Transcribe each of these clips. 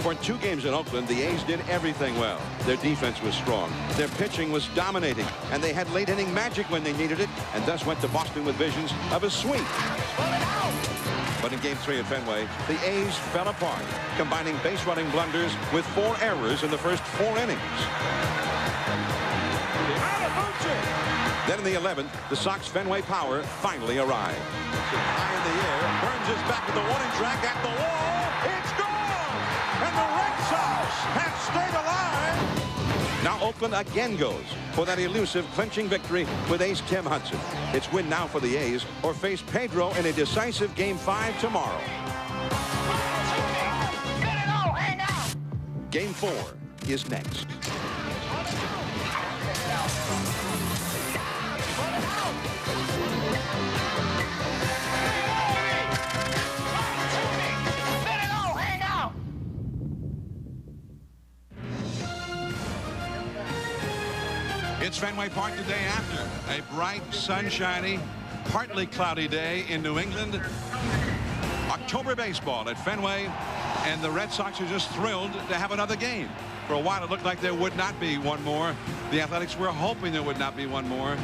For 2 games in Oakland, the A's did everything well. Their defense was strong. Their pitching was dominating. And they had late-inning magic when they needed it, and thus went to Boston with visions of a sweep. But in Game 3 at Fenway, the A's fell apart, combining base-running blunders with 4 errors in the first 4 innings. Then in the 11th, the Sox Fenway power finally arrived. High in the air, Burns is back with the warning track at the wall. It's gone! And the Red Sox have stayed alive. Now Oakland again goes for that elusive clinching victory with ace Tim Hudson. It's win now for the A's or face Pedro in a decisive Game 5 tomorrow. Game 4 is next. It's Fenway Park the day after. A bright, sunshiny, partly cloudy day in New England. October baseball at Fenway, and the Red Sox are just thrilled to have another game. For a while, it looked like there would not be one more. The Athletics were hoping there would not be one more.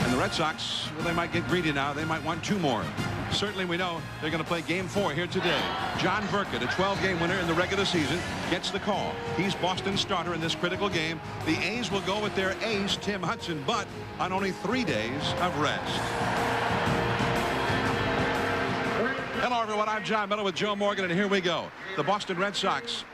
And the Red Sox, well, they might get greedy now. They might want 2 more. Certainly, we know they're going to play Game 4 here today. Jon Burkett, a 12-game winner in the regular season, gets the call. He's Boston's starter in this critical game. The A's will go with their ace, Tim Hudson, but on only 3 days of rest. Hello, everyone. I'm Jon Miller with Joe Morgan, and here we go. The Boston Red Sox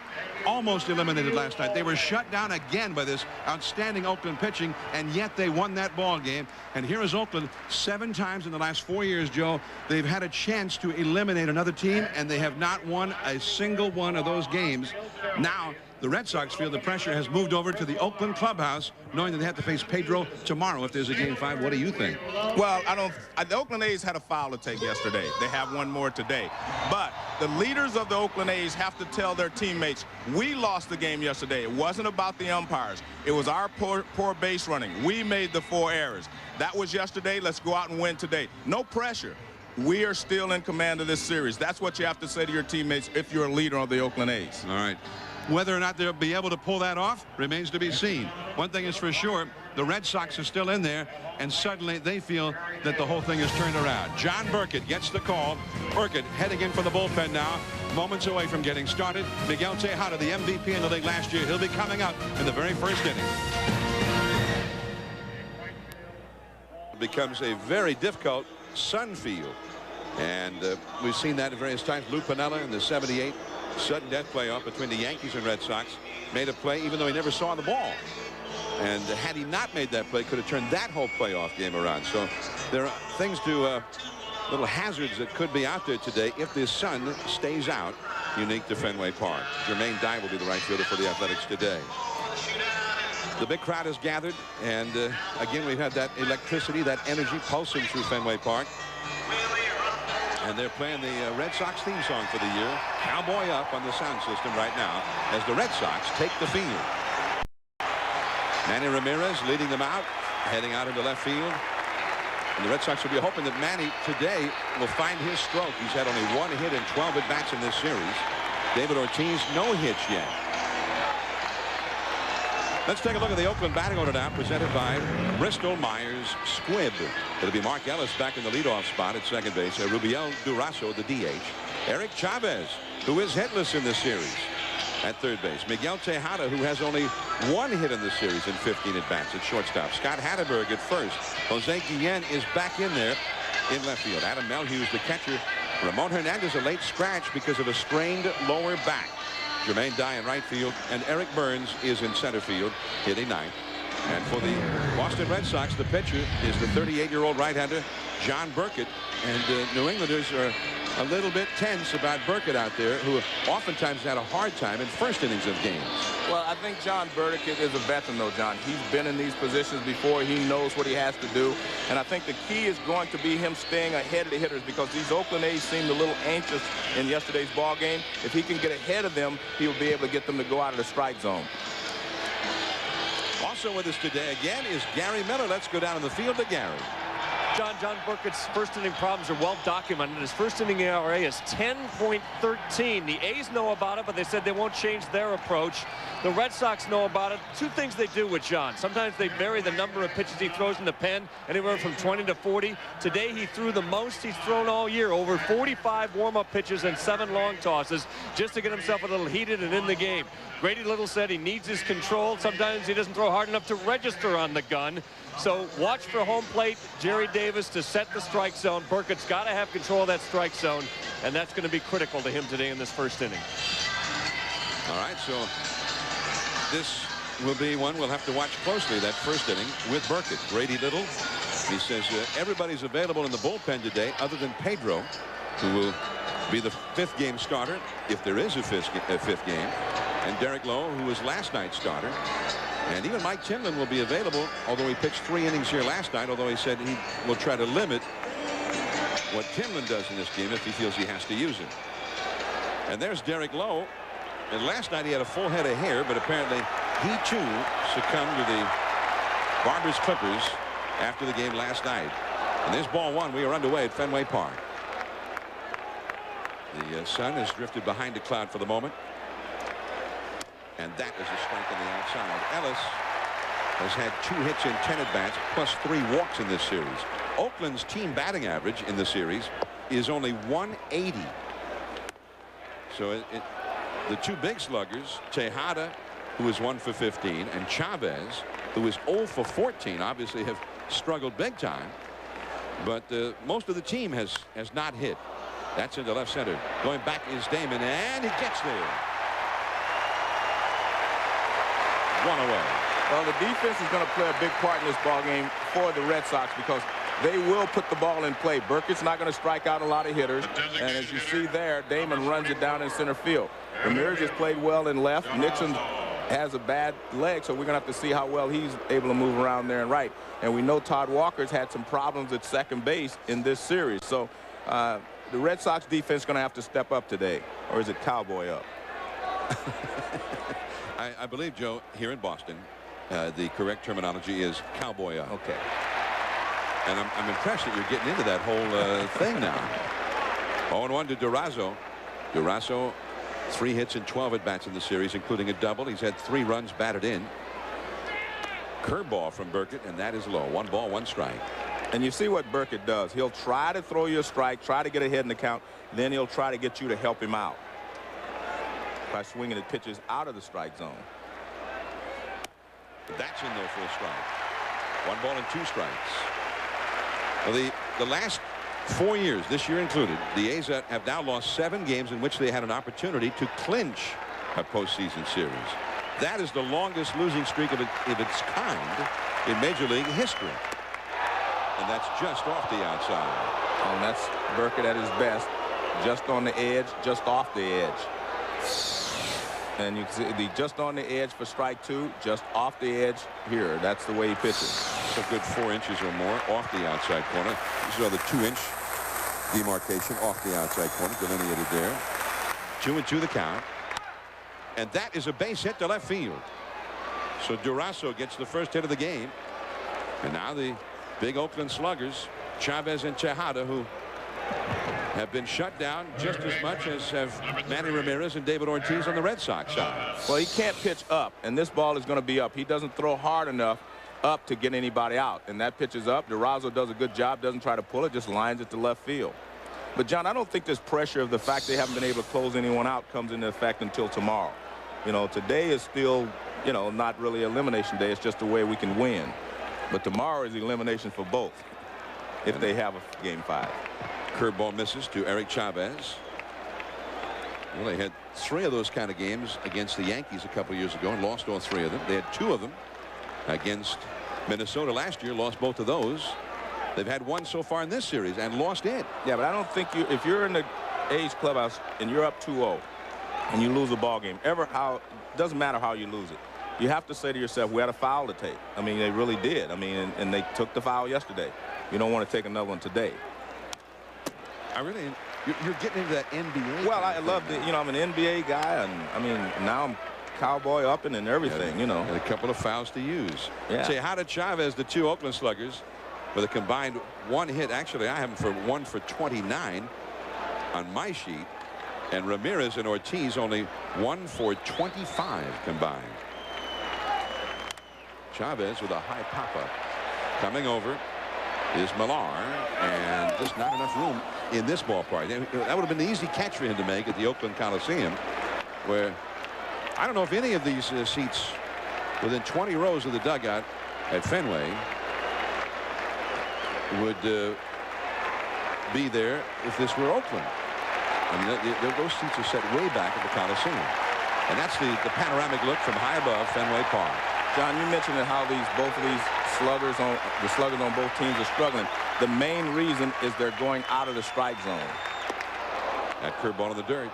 almost eliminated last night. They were shut down again by this outstanding Oakland pitching, and yet they won that ball game. And here is Oakland 7 times in the last 4 years, Joe. They've had a chance to eliminate another team, and they have not won a single one of those games. Now the Red Sox feel the pressure has moved over to the Oakland clubhouse, knowing that they have to face Pedro tomorrow if there's a Game 5. What do you think? Well, the Oakland A's had a foul to take yesterday. They have one more today. But the leaders of the Oakland A's have to tell their teammates, we lost the game yesterday. It wasn't about the umpires. It was our poor base running. We made the 4 errors. That was yesterday. Let's go out and win today. No pressure. We are still in command of this series. That's what you have to say to your teammates if you're a leader of the Oakland A's. All right. Whether or not they'll be able to pull that off remains to be seen. One thing is for sure, the Red Sox are still in there, and suddenly they feel that the whole thing is turned around. Jon Burkett gets the call. Burkett heading in for the bullpen now, moments away from getting started. Miguel Tejada, the MVP in the league last year, he'll be coming up in the very first inning. It becomes a very difficult sun field, and we've seen that at various times. Lou Piniella in the '78 sudden death playoff between the Yankees and Red Sox made a play even though he never saw the ball, and had he not made that play, could have turned that whole playoff game around. So there are things to little hazards that could be out there today if the sun stays out, unique to Fenway Park. Jermaine Dye will be the right fielder for the Athletics today. The big crowd has gathered, and again we've had that electricity, that energy pulsing through Fenway Park. And they're playing the Red Sox theme song for the year, Cowboy Up, on the sound system right now as the Red Sox take the field. Manny Ramirez leading them out, heading out into left field. And the Red Sox will be hoping that Manny today will find his stroke. He's had only 1 hit in 12 at-bats in this series. David Ortiz, no hits yet. Let's take a look at the Oakland batting order now, presented by Bristol Myers Squibb. It'll be Mark Ellis back in the leadoff spot at second base. Rubiel Durazo, the DH. Eric Chavez, who is hitless in this series, at third base. Miguel Tejada, who has only 1 hit in the series in 15 at-bats at shortstop. Scott Hatteberg at first. Jose Guillen is back in there in left field. Adam Melhuse, the catcher. Ramon Hernandez, a late scratch because of a strained lower back. Jermaine Dye in right field, and Eric Burns is in center field, hitting 9th. And for the Boston Red Sox, the pitcher is the 38-year-old right-hander, Jon Burkett. And New Englanders are a little bit tense about Burkett out there, who oftentimes had a hard time in first innings of games. Well, I think Jon Burkett is a veteran, though, John. He's been in these positions before. He knows what he has to do. And I think the key is going to be him staying ahead of the hitters, because these Oakland A's seemed a little anxious in yesterday's ball game. If he can get ahead of them, he'll be able to get them to go out of the strike zone. Also with us today again is Gary Miller. Let's go down to the field to Gary. John Burkett's first inning problems are well documented. His first inning ERA is 10.13. The A's know about it, but they said they won't change their approach. The Red Sox know about it. Two things they do with John. Sometimes they vary the number of pitches he throws in the pen, anywhere from 20 to 40. Today he threw the most he's thrown all year, over 45 warm-up pitches and 7 long tosses, just to get himself a little heated and in the game. Grady Little said he needs his control. Sometimes he doesn't throw hard enough to register on the gun. So watch for home plate, Jerry Davis to set the strike zone. Burkett's got to have control of that strike zone, and that's going to be critical to him today in this first inning. All right, so this will be one we'll have to watch closely, that first inning with Burkett. Grady Little, he says everybody's available in the bullpen today other than Pedro, who will be the 5th game starter if there is a fifth game, and Derek Lowe, who was last night's starter. And even Mike Timlin will be available, although he pitched 3 innings here last night, although he said he will try to limit what Timlin does in this game if he feels he has to use it. And there's Derek Lowe. And last night he had a full head of hair, but apparently he too succumbed to the Barbers Clippers after the game last night. And there's ball 1. We are underway at Fenway Park. The sun has drifted behind a cloud for the moment. And that is a strike on the outside. Ellis has had 2 hits in 10 at-bats, plus 3 walks in this series. Oakland's team batting average in the series is only 180. So the 2 big sluggers, Tejada, who is 1 for 15, and Chavez, who is 0 for 14, obviously have struggled big time. But most of the team has not hit. That's into left center. Going back is Damon, and he gets there. 1 away. Well, the defense is going to play a big part in this ball game for the Red Sox because they will put the ball in play. Burkett's not going to strike out a lot of hitters, and as you see there, Damon runs it down in center field. Ramirez has played well in left. Nixon has a bad leg, so we're going to have to see how well he's able to move around there and right. And we know Todd Walker's had some problems at second base in this series. So the Red Sox defense is going to have to step up today. Or is it cowboy up? I believe, Joe, here in Boston, the correct terminology is cowboy up. Okay. And I'm impressed that you're getting into that whole thing now. 0-1 to Durazo. Durazo, 3 hits and 12 at-bats in the series, including a double. He's had 3 runs batted in. Curveball from Burkett, and that is low. 1 ball, 1 strike. And you see what Burkett does. He'll try to throw you a strike, try to get ahead in the count, then he'll try to get you to help him out by swinging at pitches out of the strike zone. That's in there for a strike. 1 ball and 2 strikes. Well, the last 4 years, this year included, the A's have now lost 7 games in which they had an opportunity to clinch a postseason series. That is the longest losing streak of its kind in Major League history. And that's just off the outside. And that's Burkett at his best. Just on the edge, just off the edge. And you can see the just on the edge for strike 2, just off the edge here. That's the way he pitches. So good 4 inches or more off the outside corner. This is the 2-inch demarcation off the outside corner, delineated there. 2-2 the count. And that is a base hit to left field. So Durazo gets the first hit of the game. And now the big Oakland sluggers, Chavez and Tejada, who have been shut down just as much as have Manny Ramirez and David Ortiz on the Red Sox side. Well, he can't pitch up, and this ball is going to be up. He doesn't throw hard enough up to get anybody out, and that pitch is up. Durazo does a good job, doesn't try to pull it, just lines it to left field. But, John, I don't think this pressure of the fact they haven't been able to close anyone out comes into effect until tomorrow. You know, today is still, you know, not really elimination day. It's just a way we can win. But tomorrow is elimination for both if they have a game 5. Curveball misses to Eric Chavez. Well, they had 3 of those kind of games against the Yankees a couple years ago and lost all 3 of them. They had 2 of them against Minnesota last year, lost both of those. They've had 1 so far in this series and lost it. Yeah, but I don't think if you're in the A's clubhouse and you're up 2-0 and you lose a ball game, doesn't matter how you lose it. You have to say to yourself, we had a foul to take. I mean, they really did. I mean, and they took the foul yesterday. You don't want to take another one today. You're getting into that NBA. Well, I love the, you know, I'm an NBA guy, and I mean, now I'm cowboy upping and everything, you know. And a couple of fouls to use. Yeah. Say, how did Chavez, the 2 Oakland sluggers, with a combined 1 hit. Actually, I have him for 1 for 29 on my sheet. And Ramirez and Ortiz only 1 for 25 combined. Chavez with a high pop-up. Coming over is Millar, and just not enough room in this ballpark. That would have been the easy catch for him to make at the Oakland Coliseum, where I don't know if any of these seats within 20 rows of the dugout at Fenway would be there if this were Oakland. I mean, those seats are set way back at the Coliseum. And that's the panoramic look from high above Fenway Park. John, you mentioned how both of these sluggers on both teams are struggling. The main reason is they're going out of the strike zone. That curveball in the dirt.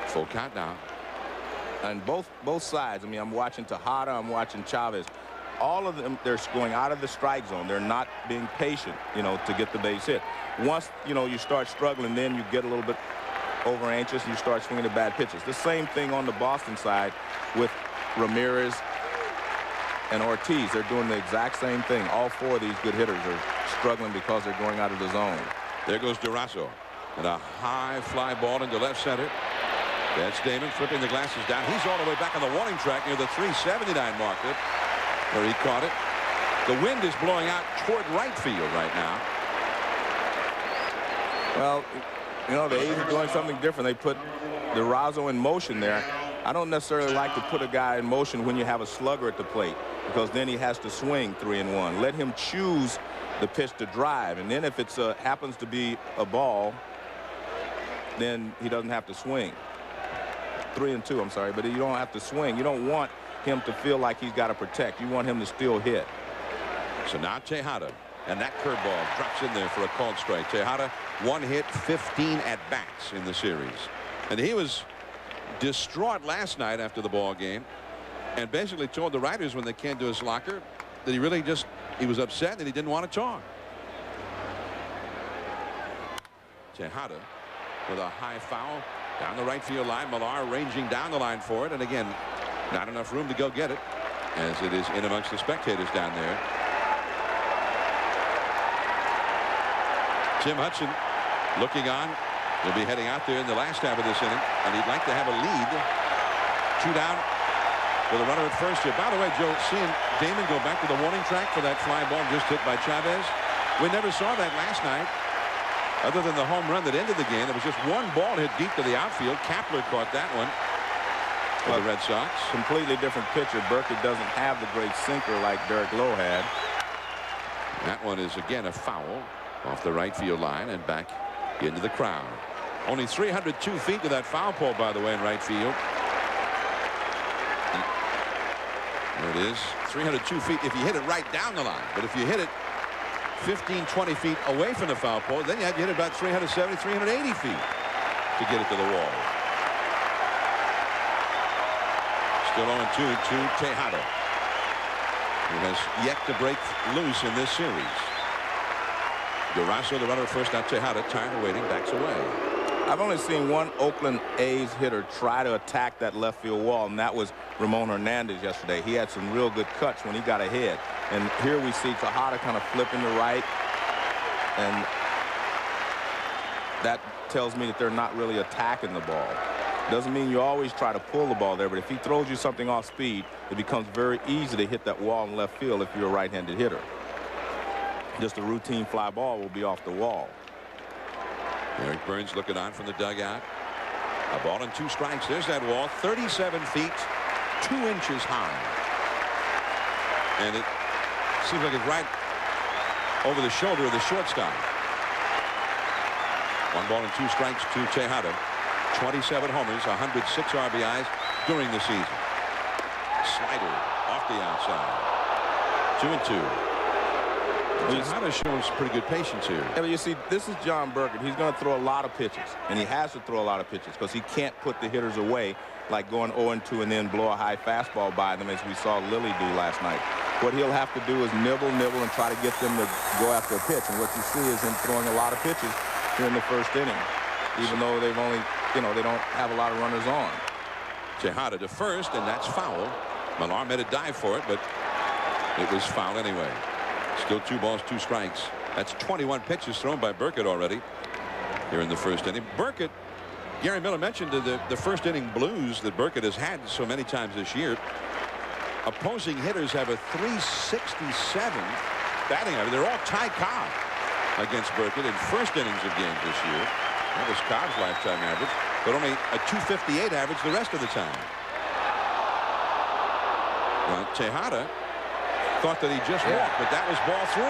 Full count now. And both sides. I mean, I'm watching Tejada, I'm watching Chavez. All of them, they're going out of the strike zone. They're not being patient, to get the base hit. Once, you start struggling, then you get a little bit over anxious and you start swinging the bad pitches. The same thing on the Boston side with Ramirez and Ortiz. They're doing the exact same thing. All 4 of these good hitters are struggling because they're going out of the zone. There goes Durazo. And a high fly ball into left center. That's Damon flipping the glasses down. He's all the way back on the warning track near the 379 marker where he caught it. The wind is blowing out toward right field right now. Well, the A's are doing something different. They put Durazo in motion there. I don't necessarily like to put a guy in motion when you have a slugger at the plate, because then he has to swing 3-1. Let him choose the pitch to drive, and then if it happens to be a ball, then he doesn't have to swing. 3-2, I'm sorry, but you don't have to swing. You don't want him to feel like he's got to protect. You want him to still hit. So now Tejada, and that curveball drops in there for a called strike. Tejada, 1 hit, 15 at-bats in the series. And he was distraught last night after the ball game and basically told the writers when they came to his locker that he was upset and he didn't want to talk. Tejada with a high foul down the right field line. Millar ranging down the line for it, and again, not enough room to go get it as it is in amongst the spectators down there. Tim Hudson looking on. He'll be heading out there in the last half of this inning, and he'd like to have a lead. 2 down with a runner at first here. By the way, Joe, seeing Damon go back to the warning track for that fly ball just hit by Chavez, we never saw that last night. Other than the home run that ended the game, there was just 1 ball hit deep to the outfield. Kapler caught that one for the Red Sox. Completely different pitcher. Burkett doesn't have the great sinker like Derek Lowe had. That one is again a foul off the right field line and back into the crowd. Only 302 feet to that foul pole, by the way, in right field. There it is. 302 feet if you hit it right down the line. But if you hit it 15, 20 feet away from the foul pole, then you had to hit it about 370, 380 feet to get it to the wall. Still 0-2 to Tejada, who has yet to break loose in this series. Durazo, the runner at first, now Tejada, tired of waiting, backs away. I've only seen one Oakland A's hitter try to attack that left field wall, and that was Ramon Hernandez yesterday. He had some real good cuts when he got ahead. And here we see Tejada kind of flipping to right, and that tells me that they're not really attacking the ball. Doesn't mean you always try to pull the ball there, but if he throws you something off speed, it becomes very easy to hit that wall in left field if you're a right-handed hitter. Just a routine fly ball will be off the wall. Eric Burns looking on from the dugout. A ball and 2 strikes. There's that wall, 37 feet, 2 inches high. And it seems like it's right over the shoulder of the shortstop. 1 ball and 2 strikes to Tejada. 27 homers, 106 RBIs during the season. Slider off the outside. 2-2. Tejada shows pretty good patience here. Yeah, but you see, this is John Burkett. He's going to throw a lot of pitches, and he has to throw a lot of pitches because he can't put the hitters away like going 0-2 and then blow a high fastball by them as we saw Lilly do last night. What he'll have to do is nibble, and try to get them to go after a pitch. And what you see is him throwing a lot of pitches here in the first inning, even though they've only, they don't have a lot of runners on. Tejada to first, and that's foul. Millar made a dive for it, but it was foul anyway. Still 2 balls, 2 strikes. That's 21 pitches thrown by Burkett already here in the first inning. Burkett, Gary Miller mentioned the first inning blues that Burkett has had so many times this year. Opposing hitters have a 367 batting average. They're all Ty Cobb against Burkett in first innings of games this year. That was Cobb's lifetime average, but only a 258 average the rest of the time. Well, Tejada thought that he just walked, but that was ball 3.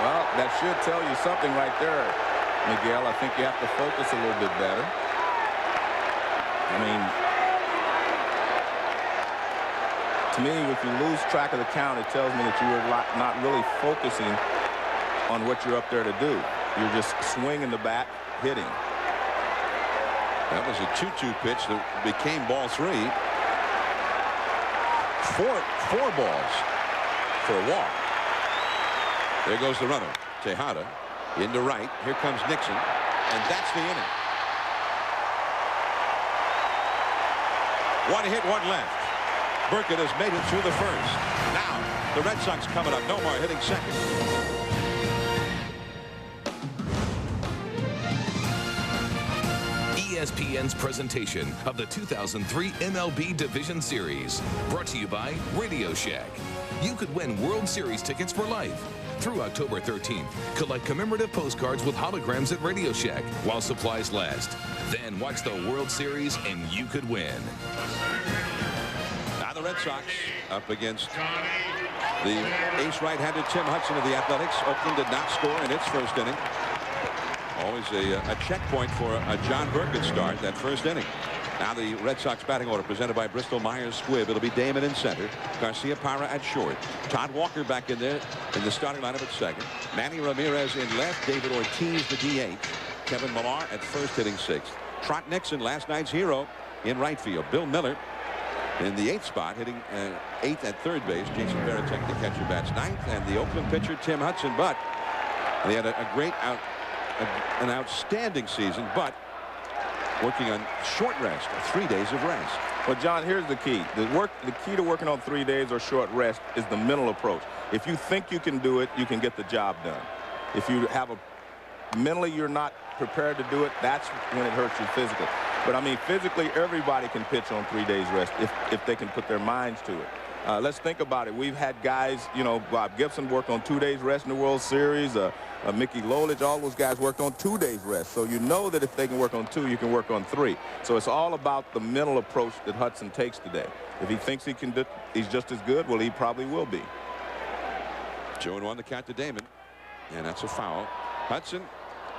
Well, that should tell you something right there, Miguel. I think you have to focus a little bit better. I mean, to me, if you lose track of the count, it tells me that you are not really focusing on what you're up there to do. You're just swinging the bat, hitting. That was a 2-2 pitch that became ball 3. Four balls for a walk. There goes the runner. Tejada into right. Here comes Nixon, and that's the inning. 1 hit, 1 left. Burkett has made it through the first. Now the Red Sox coming up. Nomar hitting second. ESPN's presentation of the 2003 MLB Division Series. Brought to you by Radio Shack. You could win World Series tickets for life. Through October 13th, collect commemorative postcards with holograms at Radio Shack while supplies last. Then watch the World Series and you could win. Now the Red Sox up against the ace right-handed Tim Hudson of the Athletics. Oakland did not score in its first inning. Always a checkpoint for a John Burkett start, that first inning. Now the Red Sox batting order presented by Bristol Myers Squibb. It'll be Damon in center. Garcia Parra at short. Todd Walker back in there in the starting lineup at second. Manny Ramirez in left. David Ortiz the DH. Kevin Millar at first hitting 6th. Trot Nixon, last night's hero, in right field. Bill Miller in the 8th spot, hitting 8th at third base. Jason Varitek, the catcher, bats 9th. And the Oakland pitcher Tim Hudson. But they had an outstanding season, but working on short rest, 3 days of rest. Well, John, here's the key. The key to working on 3 days or short rest is the mental approach. If you think you can do it, you can get the job done. If you have mentally you're not prepared to do it, that's when it hurts you physically. But I mean, physically, everybody can pitch on 3 days rest if they can put their minds to it. Let's think about it. We've had guys, you know, Bob Gibson worked on 2 days rest in the World Series. Mickey Lolich, all those guys worked on 2 days rest. So you know that if they can work on 2, you can work on 3. So it's all about the mental approach that Hudson takes today. If he thinks he can he's just as good, well, he probably will be. 2-1 the count to Damon, and that's a foul. Hudson,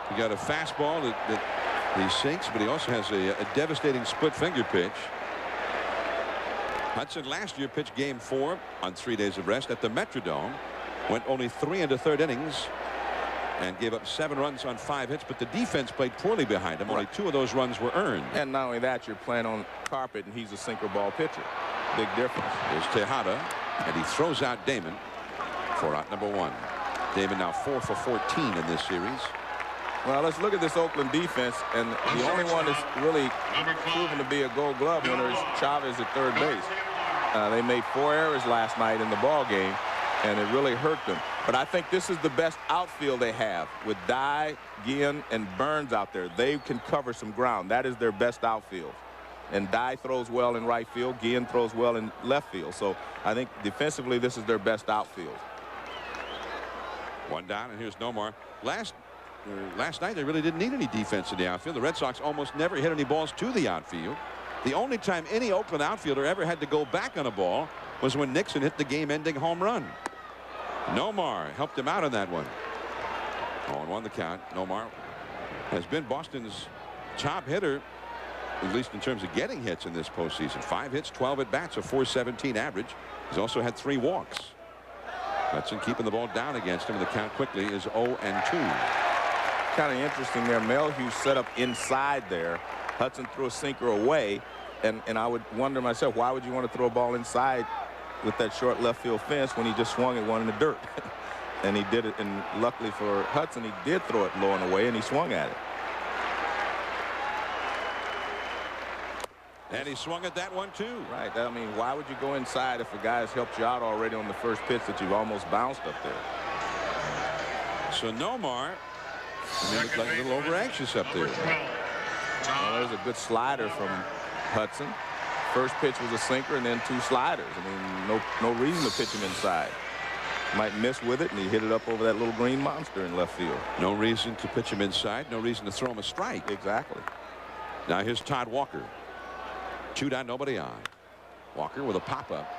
he got a fastball that he sinks, but he also has a devastating split finger pitch. Hudson last year pitched game 4 on 3 days of rest at the Metrodome. Went only 3 1/3 innings and gave up 7 runs on 5 hits, but the defense played poorly behind him. Only 2 of those runs were earned. And not only that, you're playing on carpet, and he's a sinker ball pitcher. Big difference. There's Tejada, and he throws out Damon for out number 1. Damon now 4 for 14 in this series. Well, let's look at this Oakland defense, and the only one that's really proven to be a Gold Glove winner is Chavez at third base. They made 4 errors last night in the ball game, and it really hurt them. But I think this is the best outfield they have with Dye, Guillen, and Burns out there. They can cover some ground. That is their best outfield. And Dye throws well in right field. Guillen throws well in left field. So I think defensively this is their best outfield. 1 down, and here's Nomar. Last night they really didn't need any defense in the outfield. The Red Sox almost never hit any balls to the outfield. The only time any Oakland outfielder ever had to go back on a ball was when Nixon hit the game-ending home run. Nomar helped him out on that one. 0-1 the count. Nomar has been Boston's top hitter, at least in terms of getting hits in this postseason. 5 hits, 12 at-bats, a .417 average. He's also had 3 walks. Hudson keeping the ball down against him. The count quickly is 0-2. Kind of interesting there. Melhue set up inside there. Hudson threw a sinker away, and I would wonder myself, why would you want to throw a ball inside with that short left field fence when he just swung at one in the dirt? And he did it, and luckily for Hudson, he did throw it low and away, and he swung at it. And he swung at that one, too. Right. I mean, why would you go inside if a guy's helped you out already on the first pitch that you've almost bounced up there? So Nomar, he looked like a little over anxious up there. Well, there's a good slider from Hudson. First pitch was a sinker and then 2 sliders. I mean, no reason to pitch him inside. Might miss with it, and he hit it up over that little green monster in left field. No reason to pitch him inside. No reason to throw him a strike. Exactly. Now here's Todd Walker. 2 down, nobody on. Walker with a pop-up.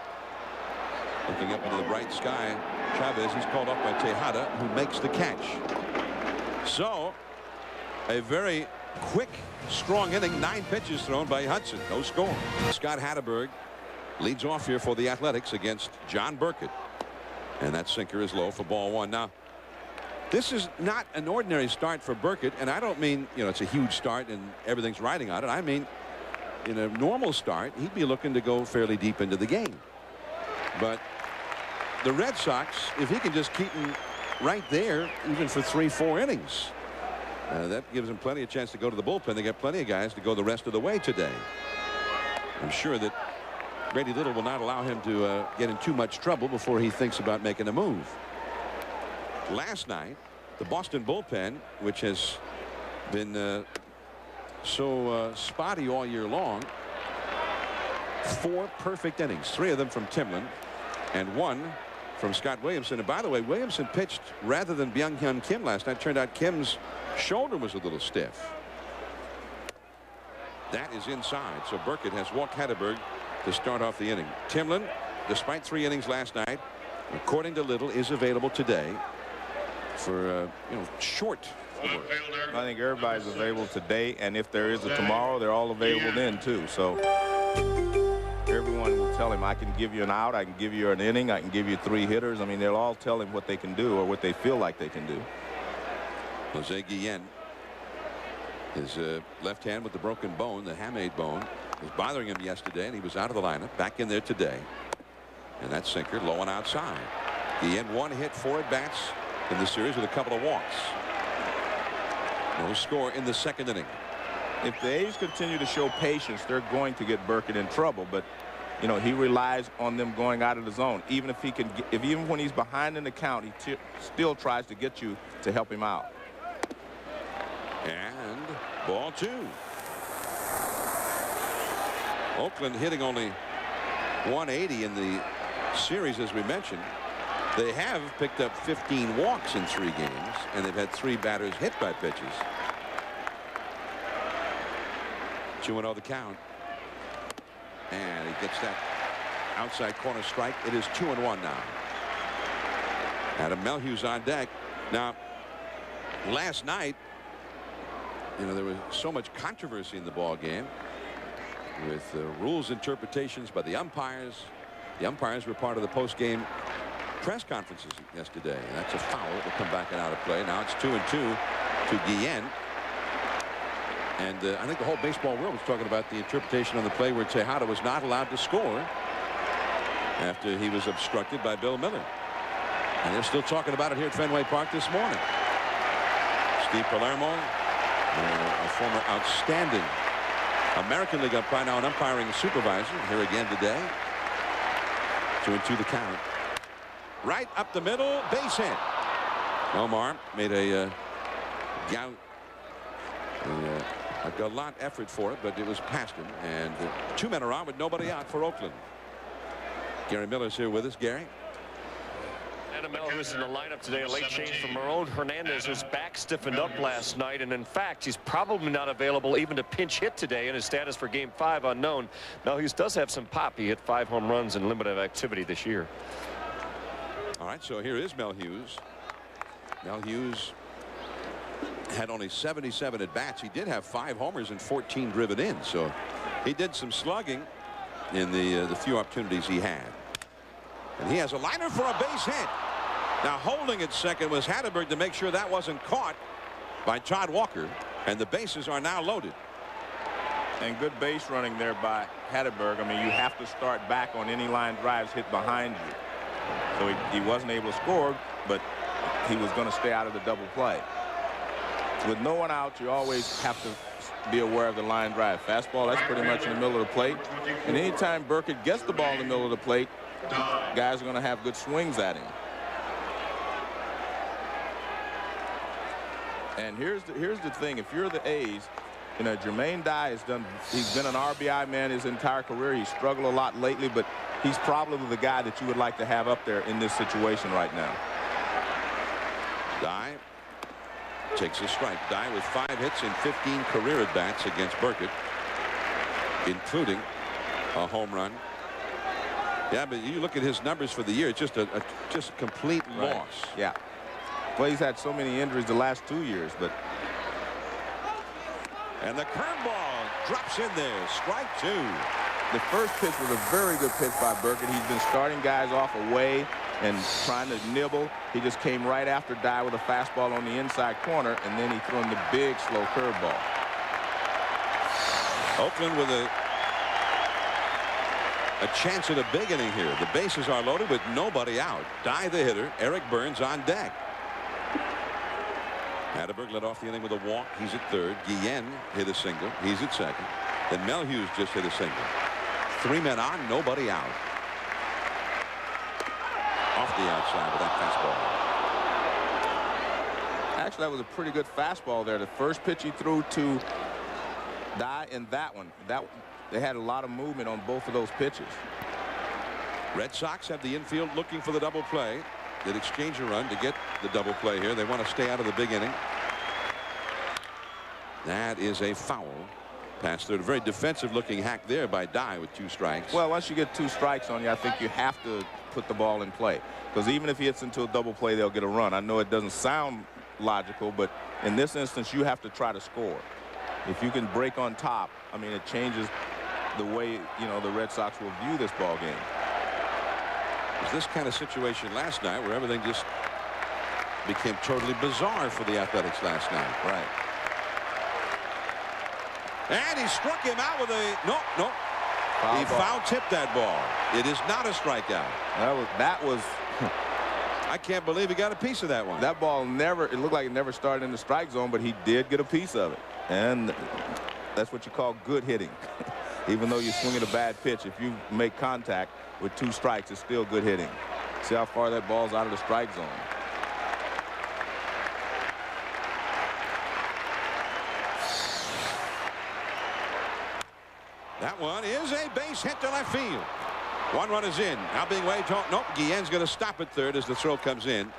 Looking up into the bright sky. Chavez, he's called up by Tejada, who makes the catch. So, a very quick, strong inning. 9 pitches thrown by Hudson. No score. Scott Hatteberg leads off here for the Athletics against John Burkett. And that sinker is low for ball 1. Now, this is not an ordinary start for Burkett, and I don't mean, you know, it's a huge start and everything's riding on it. I mean, in a normal start, he'd be looking to go fairly deep into the game. But the Red Sox, if he can just keep him right there, even for 3-4 innings, that gives him plenty of chance to go to the bullpen. They got plenty of guys to go the rest of the way today. I'm sure that Grady Little will not allow him to get in too much trouble before he thinks about making a move. Last night, the Boston bullpen, which has been so spotty all year long, 4 perfect innings, 3 of them from Timlin and 1 from Scott Williamson. And by the way, Williamson pitched rather than Byung-Hyun Kim last night. Turned out Kim's shoulder was a little stiff. That is inside. So Burkett has walked Hatteberg to start off the inning. Timlin, despite 3 innings last night, according to Little, is available today for short work. I think everybody's available today, and if there is a tomorrow, they're all available then too. So everyone will tell him, I can give you an out, I can give you an inning, I can give you 3 hitters. I mean, they'll all tell him what they can do or what they feel like they can do. Jose Guillen, his left hand with the broken bone, the hamate bone, was bothering him yesterday, and he was out of the lineup. Back in there today. And that sinker low and outside. Guillen 1 hit, 4 at bats in the series with a couple of walks. No score in the 2nd inning. If the A's continue to show patience, they're going to get Burkett in trouble. But, you know, he relies on them going out of the zone. Even if he can, even when he's behind in the count, he still tries to get you to help him out. And ball 2. Oakland hitting only 180 in the series, as we mentioned. They have picked up 15 walks in 3 games, and they've had 3 batters hit by pitches. 2-0 the count. And he gets that outside corner strike. It is 2-1 now. Adam Melhu's on deck. Now, last night, you know, there was so much controversy in the ball game with rules interpretations by the umpires. The umpires were part of the post-game press conferences yesterday, and that's a foul. It will come back and out of play. Now it's 2-2 to Guillen. And I think the whole baseball world was talking about the interpretation on the play where Tejada was not allowed to score after he was obstructed by Bill Miller. And they're still talking about it here at Fenway Park this morning. Steve Palermo, a former outstanding American League umpire, now an umpiring supervisor, here again today. 2-2 the count. Right up the middle, base hit. Omar made a gallant effort for it, but it was past him. And 2 men are on with nobody out for Oakland. Gary Miller's here with us. Gary. Adam Miller was in the lineup today. A late change from Maron Hernandez, whose back stiffened up last night. And in fact, he's probably not available even to pinch hit today, and his status for Game 5 unknown. Melhuse does have some pop. He hit 5 home runs in limited activity this year. All right, so here is Melhuse. Melhuse had only 77 at bats. He did have 5 homers and 14 driven in, so he did some slugging in the few opportunities he had. And he has a liner for a base hit. Now holding at second was Hatteberg to make sure that wasn't caught by Todd Walker, and the bases are now loaded. And good base running there by Hatteberg. I mean, you have to start back on any line drives hit behind you. So he wasn't able to score, but he was going to stay out of the double play. With no one out, you always have to be aware of the line drive. Fastball, that's pretty much in the middle of the plate. And anytime Burkett gets the ball in the middle of the plate, guys are going to have good swings at him. And here's the thing. If you're the A's, you know, Jermaine Dye he's been an RBI man his entire career. He's struggled a lot lately, but he's probably the guy that you would like to have up there in this situation right now. Dye takes a strike. Dye with 5 hits in 15 career at-bats against Burkett, including a home run. Yeah, but you look at his numbers for the year, it's just a complete loss. Yeah. Well, he's had so many injuries the last 2 years, but. And the curveball drops in there. Strike 2. The first pitch was a very good pitch by Burkett. He's been starting guys off away and trying to nibble. He just came right after Dye with a fastball on the inside corner, and then he threw in the big slow curveball. Oakland with a chance at a big inning here. The bases are loaded with nobody out. Dye the hitter. Eric Burns on deck. Hatteberg led off the inning with a walk. He's at third. Guillen hit a single. He's at second. Then Melhuse just hit a single. 3 men on, nobody out. Off the outside with that fastball. Actually, that was a pretty good fastball there. The first pitch he threw to Dye and that one. They had a lot of movement on both of those pitches. Red Sox have the infield looking for the double play. They'd exchange a run to get the double play here. They want to stay out of the big inning. That is a foul. Past third. A very defensive looking hack there by Dye with 2 strikes. Well, once you get 2 strikes on you, I think you have to put the ball in play, because even if he hits into a double play, they'll get a run. I know it doesn't sound logical, but in this instance, you have to try to score. If you can break on top, I mean, it changes the way, you know, the Red Sox will view this ball game. It was this kind of situation last night where everything just became totally bizarre for the Athletics last night. Right. And he struck him out with a no. He foul tipped that ball. It is not a strikeout. That was I can't believe he got a piece of that one. That ball never, it looked like it never started in the strike zone, but he did get a piece of it. And that's what you call good hitting. Even though you're swinging a bad pitch, if you make contact with 2 strikes, it's still good hitting. See how far that ball's out of the strike zone. That one is a base hit to left field. 1 run is in. Now being waved home. Nope. Guillen's going to stop at third as the throw comes in.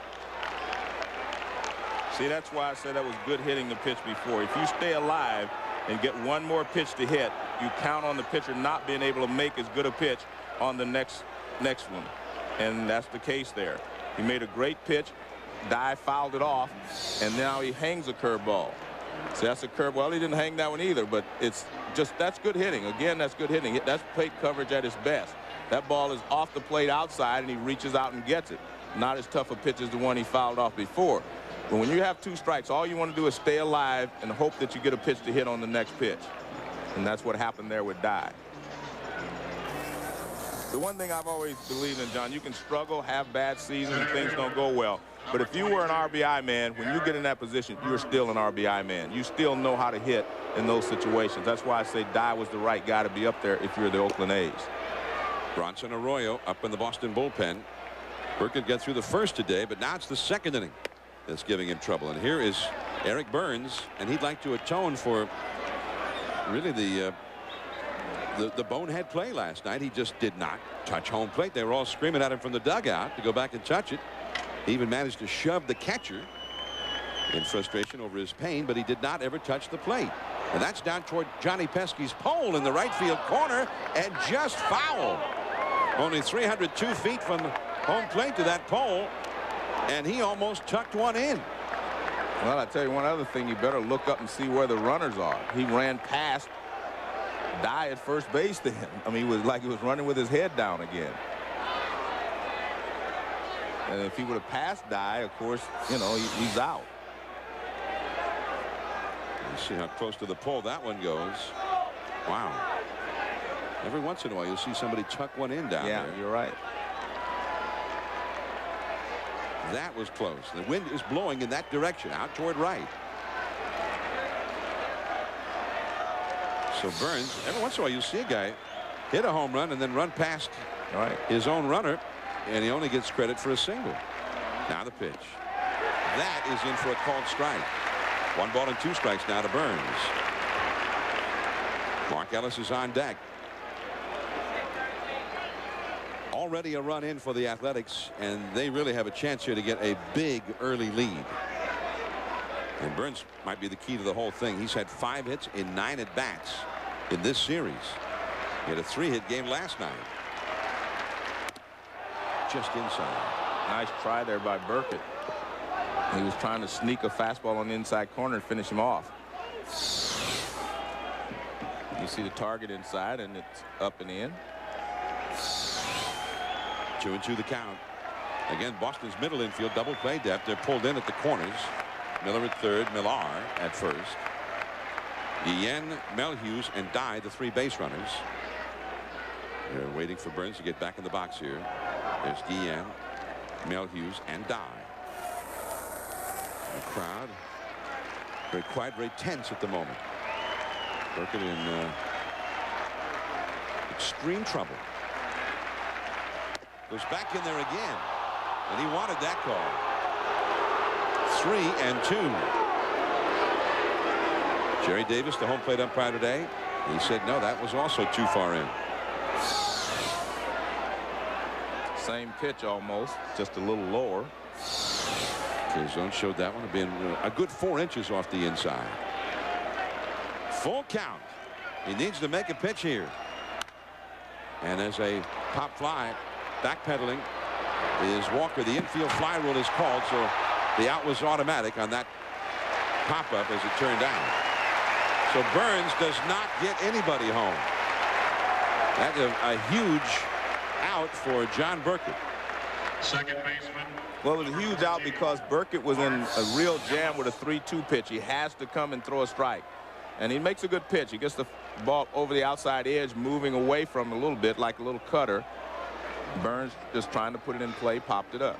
See, that's why I said that was good hitting the pitch before. If you stay alive and get 1 more pitch to hit, you count on the pitcher not being able to make as good a pitch on the next one. And that's the case there. He made a great pitch. Dye fouled it off, and now he hangs a curveball. So that's a curve. Well, he didn't hang that one either, but it's just, that's good hitting. Again, that's good hitting. That's plate coverage at its best. That ball is off the plate outside, and he reaches out and gets it. Not as tough a pitch as the one he fouled off before. But when you have 2 strikes, all you want to do is stay alive and hope that you get a pitch to hit on the next pitch. And that's what happened there with Dye. The one thing I've always believed in, John, you can struggle, have bad seasons, and things don't go well. But if you were an RBI man, when you get in that position, you're still an RBI man. You still know how to hit in those situations. That's why I say Dye was the right guy to be up there if you're the Oakland A's. Bronson Arroyo up in the Boston bullpen. Burkett got through the first today, but now it's the second inning that's giving him trouble. And here is Eric Burns, and he'd like to atone for really the bonehead play last night. He just did not touch home plate. They were all screaming at him from the dugout to go back and touch it. He even managed to shove the catcher in frustration over his pain, but he did not ever touch the plate. And that's down toward Johnny Pesky's pole in the right field corner, and just foul. Only 302 feet from the home plate to that pole, and he almost tucked one in. Well, I tell you one other thing, you better look up and see where the runners are. He ran past Dye at first base to him. I mean, he was like he was running with his head down again. And if he would have passed Dye, of course, you know, he's out. Let's see how close to the pole that one goes. Wow. Every once in a while, you'll see somebody tuck one in down there. Yeah, you're right. That was close. The wind is blowing in that direction, out toward right. So Burns, every once in a while you see a guy hit a home run and then run past his own runner, and he only gets credit for a single. Now the pitch. That is in for a called strike. 1 ball and 2 strikes now to Burns. Mark Ellis is on deck. Already a run in for the Athletics, and they really have a chance here to get a big early lead. And Burns might be the key to the whole thing. He's had 5 hits in 9 at-bats in this series. He had a 3-hit game last night. Just inside. Nice try there by Burkett. He was trying to sneak a fastball on the inside corner and finish him off. You see the target inside, and it's up and in. 2-2 the count. Again, Boston's middle infield double play depth. They're pulled in at the corners. Miller at third, Millar at first. Guillen, Melhuse, and Dye, the 3 base runners. They're waiting for Burns to get back in the box here. There's Guillen, Melhuse, and Dye. The crowd very quiet, very tense at the moment. Burkett in extreme trouble. Goes back in there again, and he wanted that call. 3-2. Jerry Davis, the home plate umpire today, he said no, that was also too far in. Same pitch almost, just a little lower. Zone showed that one being a good 4 inches off the inside. Full count. He needs to make a pitch here. And as a pop fly, backpedaling is Walker. The infield fly rule is called, so the out was automatic on that pop-up as it turned out. So Burns does not get anybody home. That's a huge out for John Burkett. Second baseman. Well, it was a huge out because Burkett was in a real jam with a 3-2 pitch. He has to come and throw a strike. And he makes a good pitch. He gets the ball over the outside edge, moving away from a little bit like a little cutter. Burns just trying to put it in play, popped it up.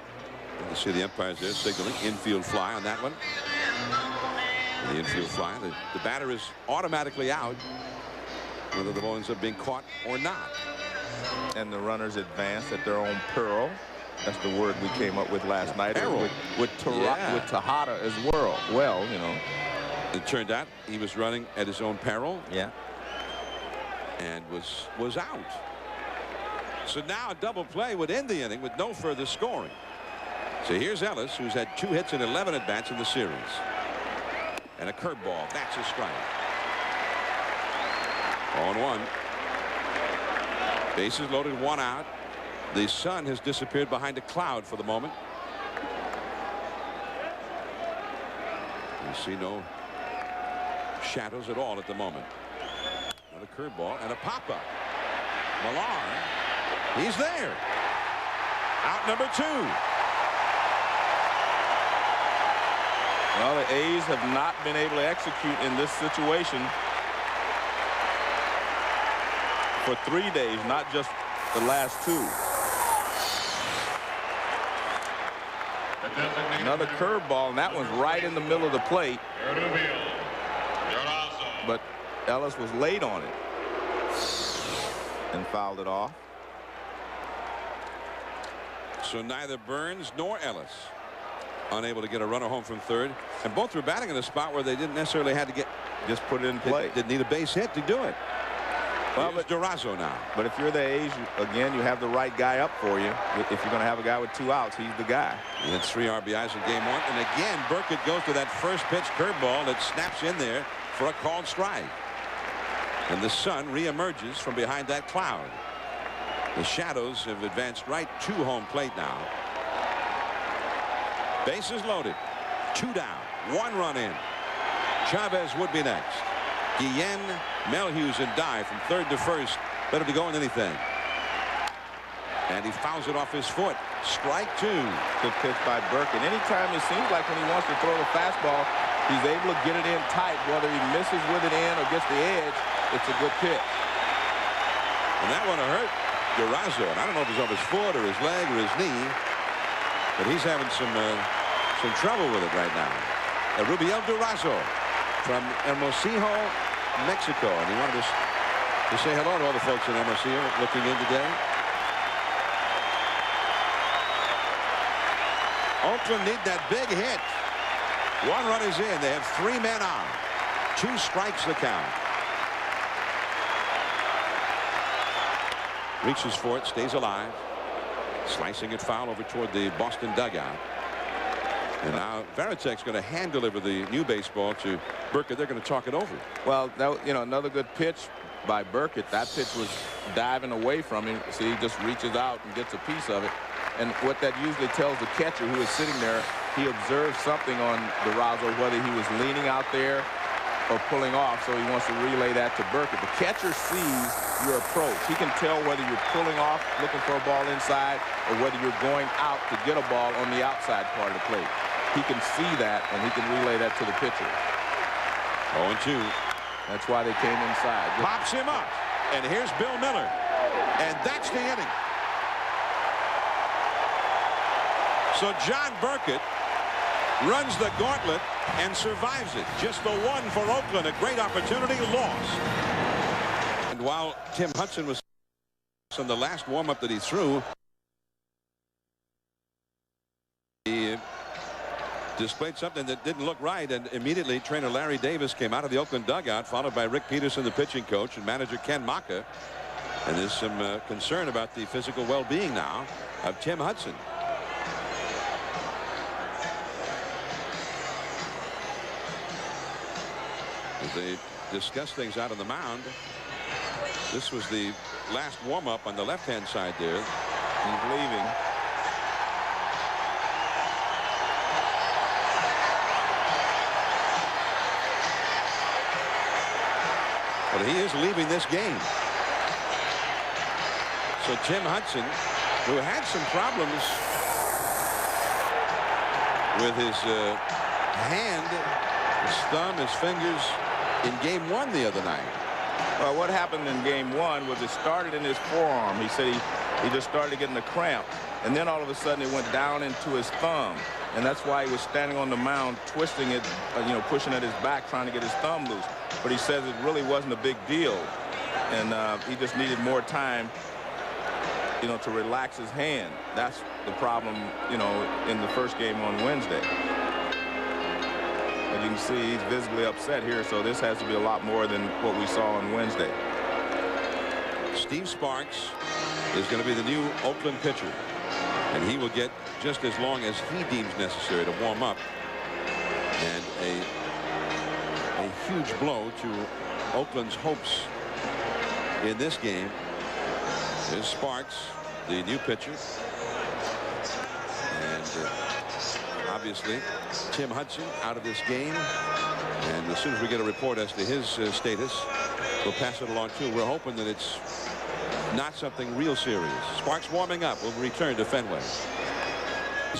You see the umpires there signaling infield fly on that one. And the infield fly, the batter is automatically out, whether the ball ends up being caught or not. And the runners advance at their own peril. That's the word we came up with last night. With Tejada as well. Well, you know. It turned out he was running at his own peril. Yeah. And was out. So now a double play would end the inning with no further scoring. So here's Ellis, who's had 2 hits in 11 at-bats in the series. And a curveball. That's a strike. 0-1. Bases loaded, 1 out. The sun has disappeared behind a cloud for the moment. You see no shadows at all at the moment. Another curveball and a pop-up. Millar, he's there. Out number 2. Well, the A's have not been able to execute in this situation for 3 days, not just the last 2. Another curveball, and that one's right in the middle of the plate. But Ellis was late on it and fouled it off. So neither Burns nor Ellis unable to get a runner home from third, and both were batting in a spot where they didn't necessarily have to get, just put it in play. Didn't need a base hit to do it. Well, but Durazo now. But if you're the A's, again, you have the right guy up for you. If you're going to have a guy with 2 outs, he's the guy. He had 3 RBIs in game 1, and again Burkett goes to that first pitch curveball that snaps in there for a called strike. And the sun reemerges from behind that cloud. The shadows have advanced right to home plate now. Bases loaded, 2 down, 1 run in. Chavez would be next. Guillen, Melhuse, and Dye from third to first. Better be going anything. And he fouls it off his foot. Strike 2. Good pitch by Burkett. Anytime it seems like when he wants to throw the fastball, he's able to get it in tight. Whether he misses with it in or gets the edge, it's a good pitch. And that one hurt Durazo. And I don't know if it's off his foot or his leg or his knee, but he's having some trouble with it right now. Rubiel Durazo from Hermosillo, Mexico, and he wanted us to say hello to all the folks in MSC looking in today. Oakland need that big hit. 1 run is in. They have 3 men on. 2 strikes the count. Reaches for it, stays alive. Slicing it foul over toward the Boston dugout. And now Varitek's going to hand deliver the new baseball to Burkett. They're going to talk it over. Well, that, you know, another good pitch by Burkett. That pitch was diving away from him. See, he just reaches out and gets a piece of it. And what that usually tells the catcher who is sitting there, he observed something on Durazo, whether he was leaning out there or pulling off, so he wants to relay that to Burkett. The catcher sees your approach. He can tell whether you're pulling off, looking for a ball inside, or whether you're going out to get a ball on the outside part of the plate. He can see that, and he can relay that to the pitcher. 0-2. That's why they came inside. Pops him up, and here's Bill Miller, and that's the inning. So John Burkett runs the gauntlet and survives it. Just the one for Oakland. A great opportunity lost. And while Tim Hudson was on the last warm-up that he threw, he displayed something that didn't look right, and immediately trainer Larry Davis came out of the Oakland dugout, followed by Rick Peterson, the pitching coach, and manager Ken Maka. And there's some concern about the physical well-being now of Tim Hudson. As they discuss things out on the mound, this was the last warm-up on the left-hand side there. He's leaving. But he is leaving this game. So Tim Hudson, who had some problems with his hand, his thumb, his fingers in game 1 the other night. Well, what happened in game 1 was it started in his forearm. He said he just started getting a cramp, and then all of a sudden it went down into his thumb, and that's why he was standing on the mound twisting it, you know, pushing at his back, trying to get his thumb loose. But he says it really wasn't a big deal, and he just needed more time, you know, to relax his hand. That's the problem, you know, in the first game on Wednesday. As you can see, he's visibly upset here, so this has to be a lot more than what we saw on Wednesday. Steve Sparks is going to be the new Oakland pitcher, and he will get just as long as he deems necessary to warm up. And a huge blow to Oakland's hopes in this game is Sparks, the new pitcher. And obviously Tim Hudson out of this game, and as soon as we get a report as to his status, we'll pass it along too. We're hoping that it's not something real serious. Sparks warming up. We'll return to Fenway.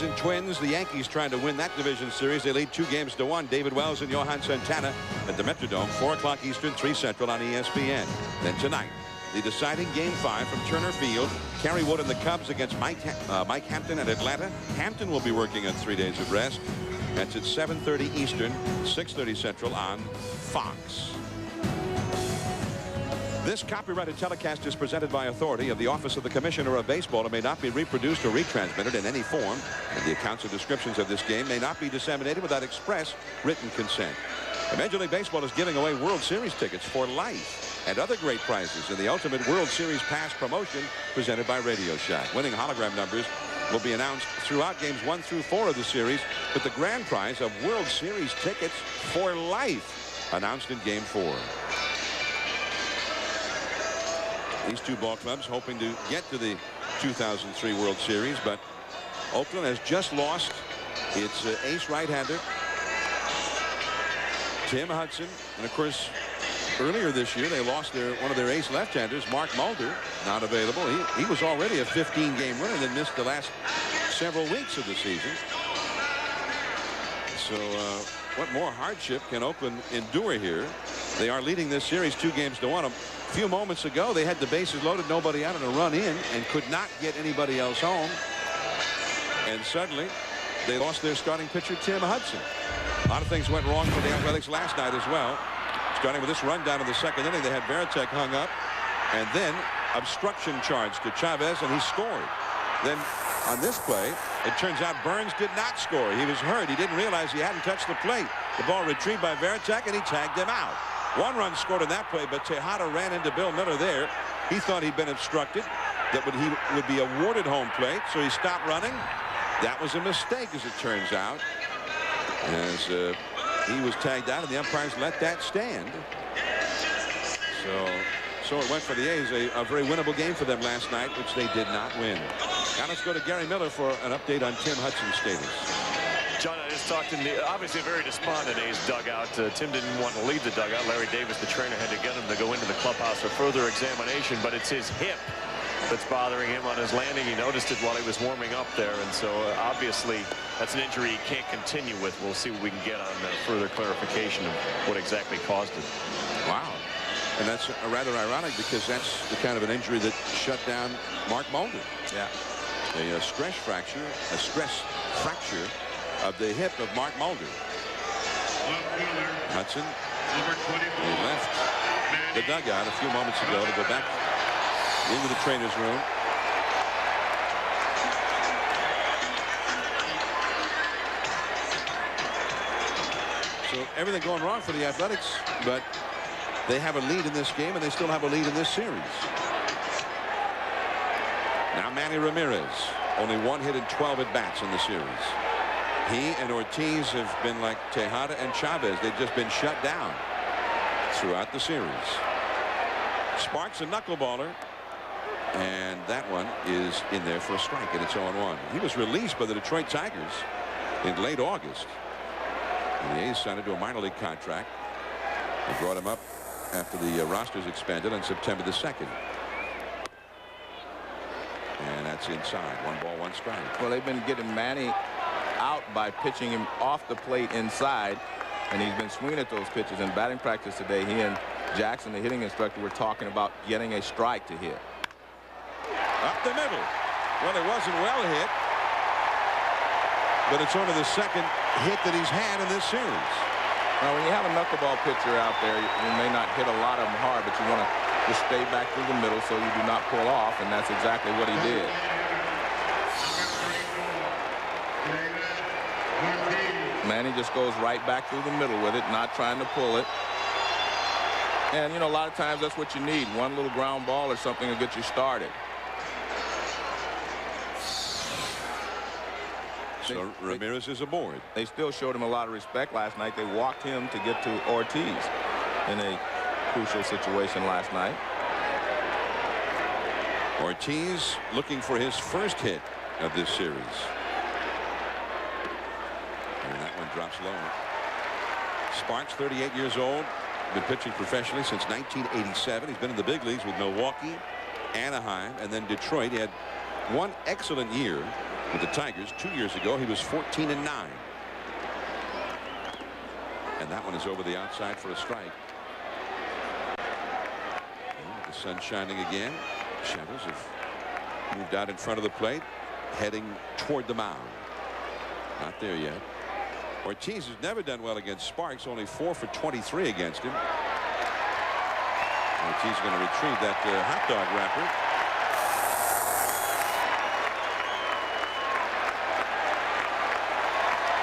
In Twins, the Yankees trying to win that division series. They lead 2-1. David Wells and Johan Santana at the Metrodome, 4 o'clock Eastern, 3 Central on ESPN. Then tonight, the deciding Game 5 from Turner Field. Kerry Wood and the Cubs against Mike Hampton at Atlanta. Hampton will be working on 3 days of rest. That's at 7:30 Eastern, 6:30 Central on Fox. This copyrighted telecast is presented by authority of the Office of the Commissioner of Baseball and may not be reproduced or retransmitted in any form, and the accounts and descriptions of this game may not be disseminated without express written consent. And Major League Baseball is giving away World Series tickets for life and other great prizes in the Ultimate World Series Pass promotion presented by Radio Shack. Winning hologram numbers will be announced throughout games 1 through 4 of the series, with the grand prize of World Series tickets for life announced in Game 4. These two ball clubs hoping to get to the 2003 World Series, but Oakland has just lost its ace right-hander, Tim Hudson, and of course earlier this year they lost one of their ace left-handers, Mark Mulder, not available. He was already a 15-game winner, then missed the last several weeks of the season. So what more hardship can Oakland endure here? They are leading this series 2-1. A few moments ago they had the bases loaded, nobody out, and a run in, and could not get anybody else home. And suddenly they lost their starting pitcher, Tim Hudson. A lot of things went wrong for the Athletics last night as well. starting with this rundown in the second inning. They had Varitek hung up, and then obstruction charge to Chavez, and he scored. Then on this play, it turns out Burns did not score. He was hurt. He didn't realize he hadn't touched the plate. The ball retrieved by Varitek, and he tagged him out. 1 run scored in that play, but Tejada ran into Bill Miller there. He thought he'd been obstructed, that he would be awarded home plate, so he stopped running. That was a mistake, as it turns out, as he was tagged out, and the umpires let that stand. So it went for the A's, a very winnable game for them last night, which they did not win. Now let's go to Gary Miller for an update on Tim Hudson's status. John, I just talked in the obviously a very despondent A's dugout. Tim didn't want to leave the dugout. Larry Davis, the trainer, had to get him to go into the clubhouse for further examination, but it's his hip that's bothering him on his landing. He noticed it while he was warming up there, and so obviously that's an injury he can't continue with. We'll see what we can get on further clarification of what exactly caused it. Wow. And that's rather ironic, because that's the kind of an injury that shut down Mark Mulder. Yeah. A stress fracture of the hip of Mark Mulder. Hudson, he left the dugout a few moments ago to go back into the trainer's room. So everything going wrong for the Athletics, but they have a lead in this game, and they still have a lead in this series. Now Manny Ramirez, only 1 hit and 12 at bats in the series. He and Ortiz have been like Tejada and Chavez. They've just been shut down throughout the series. Sparks a knuckleballer, and that one is in there for a strike, and it's 0-1. He was released by the Detroit Tigers in late August, and the A's signed him to a minor league contract. They brought him up after the rosters expanded on September the 2nd. And that's inside. 1 ball, 1 strike. Well, they've been getting Manny out by pitching him off the plate inside, and he's been swinging at those pitches. In batting practice today, he and Jackson, the hitting instructor, were talking about getting a strike to hit. Up the middle. Well, it wasn't well hit, but it's only the 2nd hit that he's had in this series. Now, when you have a knuckleball pitcher out there, you may not hit a lot of them hard, but you want to just stay back through the middle so you do not pull off, and that's exactly what he did. Manny just goes right back through the middle with it, not trying to pull it. And, you know, a lot of times that's what you need. One little ground ball or something to get you started. So Ramirez is aboard. They still showed him a lot of respect last night. They walked him to get to Ortiz in a crucial situation last night. Ortiz looking for his first hit of this series. And that one drops low. Sparks, 38 years old, been pitching professionally since 1987. He's been in the big leagues with Milwaukee, Anaheim, and then Detroit. He had 1 excellent year with the Tigers 2 years ago. He was 14-9. And that one is over the outside for a strike. And the sun shining again. Shadows have moved out in front of the plate, heading toward the mound. Not there yet. Ortiz has never done well against Sparks, only 4 for 23 against him. Ortiz going to retrieve that hot dog wrapper.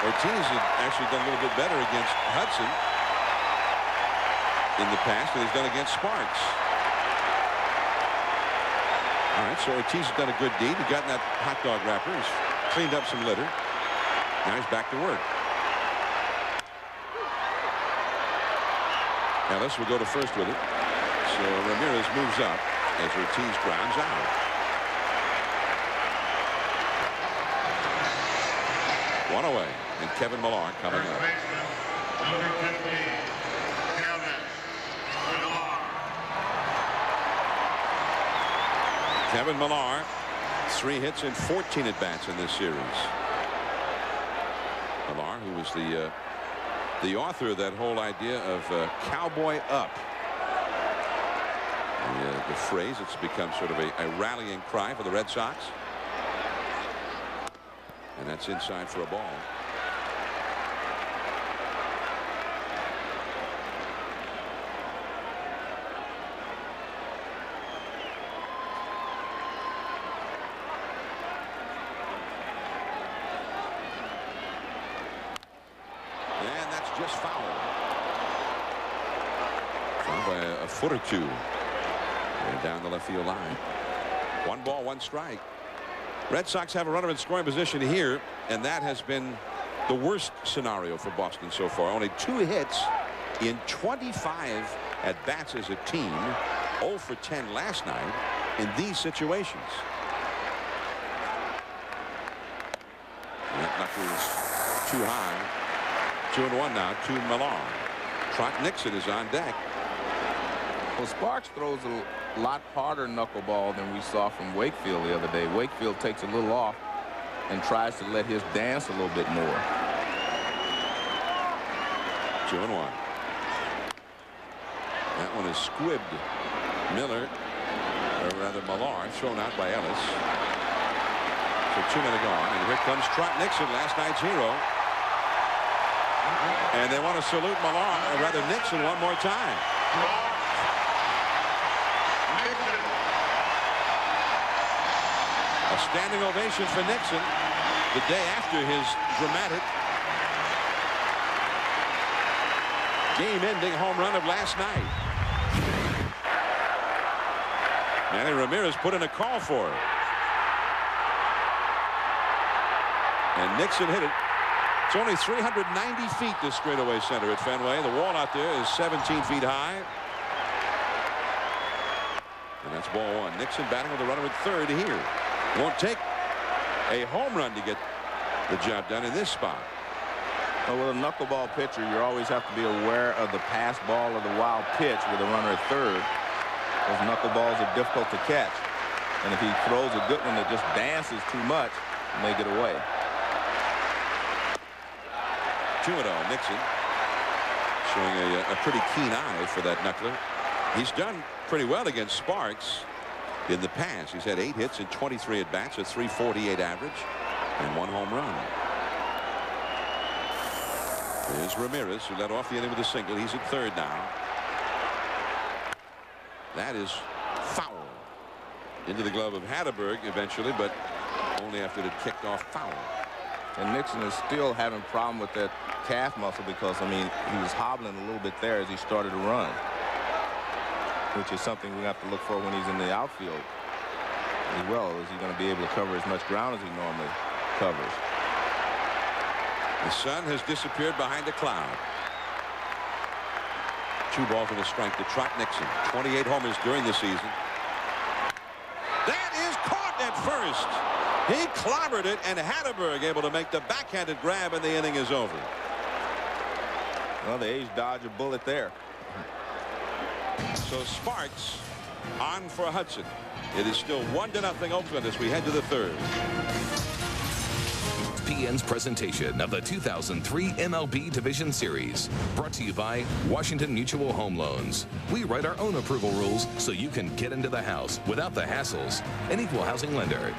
Ortiz had actually done a little bit better against Hudson in the past than he's done against Sparks. All right, so Ortiz has done a good deed. He's gotten that hot dog wrapper. He's cleaned up some litter. Now he's back to work. Ellis will go to first with it. So Ramirez moves up as Ortiz grounds out. One away, and Kevin Millar coming up. Kevin Millar, 3 hits and 14 at bats in this series. Millar, who was the author of that whole idea of cowboy up. The phrase, it's become sort of a rallying cry for the Red Sox. And that's inside for a ball. just fouled. Fouled by a foot or two. And down the left field line. 1 ball, 1 strike. Red Sox have a runner in scoring position here, and that has been the worst scenario for Boston so far. Only 2 hits in 25 at-bats as a team. 0 for 10 last night in these situations. And that knuckle is too high. 2-1 now to Miller. Trot Nixon is on deck. Well, Sparks throws a lot harder knuckleball than we saw from Wakefield the other day. Wakefield takes a little off and tries to let his dance a little bit more. 2-1. That one is squibbed. Miller, or rather Miller, thrown out by Ellis. So 2 men are gone, and here comes Trot Nixon, last night's hero. And they want to salute Miller, or rather Nixon, one more time. A standing ovation for Nixon the day after his dramatic game-ending home run of last night. Manny Ramirez put in a call for it. And Nixon hit it. It's only 390 feet to straightaway center at Fenway. The wall out there is 17 feet high. And that's ball 1. Nixon batting with the runner at third here. Won't take a home run to get the job done in this spot. Well, with a knuckleball pitcher, you always have to be aware of the pass ball or the wild pitch with a runner at third. Those knuckleballs are difficult to catch. And if he throws a good one that just dances too much, he may get away. 2-0. Nixon showing a pretty keen eye for that knuckler. He's done pretty well against Sparks in the past. He's had 8 hits and 23 at-bats, a .348 average, and 1 home run. There's Ramirez, who led off the inning with a single. He's at third now. That is foul. Into the glove of Hatterberg eventually, but only after it kicked off foul. And Nixon is still having a problem with that calf muscle because, I mean, he was hobbling a little bit there as he started to run, which is something we have to look for when he's in the outfield as well. Is he going to be able to cover as much ground as he normally covers? The sun has disappeared behind a cloud. 2 balls and a strike to Trot Nixon. 28 homers during the season. That is caught at first. He clobbered it, and Hatterberg able to make the backhanded grab, and the inning is over. Well, the A's dodged a bullet there. So Sparks on for Hudson. It is still 1-0 Oakland as we head to the third. ESPN's presentation of the 2003 MLB Division Series. Brought to you by Washington Mutual Home Loans. We write our own approval rules so you can get into the house without the hassles. An equal housing lender.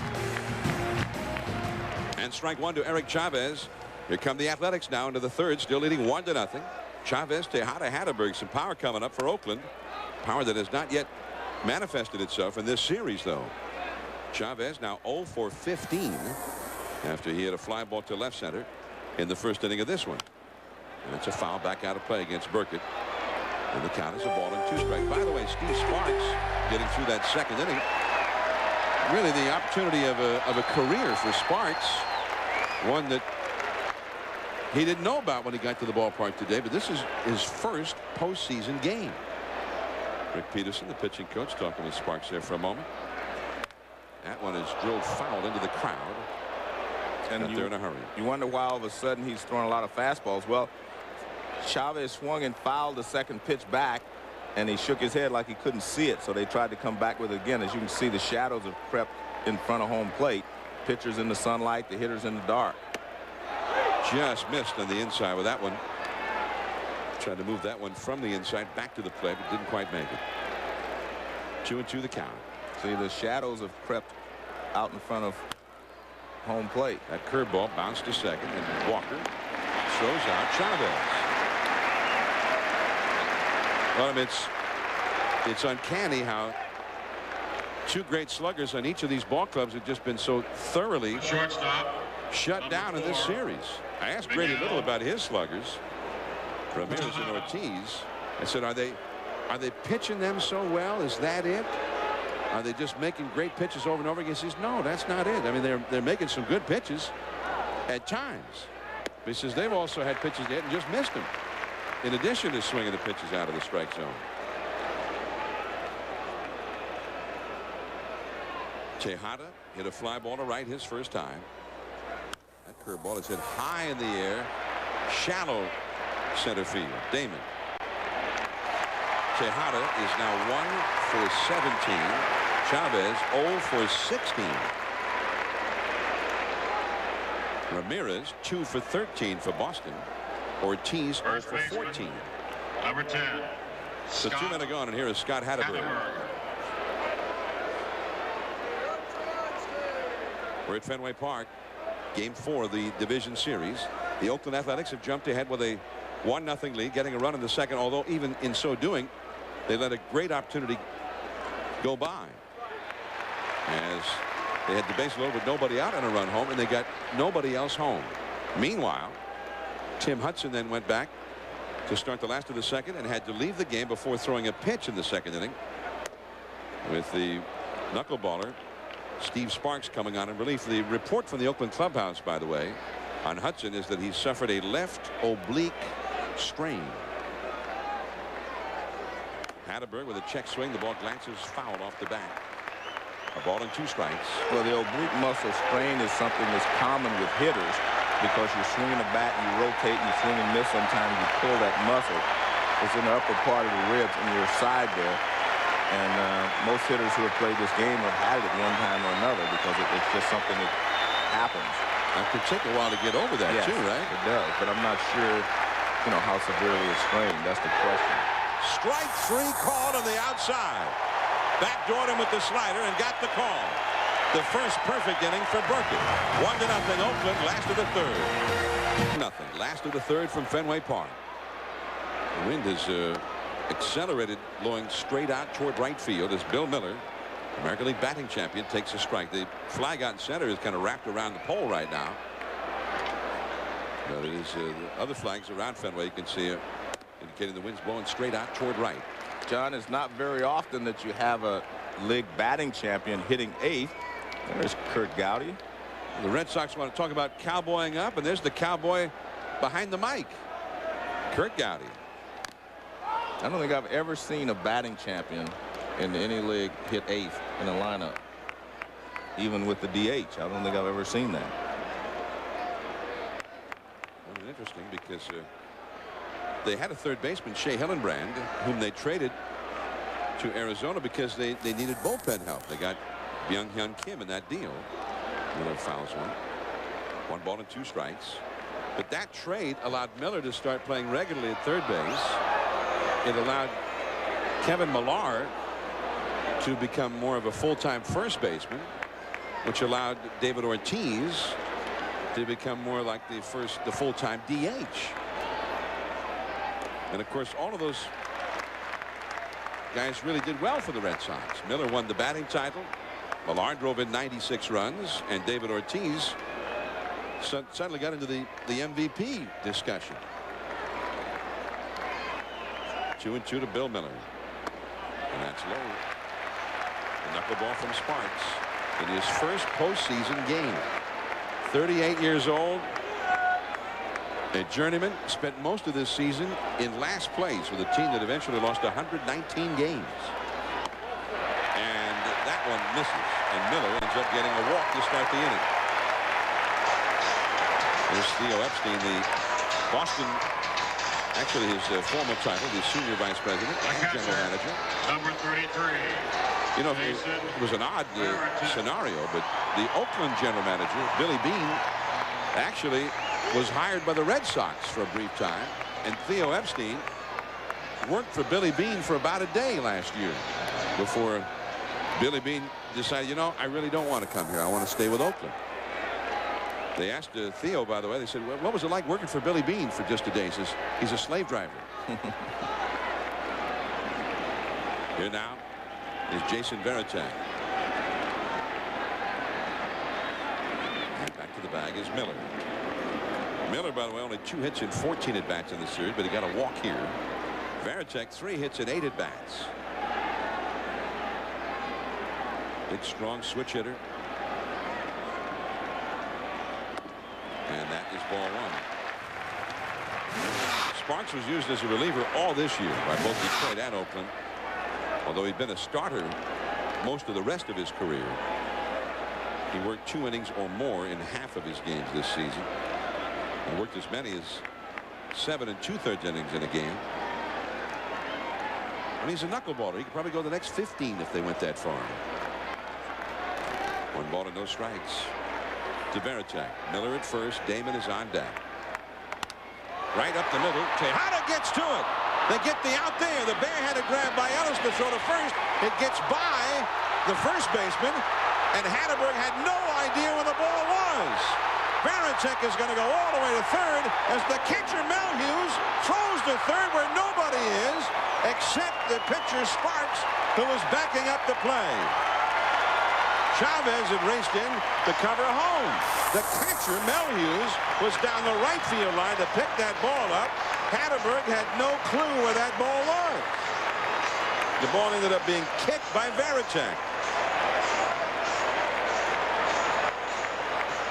And strike 1 to Eric Chavez. Here come the Athletics now into the third, still leading 1-0. Chavez, Tejada, Hatterberg. Some power coming up for Oakland. Power that has not yet manifested itself in this series, though. Chavez now 0 for 15 after he hit a fly ball to left center in the first inning of this one. And it's a foul back out of play against Burkett. And the count is a ball and 2 strikes. By the way, Steve Sparks getting through that second inning. Really the opportunity of a career for Sparks. One that he didn't know about when he got to the ballpark today, but this is his first postseason game. Rick Peterson, the pitching coach, talking with Sparks there for a moment. That one is drilled foul into the crowd. And they're in a hurry. You wonder why all of a sudden he's throwing a lot of fastballs. Well, Chavez swung and fouled the second pitch back, and he shook his head like he couldn't see it, so they tried to come back with it again. As you can see, the shadows have crept in front of home plate. Pitchers in the sunlight, the hitters in the dark. Just missed on the inside with that one. Tried to move that one from the inside back to the plate, but didn't quite make it. 2-2 the count. See, the shadows have crept out in front of home plate. That curveball bounced to second, and Walker throws out Chavez. Well, I mean, it's uncanny how 2 great sluggers on each of these ball clubs have just been so thoroughly shut down in this series. I asked Grady Little about his sluggers. Ramirez and Ortiz. I said, are they pitching them so well? Is that it? Are they just making great pitches over and over again? He says, no, that's not it. I mean, they're making some good pitches at times. He says they've also had pitches they hadn't just missed them, in addition to swinging the pitches out of the strike zone. Tejada hit a fly ball to right his first time. That curveball is hit high in the air, shallow center field. Damon. Tejada is now 1 for 17. Chavez 0 for 16. Ramirez 2 for 13 for Boston. Ortiz 0 for 14. Number 10. So 2 men are gone, and here is Scott Hatteberg. We're at Fenway Park, game 4 of the division series. The Oakland Athletics have jumped ahead with a 1-0 lead, getting a run in the second, although even in so doing, they let a great opportunity go by, as they had the base loaded with nobody out and a run home, and they got nobody else home. Meanwhile, Tim Hudson then went back to start the last of the second and had to leave the game before throwing a pitch in the second inning, with the knuckleballer Steve Sparks coming on in relief. The report from the Oakland clubhouse, by the way, on Hudson is that he suffered a left oblique strain. Hatteberg with a check swing. The ball glances foul off the bat. A ball and 2 strikes. Well, the oblique muscle strain is something that's common with hitters, because you're swinging a bat, you rotate, you swing and miss. Sometimes you pull that muscle. It's in the upper part of the ribs in your side there. And most hitters who have played this game have had it at one time or another, because it's just something that happens. It could take a while to get over that, yes, too, right? It does, but I'm not sure, how severely it's strained. That's the question. Strike 3 called on the outside. Backdoored him with the slider and got the call. The first perfect inning for Burkett. 1-0 Oakland. Last of the third. Nothing. Last of the third from Fenway Park. The wind is accelerated, blowing straight out toward right field as Bill Miller, American League batting champion, takes a strike. The flag out in center is kind of wrapped around the pole right now. But it is other flags around Fenway. You can see indicating the wind's blowing straight out toward right. John, it's not very often that you have a league batting champion hitting 8th. There's Kurt Gowdy. The Red Sox want to talk about cowboying up, and there's the cowboy behind the mic, Kurt Gowdy. I don't think I've ever seen a batting champion in any league hit 8th in a lineup, even with the DH. I don't think I've ever seen that. Well, it's interesting because they had a third baseman, Shea Hillenbrand, whom they traded to Arizona because they needed bullpen help. They got Byung-Hyun Kim in that deal. Miller fouls one. 1 ball and 2 strikes. But that trade allowed Miller to start playing regularly at third base. It allowed Kevin Millar to become more of a full-time first baseman, which allowed David Ortiz to become more like the full-time DH. And of course, all of those guys really did well for the Red Sox. Miller won the batting title. Millar drove in 96 runs, and David Ortiz suddenly got into the MVP discussion. 2-2 to Bill Miller, and that's low. The knuckleball from Sparks in his first postseason game. 38 years old, a journeyman, spent most of this season in last place with a team that eventually lost 119 games. And that one misses, and Miller ends up getting a walk to start the inning. There's Theo Epstein, the Boston, actually his former title, the senior vice president, general manager. Number 33. You know, it was an odd scenario, but the Oakland general manager, Billy Beane, actually was hired by the Red Sox for a brief time, and Theo Epstein worked for Billy Beane for about a day last year before Billy Beane decided, you know, I really don't want to come here. I want to stay with Oakland. They asked Theo, by the way, they said, well, what was it like working for Billy Beane for just a day? He says, he's a slave driver. Here now is Jason Varitek. And back to the bag is Miller. Miller, by the way, only 2 hits in 14 at-bats in the series, but he got a walk here. Varitek 3 hits in 8 at-bats. Big, strong switch hitter. And that is ball 1. Sparks was used as a reliever all this year by both Detroit and Oakland. Although he'd been a starter most of the rest of his career. He worked 2 innings or more in half of his games this season. And worked as many as 7 2/3 innings in a game. And he's a knuckleballer. He could probably go the next 15 if they went that far. 1 ball and no strikes to Varitek. Miller at first. Damon is on deck. Right up the middle. Tejada gets to it. They get the out there. The barehanded grab by Ellis to throw to first. It gets by the first baseman, and Hatteberg had no idea where the ball was. Varitek is going to go all the way to third as the catcher Mel Hughes throws to third where nobody is except the pitcher Sparks, who was backing up the play. Chavez had raced in to cover home. The catcher Mel Hughes was down the right field line to pick that ball up. Hatteberg had no clue where that ball was. The ball ended up being kicked by Varitek.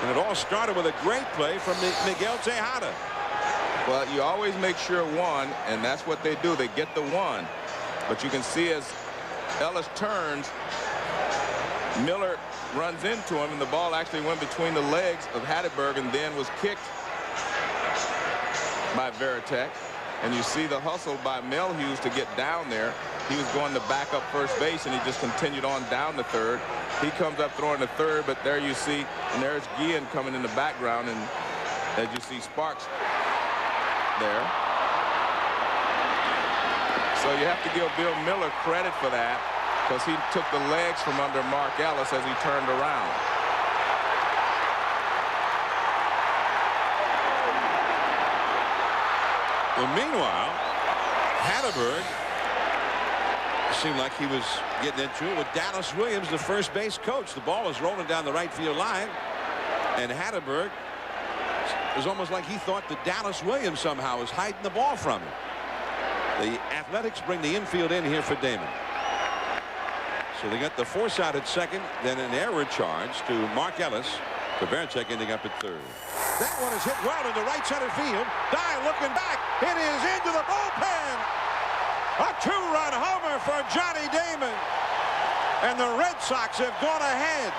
And it all started with a great play from Miguel Tejada. Well, you always make sure 1, and that's what they do. They get the 1. But you can see as Ellis turns, Miller runs into him, and the ball actually went between the legs of Hatteberg and then was kicked by Varitek. And you see the hustle by Mel Hughes to get down there. He was going to back up first base, and he just continued on down to third. He comes up throwing to third, but there you see, and there's Guillen coming in the background, and as you see Sparks there. So you have to give Bill Miller credit for that, because he took the legs from under Mark Ellis as he turned around. Well, meanwhile, Hatteberg seemed like he was getting into it with Dallas Williams, the first base coach. The ball is rolling down the right field line, and Hatteberg, it was almost like he thought that Dallas Williams somehow was hiding the ball from him. The Athletics bring the infield in here for Damon. So they got the force out at second, then an error charge to Mark Ellis. To Varitek ending up at third. That one is hit well into right center field. Dye looking back. It is into the bullpen. A 2-run homer for Johnny Damon. And the Red Sox have gone ahead.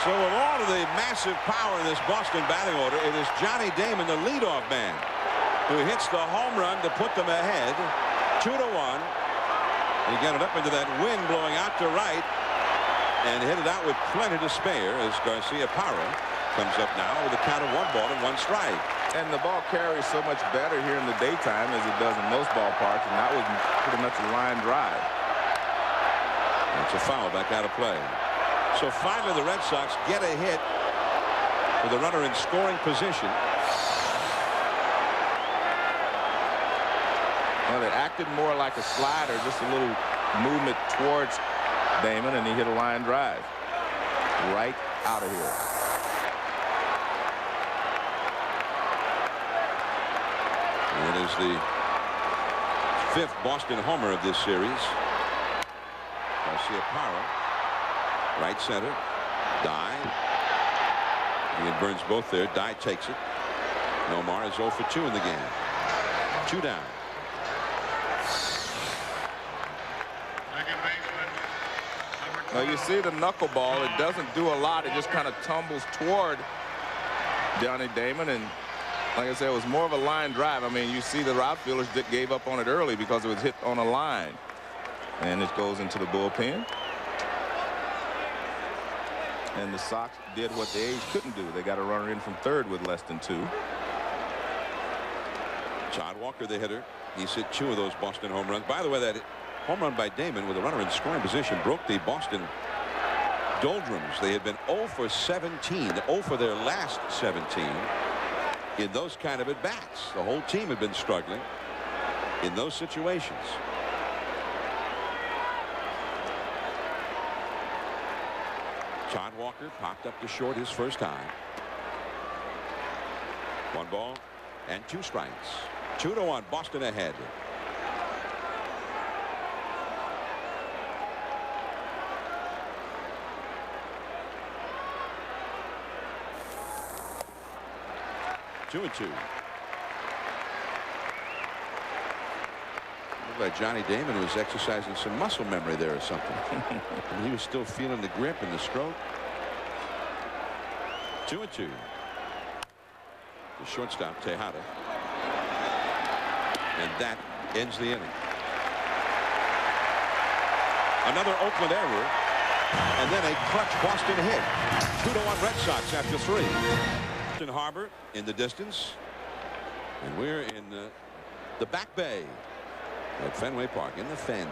So with all of the massive power in this Boston batting order, it is Johnny Damon, the leadoff man, who hits the home run to put them ahead 2-1. He got it up into that wind blowing out to right and hit it out with plenty to spare as Garcia Parra comes up now with a count of 1 ball and 1 strike. And the ball carries so much better here in the daytime as it does in most ballparks, and that was pretty much a line drive. That's a foul back out of play. So finally the Red Sox get a hit with a runner in scoring position. Well, it acted more like a slider, just a little movement towards Damon, and he hit a line drive right out of here. And it is the 5th Boston homer of this series. Garcia Parra. Right center. Dye. He burns both there. Dye takes it. Nomar is 0 for 2 in the game. 2 down. Well, you see the knuckleball. It doesn't do a lot. It just kind of tumbles toward Johnny Damon. And like I said, it was more of a line drive. I mean, you see the outfielders gave up on it early because it was hit on a line. And it goes into the bullpen. And the Sox did what the A's couldn't do. They got a runner in from third with less than 2. John Walker, the hitter. He's hit 2 of those Boston home runs. By the way, that home run by Damon with a runner in scoring position broke the Boston doldrums. They had been 0 for 17, 0 for their last 17 in those kind of at-bats. The whole team had been struggling in those situations. John Walker popped up to short his first time. 1 ball and 2 strikes. 2-1, Boston ahead. Two and 2. Looked like Johnny Damon was exercising some muscle memory there or something. And he was still feeling the grip and the stroke. 2 and 2. The shortstop Tejada. And that ends the inning. Another Oakland error. And then a clutch Boston hit. 2-1 Red Sox after 3. Harbor in the distance, and we're in the back bay at Fenway Park in the Fens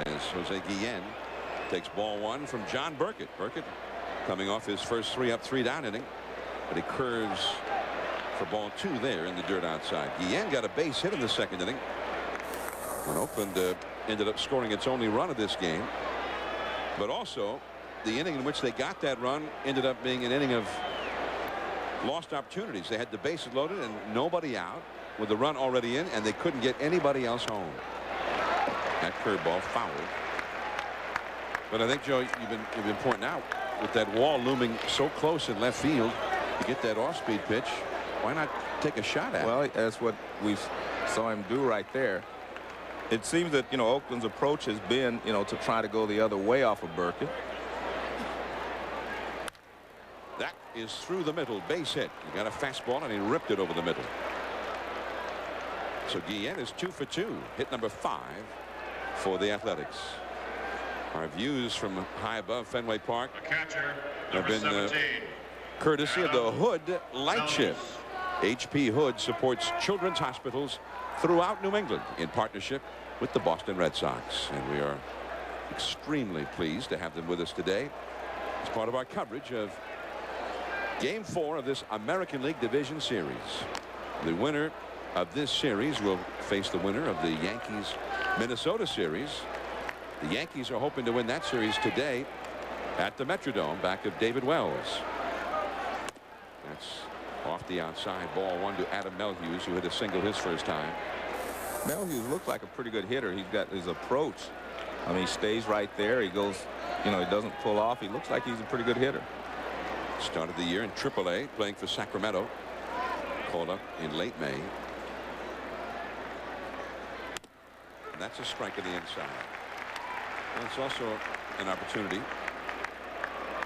as Jose Guillen takes ball 1 from John Burkett. Burkett coming off his first 3-up 3-down inning, but he curves for ball 2 there in the dirt outside. Guillen got a base hit in the second inning when Oakland ended up scoring its only run of this game, but also the inning in which they got that run ended up being an inning of lost opportunities. They had the bases loaded and nobody out with the run already in, and they couldn't get anybody else home. That curveball fouled. But I think, Joe, you've been pointing out with that wall looming so close in left field to get that off-speed pitch. Why not take a shot at it? Well, that's what we saw him do right there. It seems that, you know, Oakland's approach has been, you know, to try to go the other way off of Burkett. That is through the middle, base hit. He got a fastball and he ripped it over the middle. So Guillen is 2 for 2, hit number 5 for the Athletics. Our views from high above Fenway Park have been courtesy of the Hood Light Shift. HP Hood supports children's hospitals throughout New England in partnership with the Boston Red Sox, and we are extremely pleased to have them with us today as part of our coverage of Game 4 of this American League Division Series. The winner of this series will face the winner of the Yankees-Minnesota series. The Yankees are hoping to win that series today at the Metrodome, back of David Wells. That's off the outside, ball 1 to Adam Melhuse, who hit a single his first time. Melhuse looked like a pretty good hitter. He's got his approach. I mean, he stays right there. He goes, you know, he doesn't pull off. He looks like he's a pretty good hitter. Started the year in AAA, playing for Sacramento. Called up in late May. And that's a strike on the inside. And it's also an opportunity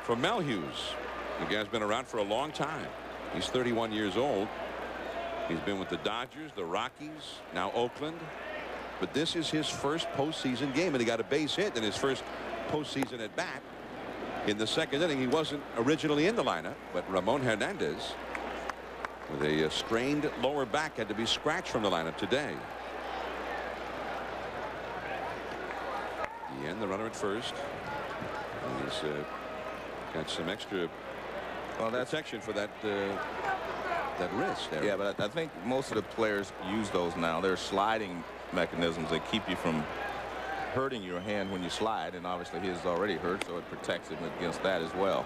for Melhuse. The guy's been around for a long time. He's 31 years old. He's been with the Dodgers, the Rockies, now Oakland. But this is his first postseason game, and he got a base hit in his first postseason at bat. In the second inning, he wasn't originally in the lineup, but Ramon Hernandez, with a strained lower back, had to be scratched from the lineup today. Guillen, the runner at first. He's got some extra protection for that that wrist there. Yeah, but I think most of the players use those now. They're sliding mechanisms that keep you from hurting your hand when you slide, and obviously his is already hurt, so it protects him against that as well.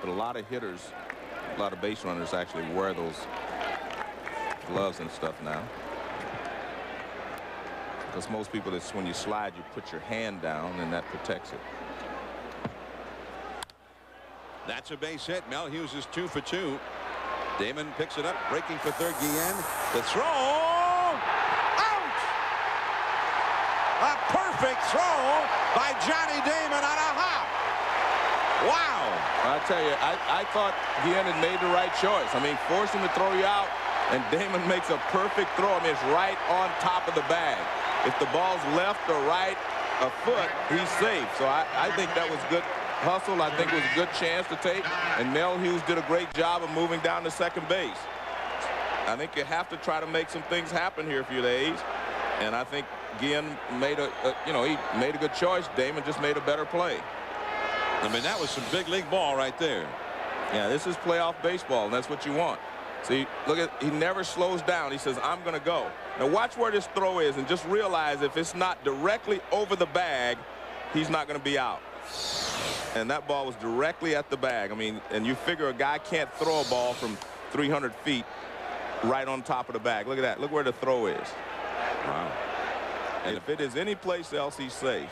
But a lot of hitters, a lot of base runners actually wear those gloves and stuff now, because most people, it's when you slide, you put your hand down, and that protects it. That's a base hit. Melhuse is 2 for 2. Damon picks it up, breaking for third. Guillen, the throw. A perfect throw by Johnny Damon on a hop. Wow. I tell you, I thought Guillen had made the right choice. I mean, force him to throw you out, and Damon makes a perfect throw. I mean, it's right on top of the bag. If the ball's left or right a foot, he's safe. So I think that was good hustle, I think, was a good chance to take, and Mel Hughes did a great job of moving down to second base. I think you have to try to make some things happen here for the A's, and I think Guillen made he made a good choice. Damon just made a better play. I mean, that was some big league ball right there. Yeah, this is playoff baseball, and that's what you want. See, look at, he never slows down. He says, I'm going to go. Now watch where this throw is, and just realize if it's not directly over the bag, he's not going to be out. And that ball was directly at the bag. I mean, and you figure a guy can't throw a ball from 300 feet right on top of the bag. Look at that. Look where the throw is. Wow. And if it is any place else, he's safe.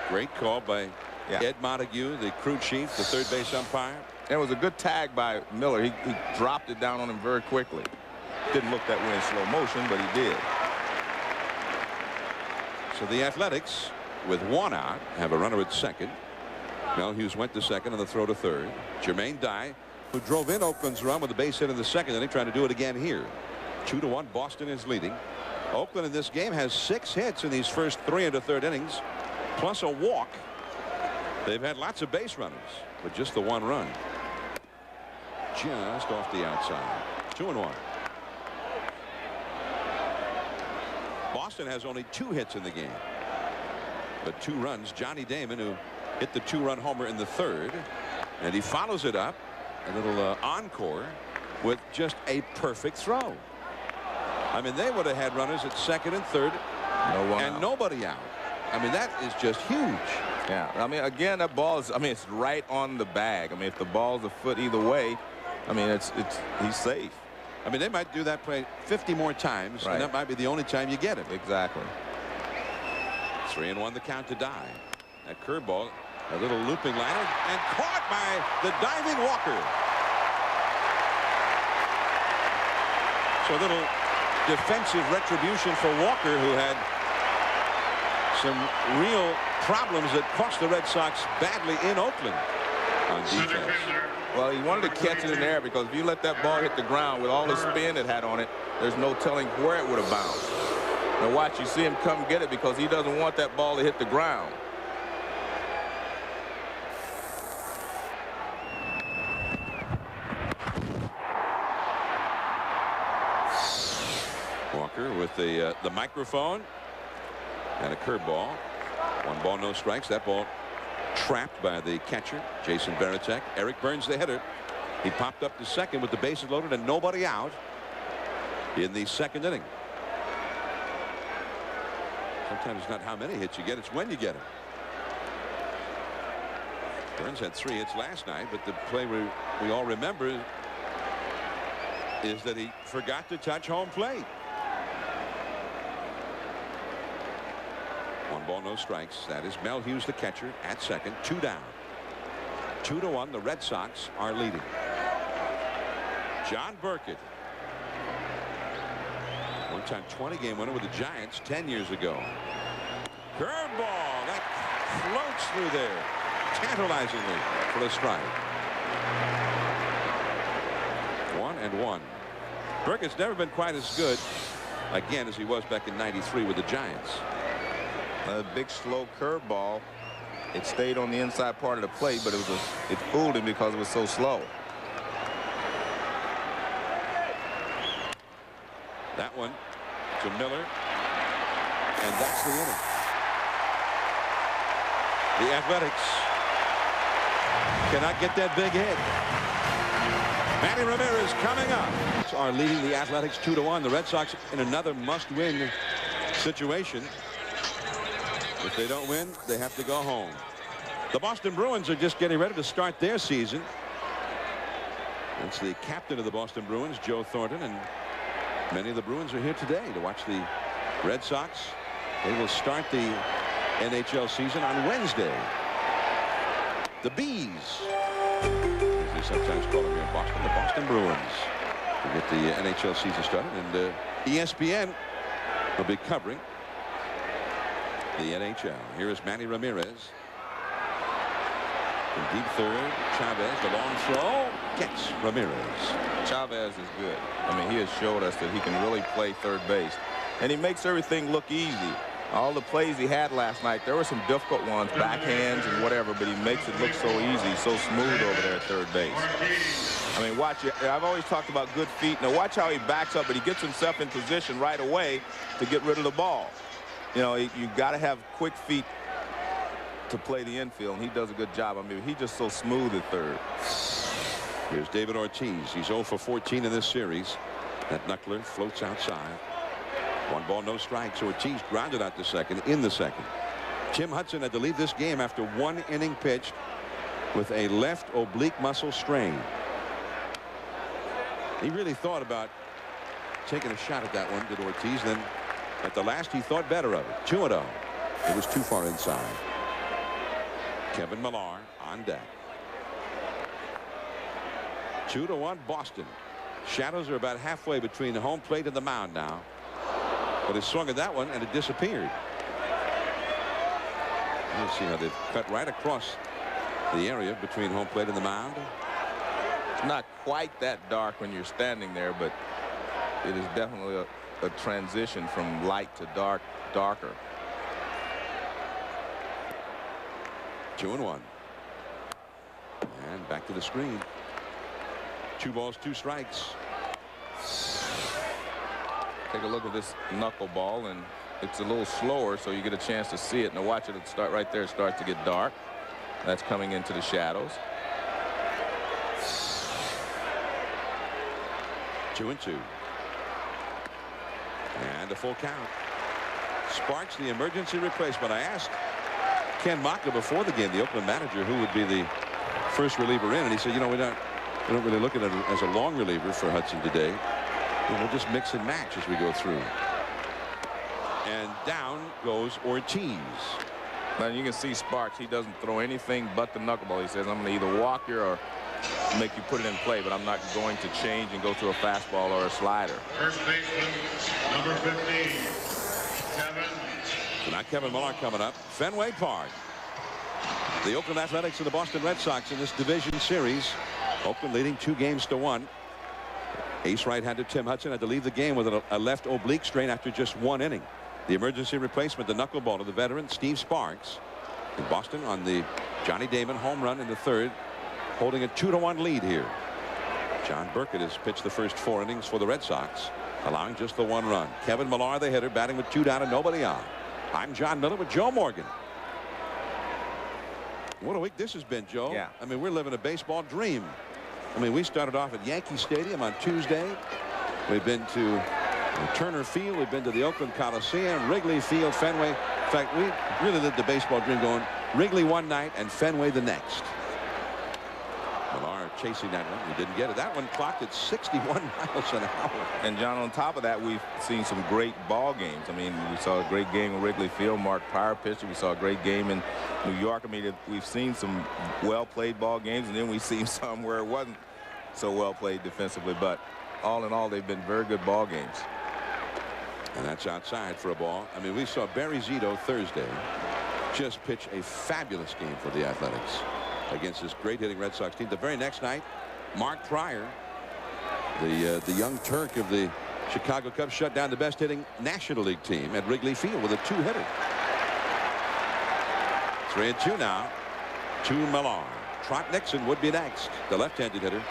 Great call by Ed Montague, the crew chief, the third base umpire. And it was a good tag by Miller. He dropped it down on him very quickly. Didn't look that way in slow motion, but he did. So the Athletics, with one out, have a runner at second. Mel Hughes went to second on the throw to third. Jermaine Dye, who drove in Oakland's run with a base hit in the second inning, trying to do it again here. 2-1, Boston is leading. Oakland in this game has 6 hits in these first 3 and a third innings, plus a walk. They've had lots of base runners, but just the one run. Just off the outside. 2-1. Boston has only 2 hits in the game, but 2 runs. Johnny Damon, who hit the 2-run homer in the third, and he follows it up, a little encore, with just a perfect throw. I mean, they would have had runners at second and third, nobody out. I mean, that is just huge. Yeah, I mean, again, that ball is, I mean, it's right on the bag. I mean, if the ball's a foot either way, I mean, he's safe. I mean, they might do that play 50 more times, and that might be the only time you get it. Exactly. 3-1 the count to Dye. That curveball, a little looping liner, and caught by the diving Walker. So a little defensive retribution for Walker, who had some real problems that cost the Red Sox badly in Oakland on defense. Well, he wanted to catch it in there, because if you let that ball hit the ground with all the spin it had on it, there's no telling where it would have bounced. Now watch, you see him come get it, because he doesn't want that ball to hit the ground. Walker with the microphone and a curveball. 1 ball, no strikes. That ball trapped by the catcher, Jason Varitek. Eric Burns, the hitter. He popped up to second with the bases loaded and nobody out in the second inning. Sometimes it's not how many hits you get, it's when you get them. Burns had 3 hits last night, but the play we all remember is that he forgot to touch home plate. 1 ball, no strikes. That is Mel Hughes, the catcher, at second. 2 down. 2-1. The Red Sox are leading. John Burkett. One-time 20-game winner with the Giants 10 years ago. Curveball. That floats through there tantalizingly for a strike. 1-1. Burkett's never been quite as good, again, as he was back in '93 with the Giants. A big slow curveball. It stayed on the inside part of the plate, but it fooled him because it was so slow. That one to Miller, and that's the inning. The Athletics cannot get that big hit. Manny Ramirez coming up. Are leading the Athletics 2-1. The Red Sox in another must-win situation. If they don't win, they have to go home. The Boston Bruins are just getting ready to start their season. That's the captain of the Boston Bruins, Joe Thornton, and many of the Bruins are here today to watch the Red Sox. They will start the NHL season on Wednesday. The Bees, as they sometimes call them here in Boston, the Boston Bruins, to get the NHL season started, and ESPN will be covering the NHL. Here is Manny Ramirez. From deep third, Chavez, the long throw, gets Ramirez. Chavez is good. I mean, he has showed us that he can really play third base, and he makes everything look easy. All the plays he had last night, there were some difficult ones, backhands and whatever, but he makes it look so easy, so smooth over there at third base. I mean, watch it. I've always talked about good feet. Now watch how he backs up, but he gets himself in position right away to get rid of the ball. You know, you've got to have quick feet to play the infield, and he does a good job. I mean, he's just so smooth at third. Here's David Ortiz. He's 0 for 14 in this series. That knuckler floats outside. 1 ball, no strikes. Ortiz grounded out to second in the second. Jim Hudson had to leave this game after 1 inning pitched with a left oblique muscle strain. He really thought about taking a shot at that one, did Ortiz. Then at the last, he thought better of it. 2-0. It was too far inside. Kevin Millar on deck. 2-1 Boston. Shadows are about halfway between the home plate and the mound now. But he swung at that one and it disappeared. You see how they've cut right across the area between home plate and the mound. It's not quite that dark when you're standing there, but it is definitely a transition from light to darker. 2-1. And back to the screen. 2 balls, 2 strikes. Take a look at this knuckleball, and it's a little slower, so you get a chance to see it. Now watch it start right there. It starts to get dark. That's coming into the shadows. 2-2. And a full count. Sparks, the emergency replacement. I asked Ken Maka before the game, the Oakland manager, who would be the first reliever in, and he said, you know, we don't really look at it as a long reliever for Hudson today. We'll just mix and match as we go through. And down goes Ortiz. Now you can see Sparks. He doesn't throw anything but the knuckleball. He says, I'm going to either walk you or make you put it in play, but I'm not going to change and go to a fastball or a slider. First baseman, number 15, Kevin. So now Kevin Millar coming up. Fenway Park. The Oakland Athletics and the Boston Red Sox in this division series. Oakland leading 2-1. Ace right-hander Tim Hudson had to leave the game with a left oblique strain after just 1 inning. The emergency replacement, the knuckleball to the veteran Steve Sparks. In Boston on the Johnny Damon home run in the third, holding a 2-1 lead here. John Burkett has pitched the first 4 innings for the Red Sox, allowing just the 1 run. Kevin Millar, the hitter, batting with 2 down and nobody on. I'm Jon Miller with Joe Morgan. What a week this has been, Joe. Yeah. I mean, we're living a baseball dream. I mean, we started off at Yankee Stadium on Tuesday. We've been to Turner Field. We've been to the Oakland Coliseum, Wrigley Field, Fenway. In fact, we really lived the baseball dream, going Wrigley one night and Fenway the next. Millar chasing that one. We didn't get it. That one clocked at 61 miles an hour. And John, on top of that, we've seen some great ball games. I mean, we saw a great game at Wrigley Field. Mark Pryor pitched. We saw a great game in New York. I mean, we've seen some well-played ball games, and then we've seen some where it wasn't so well-played defensively. But all in all, they've been very good ball games. And that's outside for a ball. I mean, we saw Barry Zito Thursday just pitch a fabulous game for the Athletics against this great hitting Red Sox team. The very next night, Mark Pryor, the young Turk of the Chicago Cubs, shut down the best hitting National League team at Wrigley Field with a 2-hitter. 3-2 now to Millar. Trot Nixon would be next, the left-handed hitter.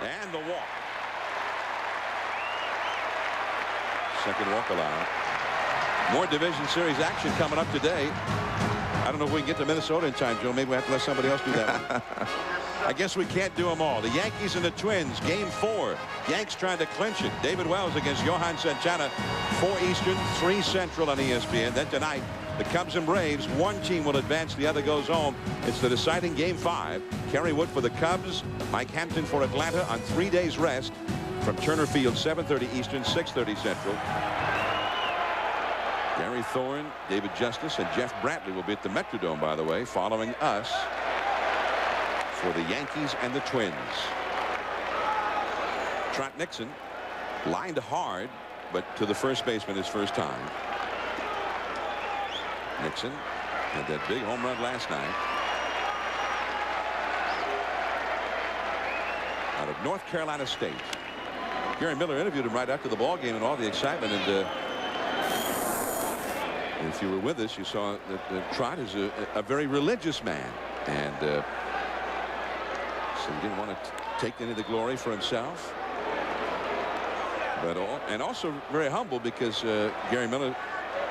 And the walk. Second walk allowed. More division series action coming up today. I don't know if we can get to Minnesota in time, Joe. Maybe we have to let somebody else do that one. I guess we can't do them all. The Yankees and the Twins, game 4. Yanks trying to clinch it. David Wells against Johan Santana, 4 Eastern, 3 Central on ESPN. Then tonight, the Cubs and Braves. One team will advance, the other goes home. It's the deciding game 5. Kerry Wood for the Cubs, Mike Hampton for Atlanta on 3 days rest from Turner Field, 7:30 Eastern, 6:30 Central. Gary Thorne, David Justice, and Jeff Bradley will be at the Metrodome, by the way, following us for the Yankees and the Twins. Trot Nixon lined hard, but to the first baseman his first time. Nixon had that big home run last night. Out of North Carolina State. Gary Miller interviewed him right after the ball game and all the excitement. And if you were with us, you saw that Trot is a very religious man, and so he didn't want to take any of the glory for himself. But and also very humble, because Gary Miller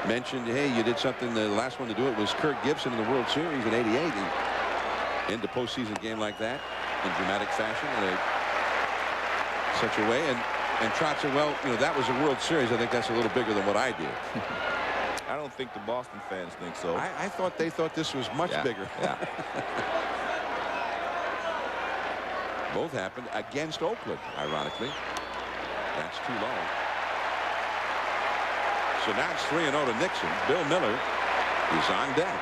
mentioned, hey, you did something. The last one to do it was Kirk Gibson in the World Series in '88. And end a postseason game like that in dramatic fashion in such a way. And Trot said, well, you know, that was a World Series. I think that's a little bigger than what I did. I don't think the Boston fans think so. I thought they thought this was much bigger. Yeah. Both happened against Oakland, ironically. That's too low. So now it's 3-0 to Nixon. Bill Miller is on deck.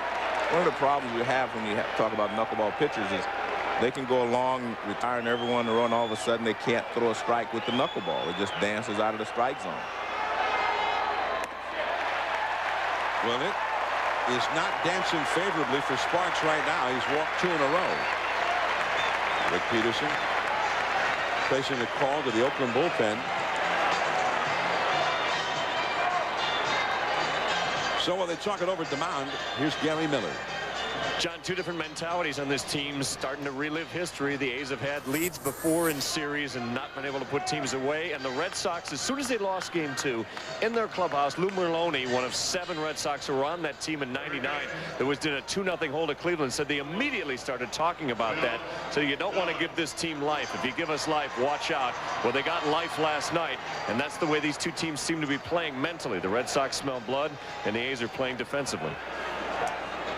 One of the problems you have when you talk about knuckleball pitchers is they can go along retiring everyone to run. All of a sudden they can't throw a strike with the knuckleball. It just dances out of the strike zone. Well, it is not dancing favorably for Sparks right now. He's walked 2 in a row. Rick Peterson placing a call to the Oakland bullpen. So while they talk it over at the mound, here's Gary Miller. John, two different mentalities on this team, starting to relive history. The A's have had leads before in series and not been able to put teams away. And the Red Sox, as soon as they lost Game 2 in their clubhouse, Lou Merlone, one of 7 Red Sox who were on that team in '99, that was in a 2-0 hold to Cleveland, said they immediately started talking about that. So you don't want to give this team life. If you give us life, watch out. Well, they got life last night, and that's the way these two teams seem to be playing mentally. The Red Sox smell blood, and the A's are playing defensively.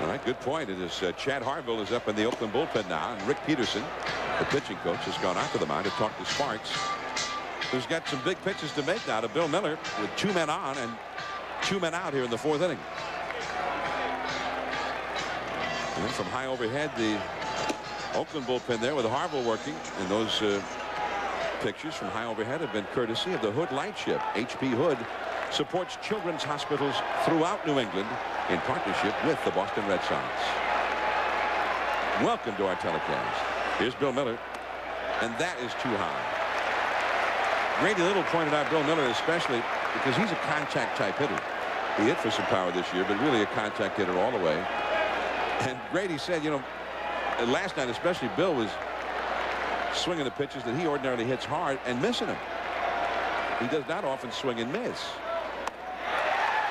All right, good point. It is Chad Harville is up in the Oakland bullpen now, and Rick Peterson, the pitching coach, has gone out to the mound to talk to Sparks, who's got some big pitches to make now to Bill Miller with 2 men on and 2 men out here in the 4th inning. And from high overhead, the Oakland bullpen there with Harville working, and those pictures from high overhead have been courtesy of the Hood Lightship. H.P. Hood supports children's hospitals throughout New England in partnership with the Boston Red Sox. Welcome to our telecast. Here's Bill Miller, and that is too high. Grady Little pointed out Bill Miller especially because he's a contact type hitter. He hit for some power this year, but really a contact hitter all the way. And Grady said, you know, last night especially, Bill was swinging the pitches that he ordinarily hits hard and missing them. He does not often swing and miss.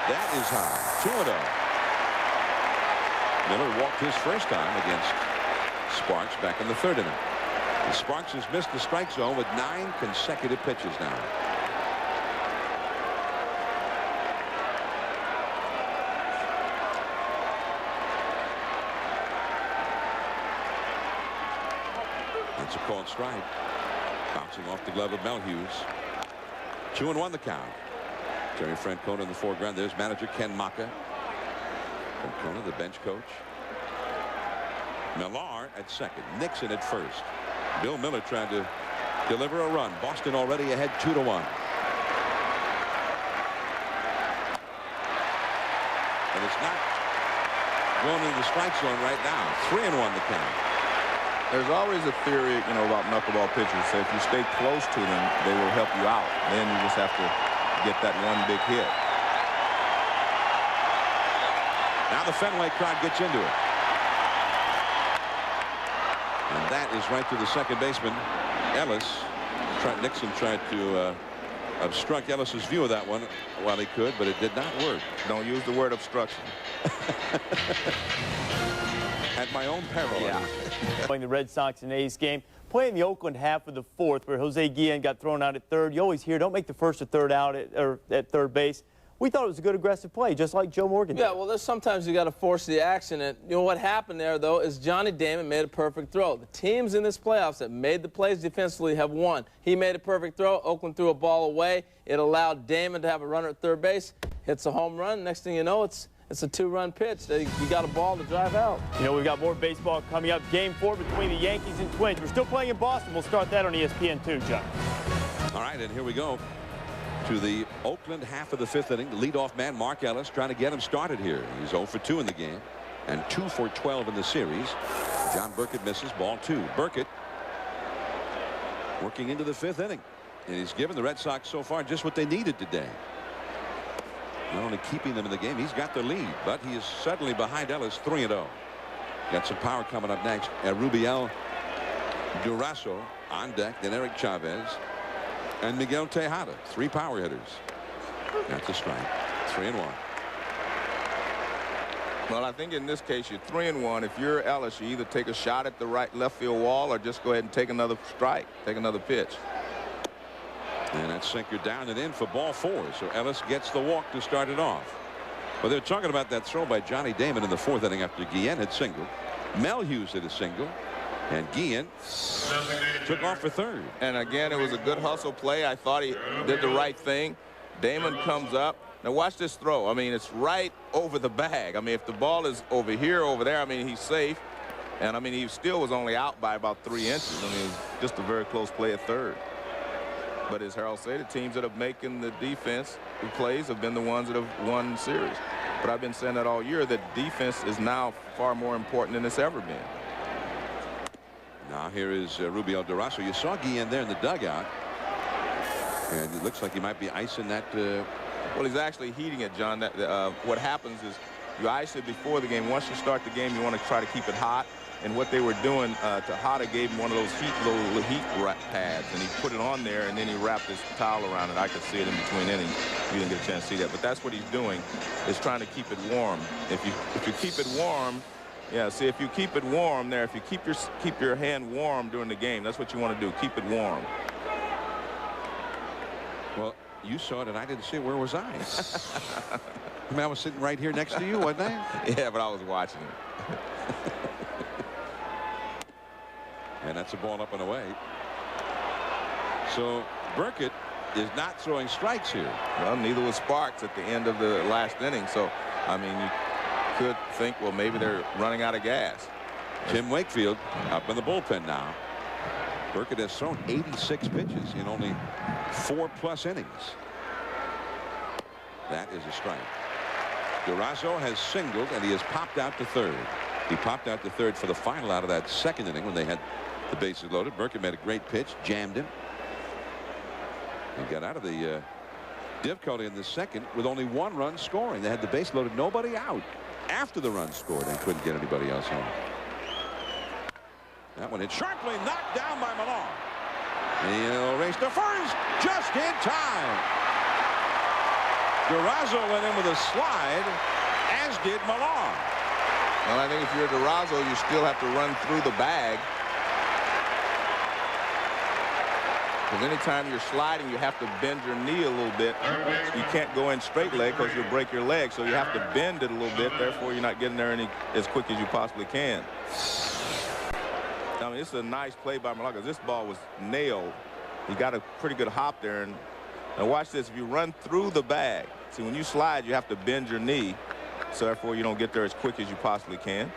That is high. 2-0. Miller walked his first time against Sparks back in the 3rd inning. And Sparks has missed the strike zone with 9 consecutive pitches now. That's a called strike. Bouncing off the glove of Mel Hughes. 2-1 the count. Terry Francona in the foreground. There's manager Ken Maka. Francona, the bench coach. Millar at second. Nixon at first. Bill Miller trying to deliver a run. Boston already ahead 2-1. And it's not going into the strike zone right now. 3-1 the count. There's always a theory, you know, about knuckleball pitchers. So if you stay close to them, they will help you out. Then you just have to get that one big hit. Now the Fenway crowd gets into it. And that is right to the second baseman, Ellis. Nixon tried to obstruct Ellis's view of that one while he could, but it did not work. Don't use the word obstruction. At my own peril. Yeah. Playing the Red Sox and A's game. Playing the Oakland half of the 4th, where Jose Guillen got thrown out at 3rd. You always hear, don't make the 1st or 3rd out at 3rd base. We thought it was a good aggressive play, just like Joe Morgan did. Yeah, well, there's sometimes you got to force the action. And you know what happened there, though, is Johnny Damon made a perfect throw. The teams in this playoffs that made the plays defensively have won. He made a perfect throw. Oakland threw a ball away. It allowed Damon to have a runner at 3rd base. Hits a home run. Next thing you know, it's a 2-run pitch. You got a ball to drive out. You know, we've got more baseball coming up. Game 4 between the Yankees and Twins. We're still playing in Boston. We'll start that on ESPN 2, John. All right, and here we go to the Oakland half of the 5th inning. Leadoff man Mark Ellis trying to get him started here. He's 0 for 2 in the game and 2 for 12 in the series. John Burkett misses, ball 2. Burkett working into the 5th inning. And he's given the Red Sox so far just what they needed today. Not only keeping them in the game, he's got the lead, but he is suddenly behind Ellis 3-0. Got some power coming up next. Rubiel Durazo on deck, then Eric Chavez and Miguel Tejada. 3 power hitters. That's a strike. 3-1. Well, I think in this case you're 3-1. If you're Ellis, you either take a shot at the left field wall or just go ahead and take another strike, take another pitch. And that sinker down and in for ball 4. So Ellis gets the walk to start it off. Well, they're talking about that throw by Johnny Damon in the 4th inning after Guillen had singled. Mel Hughes hit a single. And Guillen took off for 3rd. And again, it was a good hustle play. I thought he did the right thing. Damon comes up. Now watch this throw. I mean, it's right over the bag. I mean, if the ball is over here, over there, I mean, he's safe. And I mean, he still was only out by about 3 inches. I mean, it was just a very close play at 3rd. But as Harold said, the teams that have making the defense who plays have been the ones that have won the series. But I've been saying that all year, that defense is now far more important than it's ever been. Now here is Rubiel Durazo. You saw Guillen there in the dugout. And it looks like he might be icing that. Well, he's actually heating it, John. What happens is you ice it before the game. Once you start the game, you want to try to keep it hot. And what they were doing, Tejada gave him one of those little heat pads, and he put it on there, and then he wrapped his towel around it. I could see it in between innings. You didn't get a chance to see that, but that's what he's doing, is trying to keep it warm. If you keep it warm, yeah. See, if you keep it warm there, if you keep your hand warm during the game, that's what you want to do. Keep it warm. Well, you saw it, and I didn't see it. Where was I? I mean, I was sitting right here next to you, wasn't I? Yeah, but I was watching it. And that's a ball up and away. So Burkett is not throwing strikes here. Well, neither was Sparks at the end of the last inning. So, I mean, you could think, well, maybe they're running out of gas. Tim Wakefield up in the bullpen now. Burkett has thrown 86 pitches in only 4+ innings. That is a strike. Durazo has singled, and he has popped out to 3rd. He popped out to 3rd for the final out of that 2nd inning when they had the bases loaded. Burkett made a great pitch, jammed him, and got out of the difficulty in the 2nd with only 1 run scoring. They had the base loaded, nobody out after the run scored, and couldn't get anybody else home. That one hit sharply, knocked down by Millar. He'll race to first, just in time. Durazo went in with a slide, as did Millar. Well, I think if you're Durazo, you still have to run through the bag. Because anytime you're sliding, you have to bend your knee a little bit. You can't go in straight leg because you'll break your leg. So you have to bend it a little bit. Therefore, you're not getting there as quick as you possibly can. I mean, this is a nice play by Millar because this ball was nailed. He got a pretty good hop there. And now watch this. If you run through the bag, see, when you slide, you have to bend your knee. So therefore, you don't get there as quick as you possibly can.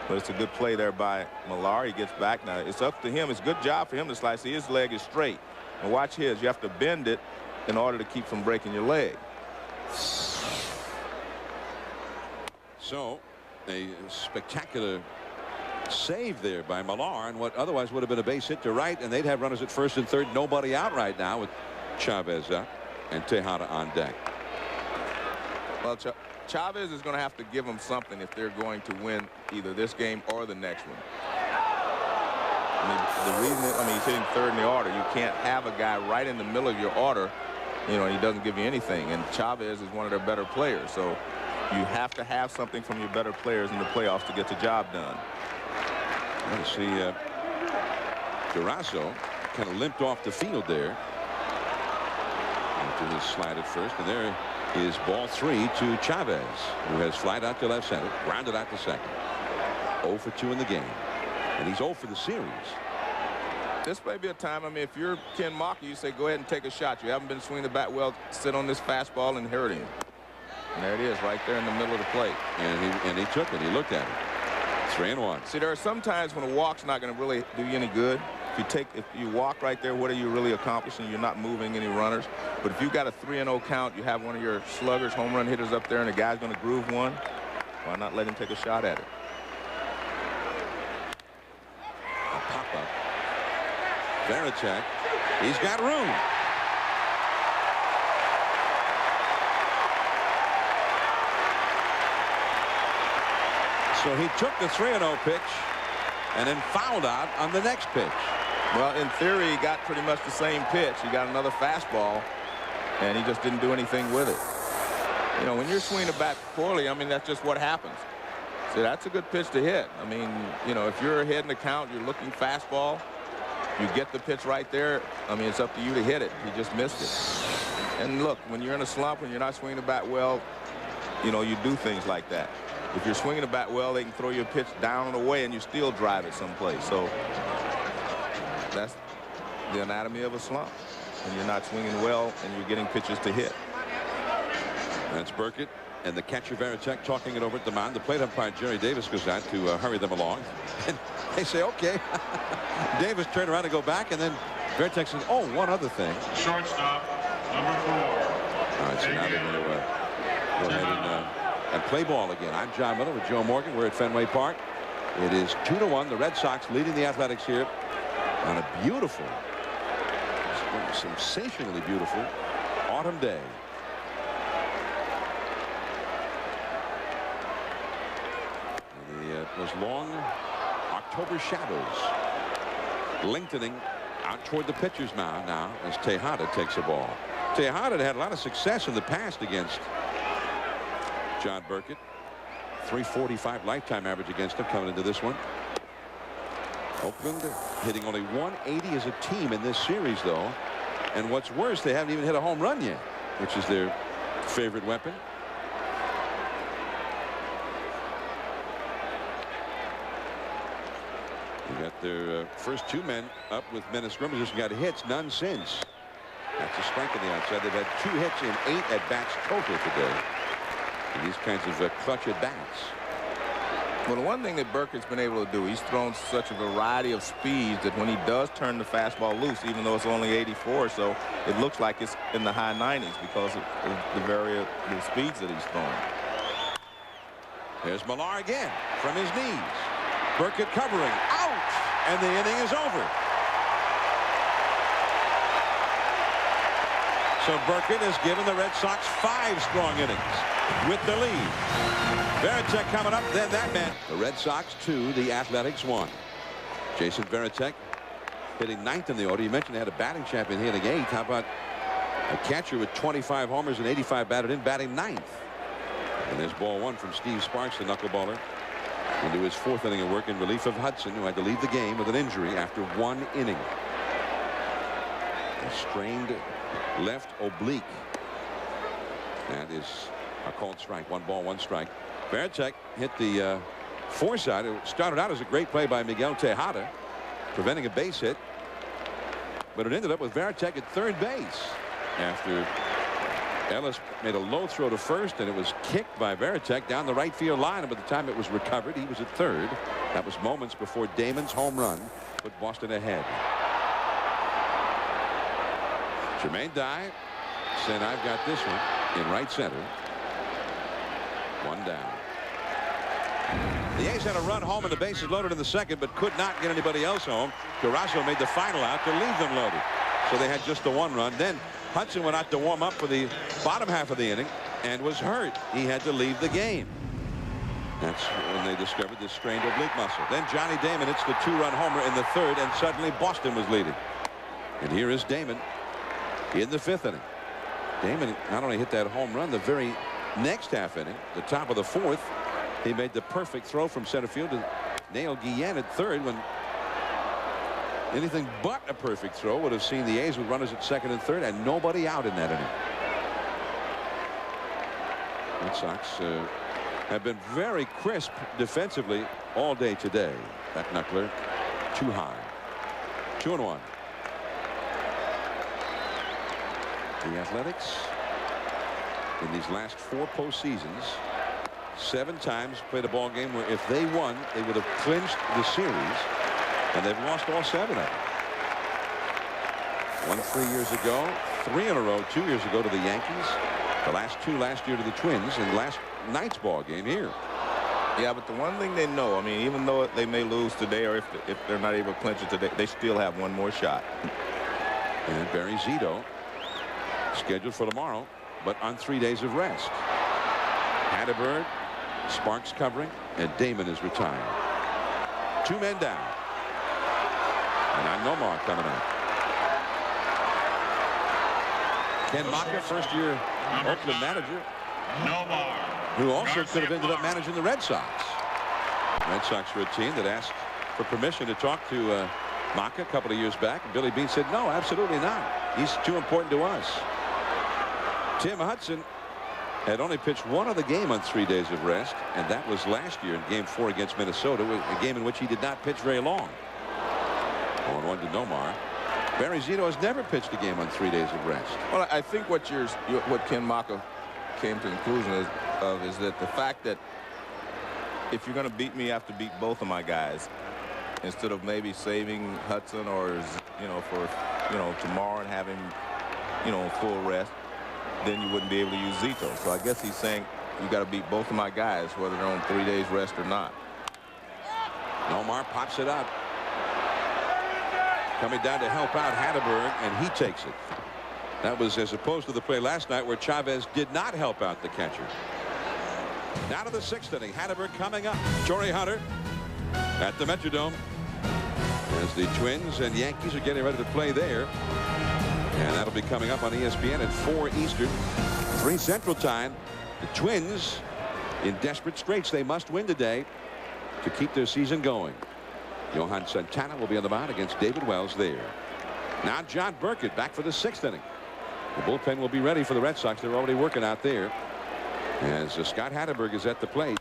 But it's a good play there by Millar. He gets back. Now, it's up to him. It's a good job for him to slide. See, his leg is straight. And watch his. You have to bend it in order to keep from breaking your leg. So, a spectacular save there by Millar, and what otherwise would have been a base hit to right, and they'd have runners at 1st and 3rd. Nobody out right now with Chavez up and Tejada on deck. Well, Chavez is going to have to give them something if they're going to win either this game or the next one. I mean, the reason he's hitting 3rd in the order. You can't have a guy right in the middle of your order, you know, and he doesn't give you anything. And Chavez is one of their better players. So you have to have something from your better players in the playoffs to get the job done. You see, Durazo kind of limped off the field there after his slide at first, and there is ball 3 to Chavez, who has flied out to left center, grounded out to 2nd. 0 for 2 in the game, and he's 0 for the series. This may be a time. I mean, if you're Ken Mocker, you say go ahead and take a shot. You haven't been swinging the bat well. Sit on this fastball and hurt him. And there it is, right there in the middle of the plate. And he took it. He looked at it. 3-1. See, there are some times when a walk's not going to really do you any good. If you walk right there, what are you really accomplishing? You're not moving any runners. But if you've got a 3-0 count, you have one of your sluggers, home run hitters up there, and the guy's going to groove one, why not let him take a shot at it? A pop-up. Varitek, he's got room. So he took the 3-0 pitch and then fouled out on the next pitch. Well, in theory, he got pretty much the same pitch. He got another fastball, and he just didn't do anything with it. You know, when you're swinging a bat poorly, I mean, that's just what happens. So that's a good pitch to hit. I mean, you know, if you're ahead in the count, you're looking fastball, you get the pitch right there. I mean, it's up to you to hit it. He just missed it. And look, when you're in a slump, when you're not swinging the bat well, you know, you do things like that. If you're swinging the bat well, they can throw your pitch down and away, and you still drive it someplace. So that's the anatomy of a slump. When you're not swinging well and you're getting pitches to hit. That's Burkett and the catcher Varitek talking it over at the mound. The plate umpire Jerry Davis goes out to hurry them along. And they say, okay. Davis turned around to go back, and then Varitek says, oh, one other thing. Shortstop, number 4. All right, so now they're going to go ahead and play ball again. I'm Jon Miller with Joe Morgan. We're at Fenway Park. It is 2-1. The Red Sox leading the Athletics here on a beautiful, sensationally beautiful autumn day. Those long October shadows lengthening out toward the pitcher's mound now as Tejada takes the ball. Tejada had a lot of success in the past against John Burkett. 345 lifetime average against him coming into this one. Oakland hitting only 180 as a team in this series, though. And what's worse, they haven't even hit a home run yet, which is their favorite weapon. They got their first 2 men up with men of scrimmages and got hits, none since. That's a strike on the outside. They've had 2 hits in 8 at-bats total today. And these kinds of clutch at-bats. Well, the one thing that Burkett's been able to do, he's thrown such a variety of speeds that when he does turn the fastball loose, even though it's only 84, so it looks like it's in the high 90s because of the various speeds that he's throwing. There's Millar again from his knees. Burkett covering. Out! And the inning is over. So Burkett has given the Red Sox 5 strong innings with the lead. Varitek coming up, then that meant the Red Sox 2, the Athletics 1. Jason Varitek hitting 9th in the order. You mentioned they had a batting champion hitting 8th. How about a catcher with 25 homers and 85 batted in, batting 9th? And there's ball 1 from Steve Sparks, the knuckleballer, into his 4th inning of work in relief of Hudson, who had to leave the game with an injury after 1 inning. A strained left oblique. That is a called strike. 1 ball, 1 strike. Varitek hit the 4-side. It started out as a great play by Miguel Tejada, preventing a base hit. But it ended up with Varitek at 3rd base after Ellis made a low throw to first, and it was kicked by Varitek down the right field line. And by the time it was recovered, he was at 3rd. That was moments before Damon's home run put Boston ahead. Jermaine Dye said, I've got this one in right center. 1 down. The A's had a run home and the bases loaded in the 2nd, but could not get anybody else home. Durazo made the final out to leave them loaded. So they had just the 1 run. Then Hudson went out to warm up for the bottom half of the inning and was hurt. He had to leave the game. That's when they discovered this strained oblique muscle. Then Johnny Damon hits the 2-run homer in the 3rd, and suddenly Boston was leading. And here is Damon in the 5th inning. Damon not only hit that home run, the very next half inning, the top of the 4th, he made the perfect throw from center field to nail Guillen at 3rd, when anything but a perfect throw would have seen the A's with runners at 2nd and 3rd and nobody out in that inning. Red Sox have been very crisp defensively all day today. That knuckler too high. 2-1. The Athletics in these last 4 postseasons 7 times played a ball game where if they won, they would have clinched the series, and they've lost all 7 of them. 1 3 years ago, 3 in a row 2 years ago to the Yankees, the last 2 last year to the Twins, and last night's ball game here. Yeah, but the one thing they know, I mean, even though they may lose today, or if they're not able to clinch it today, they still have 1 more shot. And Barry Zito scheduled for tomorrow, but on 3 days of rest. Hatteberg Sparks covering, and Damon is retired. 2 men down. And now Nomar coming up. Ken Maka, first-year Oakland manager, who also could have ended up managing the Red Sox. Red Sox were a team that asked for permission to talk to Maka a couple of years back, and Billy Beane said, no, absolutely not. He's too important to us. Tim Hudson had only pitched one other game on 3 days of rest, and that was last year in Game 4 against Minnesota, a game in which he did not pitch very long. 0-1 to Nomar. Barry Zito has never pitched a game on 3 days of rest. Well, I think what Ken Maka came to the conclusion is that the fact that if you're going to beat me, you have to beat both of my guys, instead of maybe saving Hudson or for tomorrow and having full rest, then you wouldn't be able to use Zito. So I guess he's saying you got to beat both of my guys, whether they're on 3 days rest or not. Nomar pops it up. Coming down to help out Hatteberg, and he takes it. That was as opposed to the play last night where Chavez did not help out the catcher. Now to the 6th inning. Hatteberg coming up. Torrey Hunter at the Metrodome as the Twins and Yankees are getting ready to play there. And that'll be coming up on ESPN at 4 Eastern, 3 Central Time. The Twins in desperate straits. They must win today to keep their season going. Johan Santana will be on the mound against David Wells there. Now John Burkett back for the 6th inning. The bullpen will be ready for the Red Sox. They're already working out there. As Scott Hatteberg is at the plate.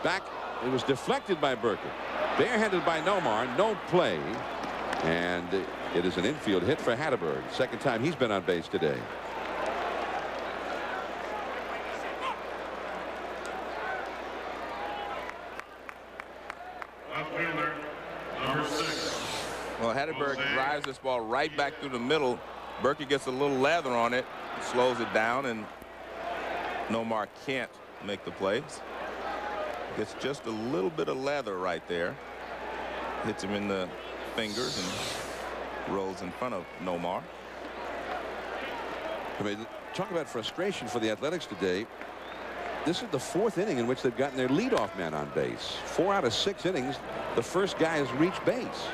Back, it was deflected by Burkett. Barehanded by Nomar. No play. And it is an infield hit for Hatteberg. Second time he's been on base today. Well, Hatteberg drives this ball right back through the middle. Burkett gets a little leather on it, slows it down, and Nomar can't make the plays. Gets just a little bit of leather right there. Hits him in the fingers and rolls in front of Nomar. I mean, talk about frustration for the Athletics today. This is the 4th inning in which they've gotten their leadoff man on base. 4 out of 6 innings, the first guy has reached base.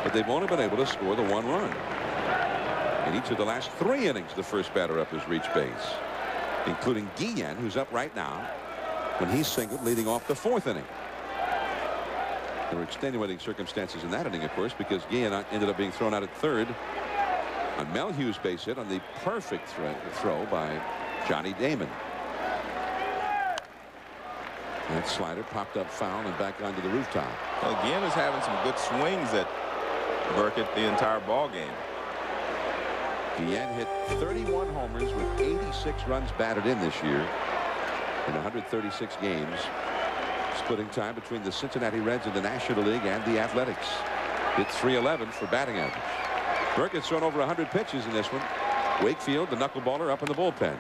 But they've only been able to score the 1 run. In each of the last 3 innings, the first batter up has reached base, including Guillen, who's up right now, when he singled leading off the 4th inning. There were extenuating circumstances in that inning, of course, because Guillen ended up being thrown out at third on Melhugh's base hit on the perfect throw by Johnny Damon. That slider popped up foul and back onto the rooftop. Well, Guillen is having some good swings at Burkett the entire ball game. Guillen hit 31 homers with 86 runs batted in this year in 136 games, splitting time between the Cincinnati Reds in the National League and the Athletics. Hit .311 for batting average. Burkett's thrown over 100 pitches in this one. Wakefield, the knuckleballer, up in the bullpen.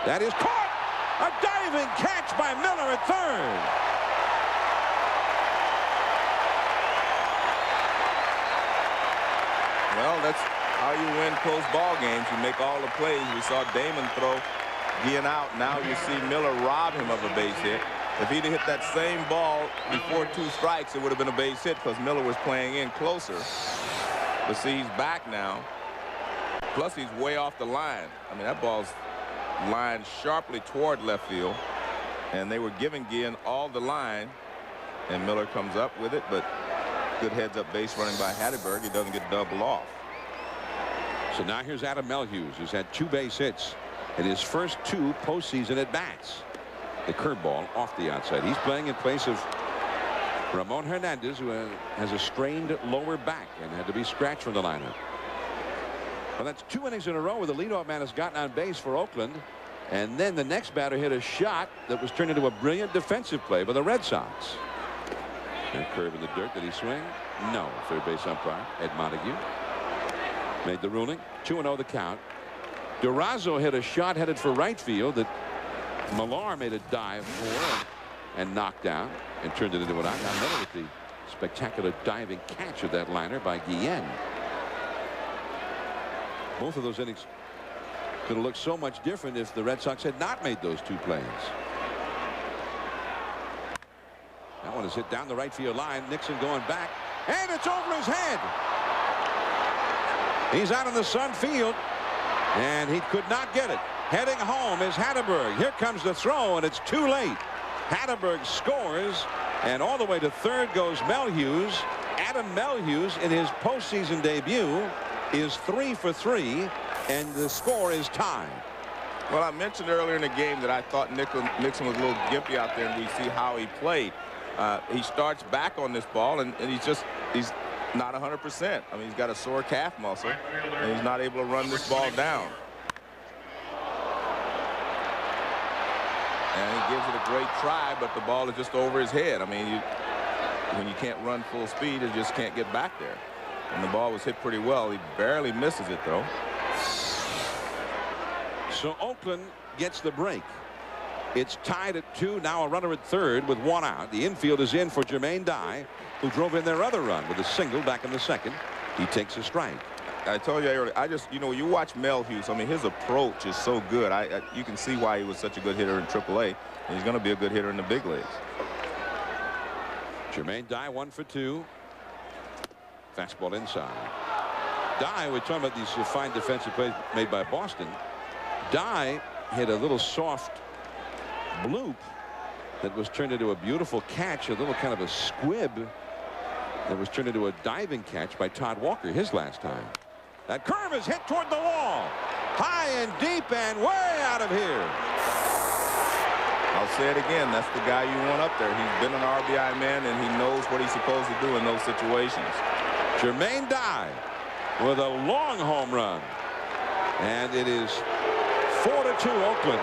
That is caught! A diving catch by Miller at third. Well, that's how you win close ball games. You make all the plays. We saw Damon throw Guillen out. Now you see Miller rob him of a base hit. If he'd have hit that same ball before 2 strikes, it would have been a base hit because Miller was playing in closer. But see, he's back now. Plus, he's way off the line. I mean, that ball's lined sharply toward left field. And they were giving Guillen all the line. And Miller comes up with it, but good heads-up base running by Hatteberg. He doesn't get double off. So now here's Adam Melhuse, who's had 2 base hits in his first 2 postseason at-bats. The curveball off the outside. He's playing in place of Ramon Hernandez, who has a strained lower back and had to be scratched from the lineup. Well, that's 2 innings in a row where the leadoff man has gotten on base for Oakland. And then the next batter hit a shot that was turned into a brilliant defensive play by the Red Sox. That curve in the dirt. Did he swing? No. Third base umpire Ed Montague made the ruling. 2-0 the count. Durazo hit a shot headed for right field that Millar made a dive for and knocked down and turned it into an out. Now Miller with the spectacular diving catch of that liner by Guillen. Both of those innings could have looked so much different if the Red Sox had not made those 2 plays. That one is hit down the right field line. Nixon going back, and it's over his head. He's out in the sun field, and he could not get it. Heading home is Hatteberg. Here comes the throw, and it's too late. Hatteberg scores, and all the way to third goes Melhuse. Adam Melhuse, in his postseason debut, is 3 for 3, and the score is tied. Well, I mentioned earlier in the game that I thought Nixon was a little gimpy out there, and we see how he played. He starts back on this ball, and he's not 100%. I mean, he's got a sore calf muscle, and he's not able to run this ball down. And he gives it a great try, but the ball is just over his head. I mean, when you can't run full speed, you just can't get back there. And the ball was hit pretty well. He barely misses it, though. So Oakland gets the break. It's tied at 2. Now a runner at third with 1 out. The infield is in for Jermaine Dye, who drove in their other run with a single back in the second. He takes a strike. I told you earlier, you watch Melhuse. I mean, his approach is so good. You can see why he was such a good hitter in AAA. And he's going to be a good hitter in the big leagues. Jermaine Dye 1 for 2. Fastball inside. Dye, we're talking about these fine defensive plays made by Boston. Dye hit a little soft bloop that was turned into a beautiful catch, a little kind of a squib that was turned into a diving catch by Todd Walker his last time. That curve is hit toward the wall. High and deep and way out of here. I'll say it again. That's the guy you want up there. He's been an RBI man, and he knows what he's supposed to do in those situations. Jermaine Dye with a long home run. And it is 4-2 Oakland.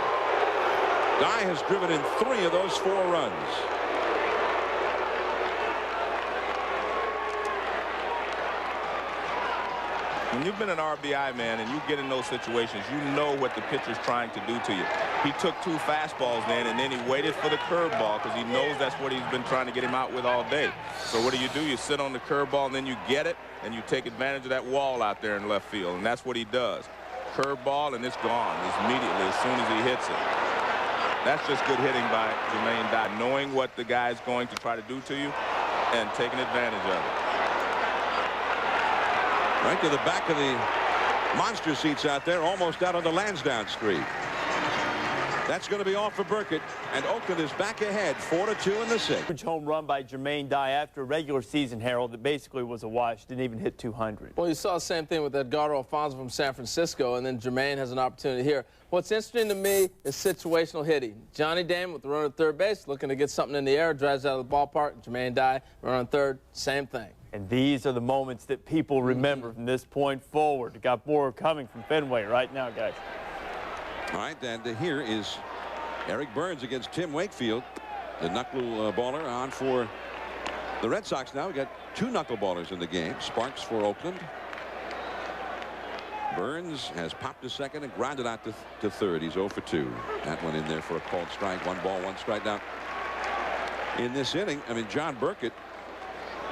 Dye has driven in 3 of those 4 runs. When you've been an RBI man and you get in those situations, you know what the pitcher's trying to do to you. He took 2 fastballs then, and then he waited for the curveball because he knows that's what he's been trying to get him out with all day. So what do? You sit on the curveball, and then you get it, and you take advantage of that wall out there in left field, and that's what he does. Curveball, and it's gone immediately as soon as he hits it. That's just good hitting by Jermaine Dye, knowing what the guy's going to try to do to you and taking advantage of it. Right to the back of the monster seats out there, almost out on the Lansdowne Street. That's going to be all for Burkett, and Oakland is back ahead 4-2 in the 6th. Huge home run by Jermaine Dye after a regular season, Harold, that basically was a wash. Didn't even hit 200. Well, you saw the same thing with Edgardo Alfonso from San Francisco, and then Jermaine has an opportunity here. What's interesting to me is situational hitting. Johnny Damon with the runner at third base, looking to get something in the air, drives out of the ballpark. Jermaine Dye, runner on third, same thing. And these are the moments that people remember from this point forward. Got more coming from Fenway right now, guys. All right, and here is Eric Burns against Tim Wakefield, the knuckleballer on for the Red Sox now. We got 2 knuckleballers in the game. Sparks for Oakland. Burns has popped to second and grounded out to third. He's 0 for 2. That one in there for a called strike. 1 ball, 1 strike. Now, in this inning, I mean, John Burkett,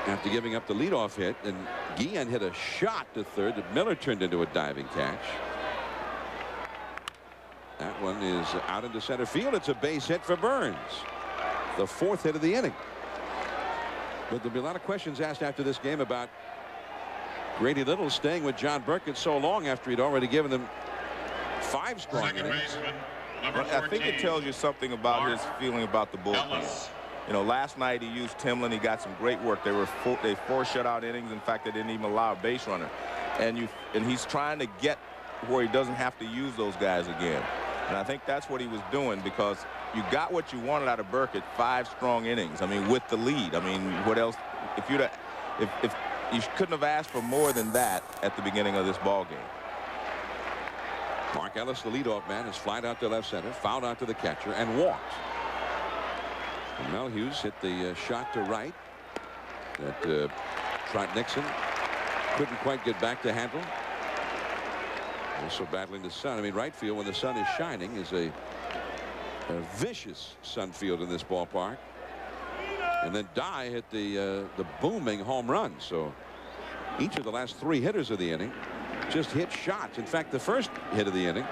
after giving up the leadoff hit, and Guillen hit a shot to third that Miller turned into a diving catch. That one is out into center field. It's a base hit for Burns. The 4th hit of the inning. But there'll be a lot of questions asked after this game about Grady Little staying with John Burkett so long after he'd already given them 5 strong innings. I think it tells you something about his feeling about the bullpen. You know, last night he used Timlin. He got some great work. They 4 shutout innings. In fact, they didn't even allow a base runner. And he's trying to get where he doesn't have to use those guys again. And I think that's what he was doing, because you got what you wanted out of Burkett, 5 strong innings. I mean, with the lead. I mean, what else? If you couldn't have asked for more than that at the beginning of this ball game. Mark Ellis, the leadoff man, has flied out to left center, fouled out to the catcher, and walked. And Melhuse hit the shot to right that Trot Nixon couldn't quite get back to handle. Also battling the sun. I mean, right field, when the sun is shining, is a vicious sun field in this ballpark. And then Dye hit the booming home run. So each of the last 3 hitters of the inning just hit shots. In fact, the first hit of the inning,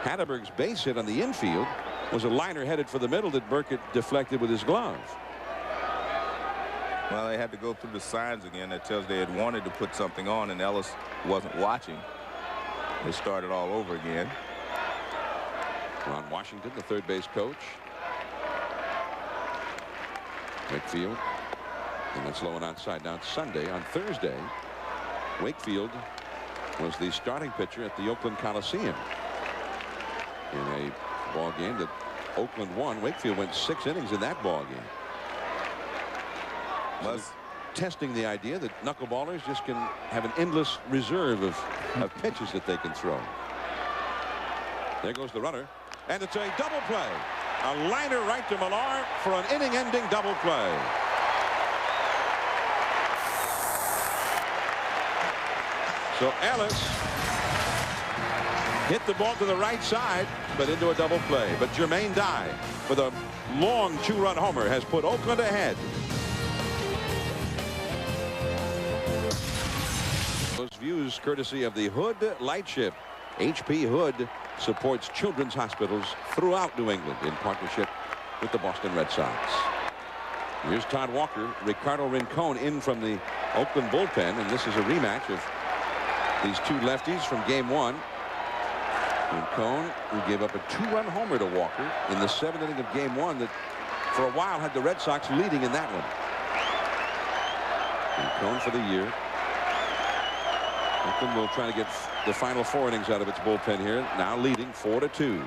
Hatteberg's base hit on the infield, was a liner headed for the middle that Burkett deflected with his glove. Well, they had to go through the signs again. That tells they had wanted to put something on, and Ellis wasn't watching. They started all over again. Ron Washington, the third base coach. Wakefield. And that's low and outside. Now it's Sunday. On Thursday, Wakefield was the starting pitcher at the Oakland Coliseum in a ball game that Oakland won. Wakefield went 6 innings in that ball game. So testing the idea that knuckleballers just can have an endless reserve of pitches that they can throw. There goes the runner, and it's a double play. A liner right to Millar for an inning-ending double play. So Ellis hit the ball to the right side, but into a double play. But Jermaine Dye, with a long 2-run homer, has put Oakland ahead. Those views courtesy of the Hood Lightship. H.P. Hood supports children's hospitals throughout New England in partnership with the Boston Red Sox. Here's Todd Walker. Ricardo Rincon in from the Oakland bullpen, and this is a rematch of these two lefties from game 1. Rincon, who gave up a 2-run homer to Walker in the 7th inning of game 1 that for a while had the Red Sox leading in that one. Rincon for the year. Oakland will try to get the final 4 innings out of its bullpen here, now leading 4-2.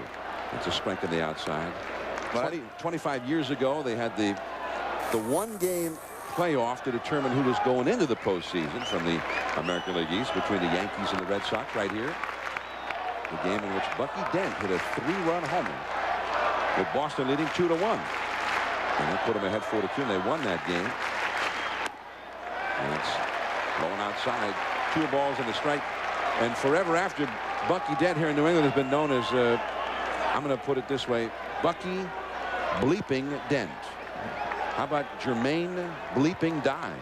It's a strike on the outside. 25 years ago, they had the 1-game playoff to determine who was going into the postseason from the American League East between the Yankees and the Red Sox right here. The game in which Bucky Dent hit a 3-run homer with Boston leading 2-1. And that put them ahead 4-2, and they won that game. And it's going outside. 2 balls and a strike. And forever after, Bucky Dent here in New England has been known as, I'm going to put it this way, Bucky Bleeping Dent. How about Jermaine Bleeping Dye?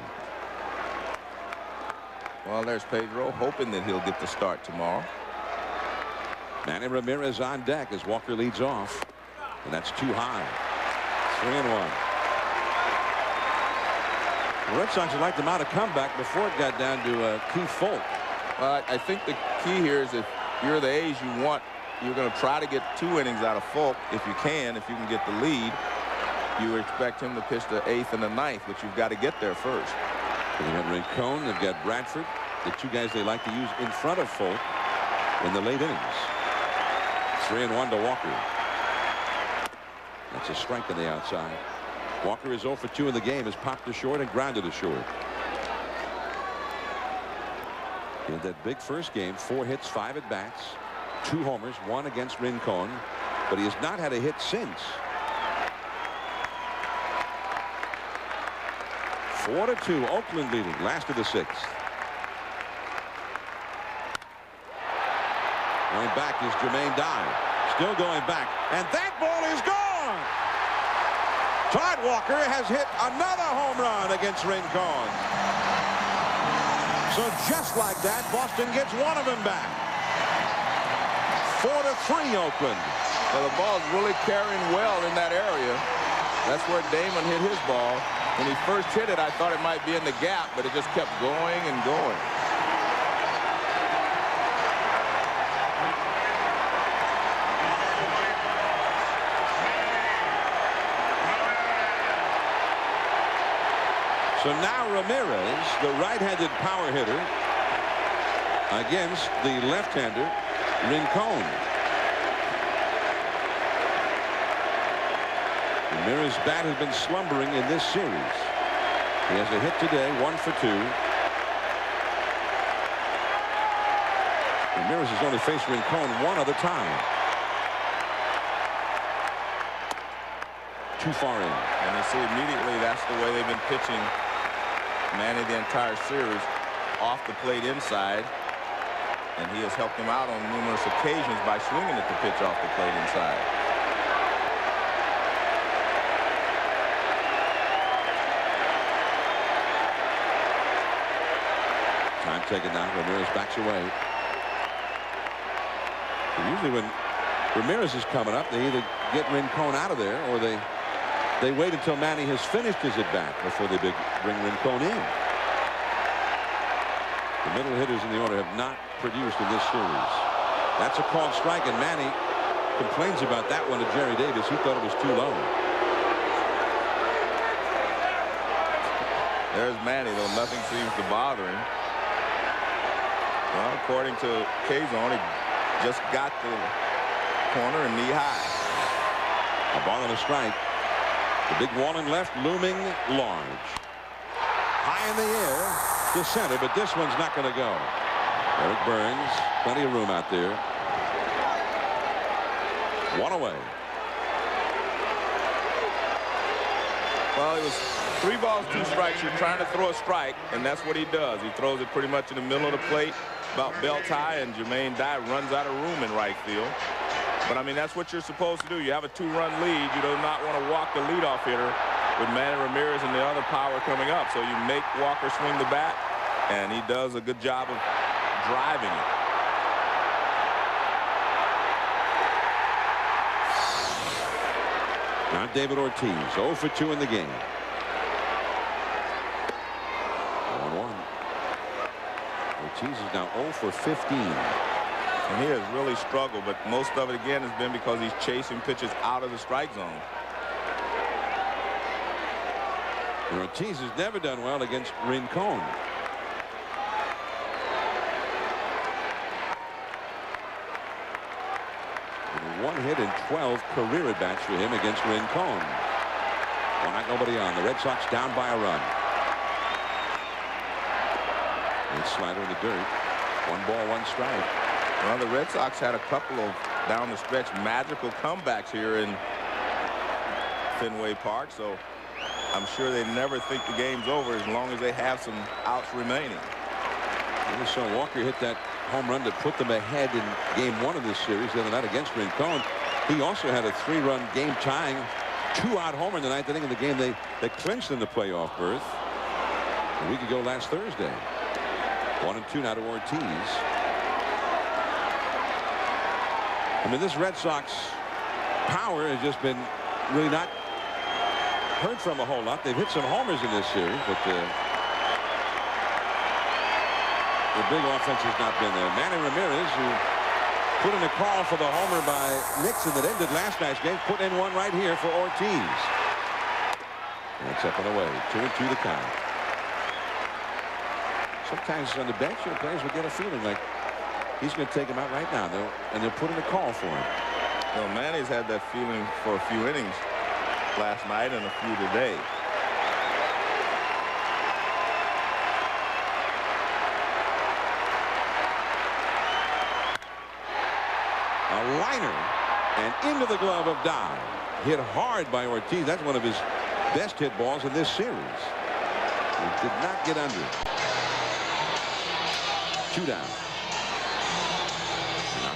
Well, there's Pedro, hoping that he'll get the start tomorrow. Manny Ramirez on deck as Walker leads off. And that's too high. 3-1. The Red Sox would like to mount a comeback before it got down to Keith Folk. Well, I think the key here is if you're the A's, you're going to try to get 2 innings out of Folk if you can get the lead. You expect him to pitch the 8th and the 9th, but you've got to get there first. They have Rincon, they've got Bradford, the 2 guys they like to use in front of Folk in the late innings. 3-1 to Walker. That's a strike on the outside. Walker is 0 for 2 in the game, has popped to short and grounded to short. In that big first game, 4 hits, 5 at bats, 2 homers, 1 against Rincon, but he has not had a hit since. 4-2, Oakland leading, last of the 6th. Going back is Jermaine Dye. Still going back, and that ball is gone. Todd Walker has hit another home run against Rincon. So just like that, Boston gets 1 of them back. 4-3 Oakland. Well, the ball's really carrying well in that area. That's where Damon hit his ball. When he first hit it, I thought it might be in the gap, but it just kept going and going. So now Ramirez, the right-handed power hitter, against the left-hander Rincon. Ramirez's bat has been slumbering in this series. He has a hit today, 1 for 2. Ramirez has only faced Rincon 1 other time. Too far in. And you see immediately that's the way they've been pitching Manny the entire series, off the plate inside, and he has helped him out on numerous occasions by swinging at the pitch off the plate inside. Time taken now. Ramirez backs away. And usually when Ramirez is coming up, they either get Rincon out of there or they they wait until Manny has finished his at-bat before they bring Rincon in. The middle hitters in the order have not produced in this series. That's a called strike, and Manny complains about that one to Jerry Davis. He thought it was too low. There's Manny, though nothing seems to bother him. Well, according to K-Zone, he just got the corner and knee high. A ball and a strike. The big wall in left looming large. High in the air to center, but this one's not going to go. Eric Burns, plenty of room out there. One away. Well, it was 3 balls, 2 strikes. You're trying to throw a strike, and that's what he does. He throws it pretty much in the middle of the plate, about belt high, and Jermaine Dye runs out of room in right field. But, I mean, that's what you're supposed to do. You have a 2-run lead. You do not want to walk the leadoff hitter with Manny Ramirez and the other power coming up. So you make Walker swing the bat, and he does a good job of driving it. Now David Ortiz, 0 for 2 in the game. 1-1. Ortiz is now 0 for 15. And he has really struggled, but most of it, again, has been because he's chasing pitches out of the strike zone. And Ortiz has never done well against Rincon. And 1 hit and 12 career at-bats for him against Rincon. 1-0, nobody on. The Red Sox down by a run. And slider in the dirt. 1 ball, 1 strike. Well, the Red Sox had a couple of down the stretch magical comebacks here in Fenway Park, so I'm sure they never think the game's over as long as they have some outs remaining. We saw Walker hit that home run that put them ahead in game 1 of this series the other night against Rincon. He also had a 3-run game tying 2-out homer in the 9th inning of the game they clinched in the playoff berth a week ago last Thursday. 1-2 now to Ortiz. I mean, this Red Sox power has just been really not heard from a whole lot. They've hit some homers in this series, but the big offense has not been there. Manny Ramirez, who put in a call for the homer by Nixon that ended last night's game, put in one right here for Ortiz. And it's up and away. 2-2 the count. Sometimes on the bench, players will get a feeling like he's going to take him out right now, and they'll put in a call for him. Well, Manny's had that feeling for a few innings last night and a few today. A liner and into the glove of Dye. Hit hard by Ortiz. That's one of his best hit balls in this series. He did not get under it. 2 down.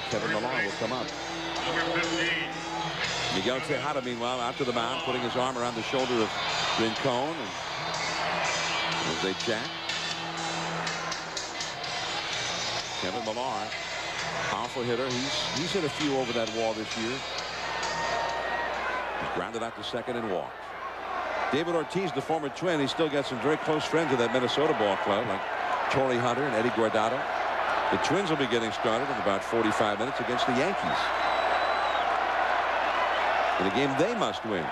Kevin Millar will come up. Miguel Tejada, meanwhile, out to the mound, putting his arm around the shoulder of Rincon. And as they chat, Kevin Millar, powerful hitter. He's hit a few over that wall this year. He's grounded out to second and walked. David Ortiz, the former Twin, he's still got some very close friends of that Minnesota ball club, like Torrey Hunter and Eddie Guardado. The Twins will be getting started in about 45 minutes against the Yankees. In a game they must win,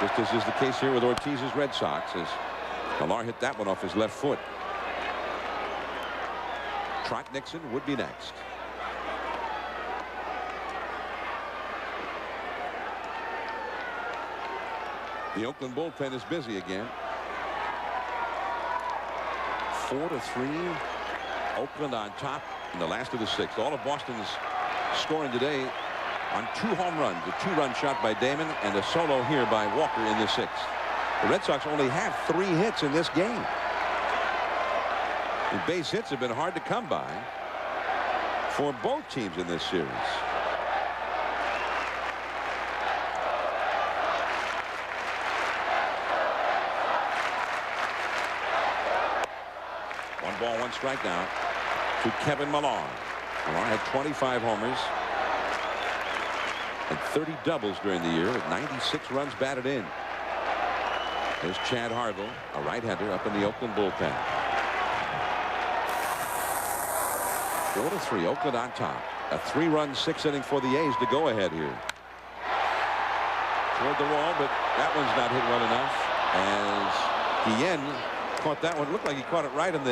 just as is the case here with Ortiz's Red Sox, as Millar hit that one off his left foot. Trot Nixon would be next. The Oakland bullpen is busy again. 4-3. Oakland on top in the last of the 6th. All of Boston's scoring today on 2 home runs. A 2-run shot by Damon and a solo here by Walker in the 6th. The Red Sox only have 3 hits in this game. The base hits have been hard to come by for both teams in this series. One ball, 1 strike now to Kevin Millar. Millar had 25 homers and 30 doubles during the year with 96 runs batted in. There's Chad Harville, a right-hander up in the Oakland bullpen. 4-3, Oakland on top. A 3-run 6th inning for the A's to go ahead here. Toward the wall, but that one's not hit well enough. As Guillen caught that one. Looked like he caught it right in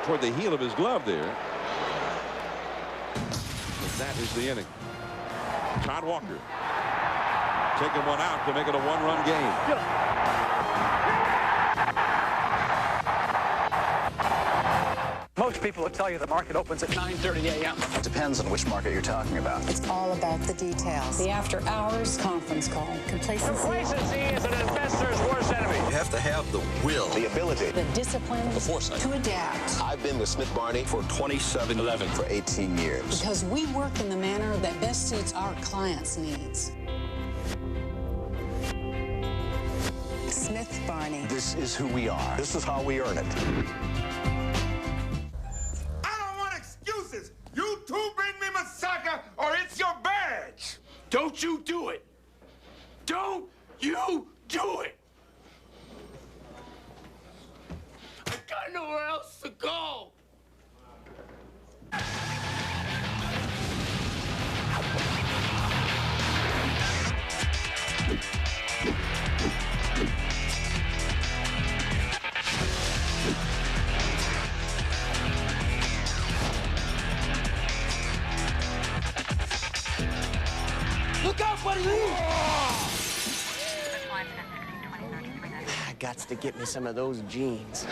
toward the heel of his glove there. But that is the inning. Todd Walker taking one out to make it a 1-run game. Most people will tell you the market opens at 9:30 a.m. It depends on which market you're talking about. It's all about the details. The after-hours conference call. Complacency is an investor's worst enemy. You have to have the will, the ability, the discipline, the foresight to adapt. I've been with Smith Barney for 27-11 for 18 years. Because we work in the manner that best suits our clients' needs. Smith Barney. This is who we are. This is how we earn it. You two bring me Masaka or it's your badge. Don't you do it. Don't you do it. I got nowhere else to go. Look out, buddy! I got to get me some of those jeans.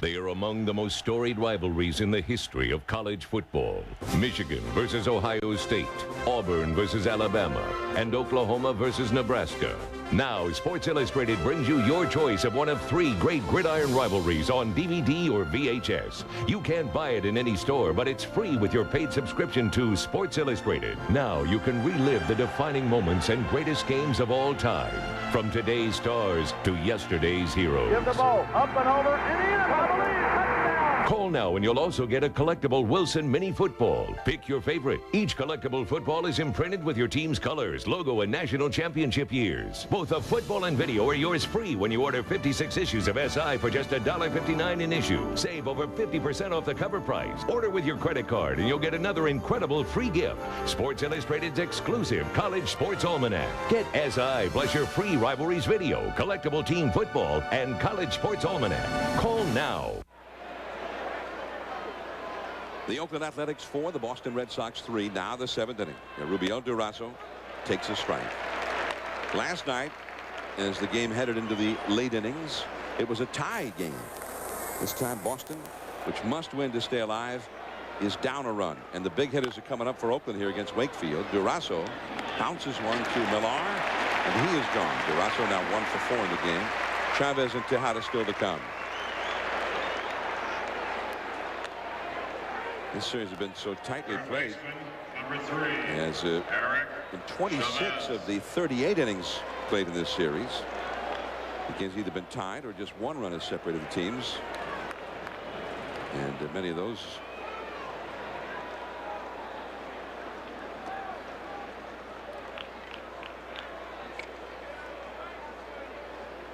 They are among the most storied rivalries in the history of college football. Michigan versus Ohio State, Auburn versus Alabama, and Oklahoma versus Nebraska. Now, Sports Illustrated brings you your choice of one of 3 great gridiron rivalries on DVD or VHS. You can't buy it in any store, but it's free with your paid subscription to Sports Illustrated. Now, you can relive the defining moments and greatest games of all time. From today's stars to yesterday's heroes. Give the ball up and over and in. I believe. Touchdown. Call now and you'll also get a collectible Wilson Mini Football. Pick your favorite. Each collectible football is imprinted with your team's colors, logo, and national championship years. Both a football and video are yours free when you order 56 issues of SI for just $1.59 an issue. Save over 50% off the cover price. Order with your credit card and you'll get another incredible free gift. Sports Illustrated's exclusive College Sports Almanac. Get SI plus your free Rivalries video, collectible team football, and College Sports Almanac. Call now. The Oakland Athletics 4, the Boston Red Sox 3. Now the 7th inning. Rubio Durazo takes a strike. Last night, as the game headed into the late innings, it was a tie game. This time Boston, which must win to stay alive, is down a run. And the big hitters are coming up for Oakland here against Wakefield. Durazo bounces one to Millar, and he is gone. Durazo now 1 for 4 in the game. Chavez and Tejada still to come. This series has been so tightly played. As in 26 of the 38 innings played in this series, the game's either been tied or just 1 run has separated the teams. And many of those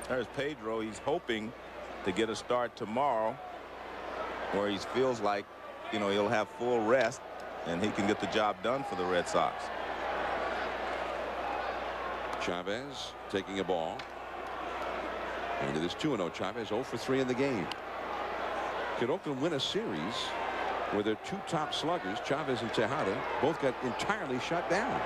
there's Pedro. He's hoping to get a start tomorrow where he feels like, you know, he'll have full rest and he can get the job done for the Red Sox. Chavez taking a ball. And it is 2-0. Chavez 0 for 3 in the game. Could Oakland win a series where their 2 top sluggers, Chavez and Tejada, both got entirely shut down?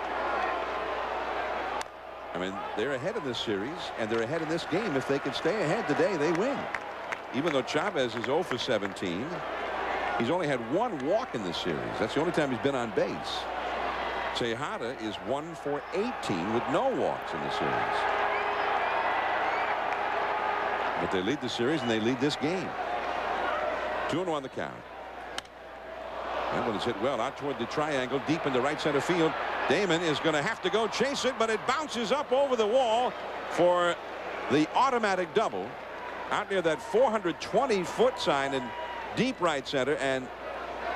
I mean, they're ahead in this series, and they're ahead in this game. If they can stay ahead today, they win. Even though Chavez is 0 for 17, he's only had 1 walk in this series. That's the only time he's been on base. Tejada is 1 for 18 with no walks in the series. But they lead the series, and they lead this game. 2-1 on the count. That one is hit well out toward the triangle, deep into right center field. Damon is going to have to go chase it, but it bounces up over the wall for the automatic double out near that 420-foot sign in deep right center, and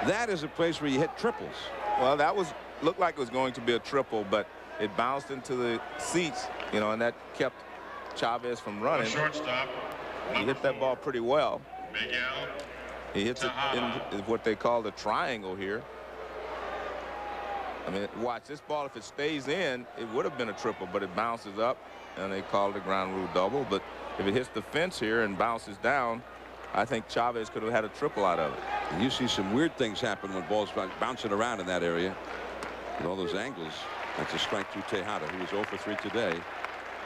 that is a place where you hit triples. Well, that looked like it was going to be a triple, but it bounced into the seats, you know, and that kept Chavez from running. Shortstop. He hit that ball pretty well. Miguel. He hits it in what they call the triangle here. I mean, watch this ball. If it stays in, it would have been a triple, but it bounces up, and they call it a ground rule double. But if it hits the fence here and bounces down, I think Chavez could have had a triple out of it. And you see some weird things happen when balls bouncing around in that area with all those angles. That's a strike to Tejada, who was 0 for 3 today.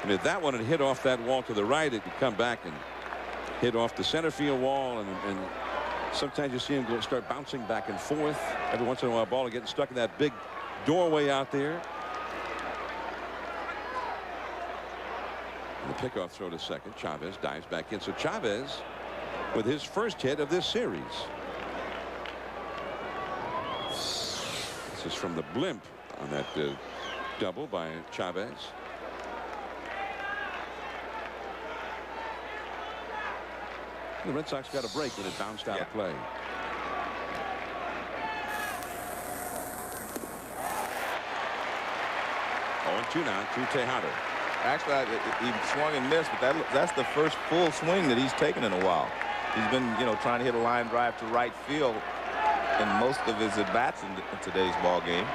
And if that one had hit off that wall to the right, it could come back and hit off the center field wall. And sometimes you see him start bouncing back and forth. Every once in a while, a ball will get stuck in that big doorway out there. And the pickoff throw to second. Chavez dives back in. So Chavez with his first hit of this series. This is from the blimp on that double by Chavez. The Red Sox got a break when it bounced out of play. Oh, 2 now to Tejada. Actually, he swung and missed, but that's the first full swing that he's taken in a while. He's been, trying to hit a line drive to right field in most of his at-bats in today's ball game.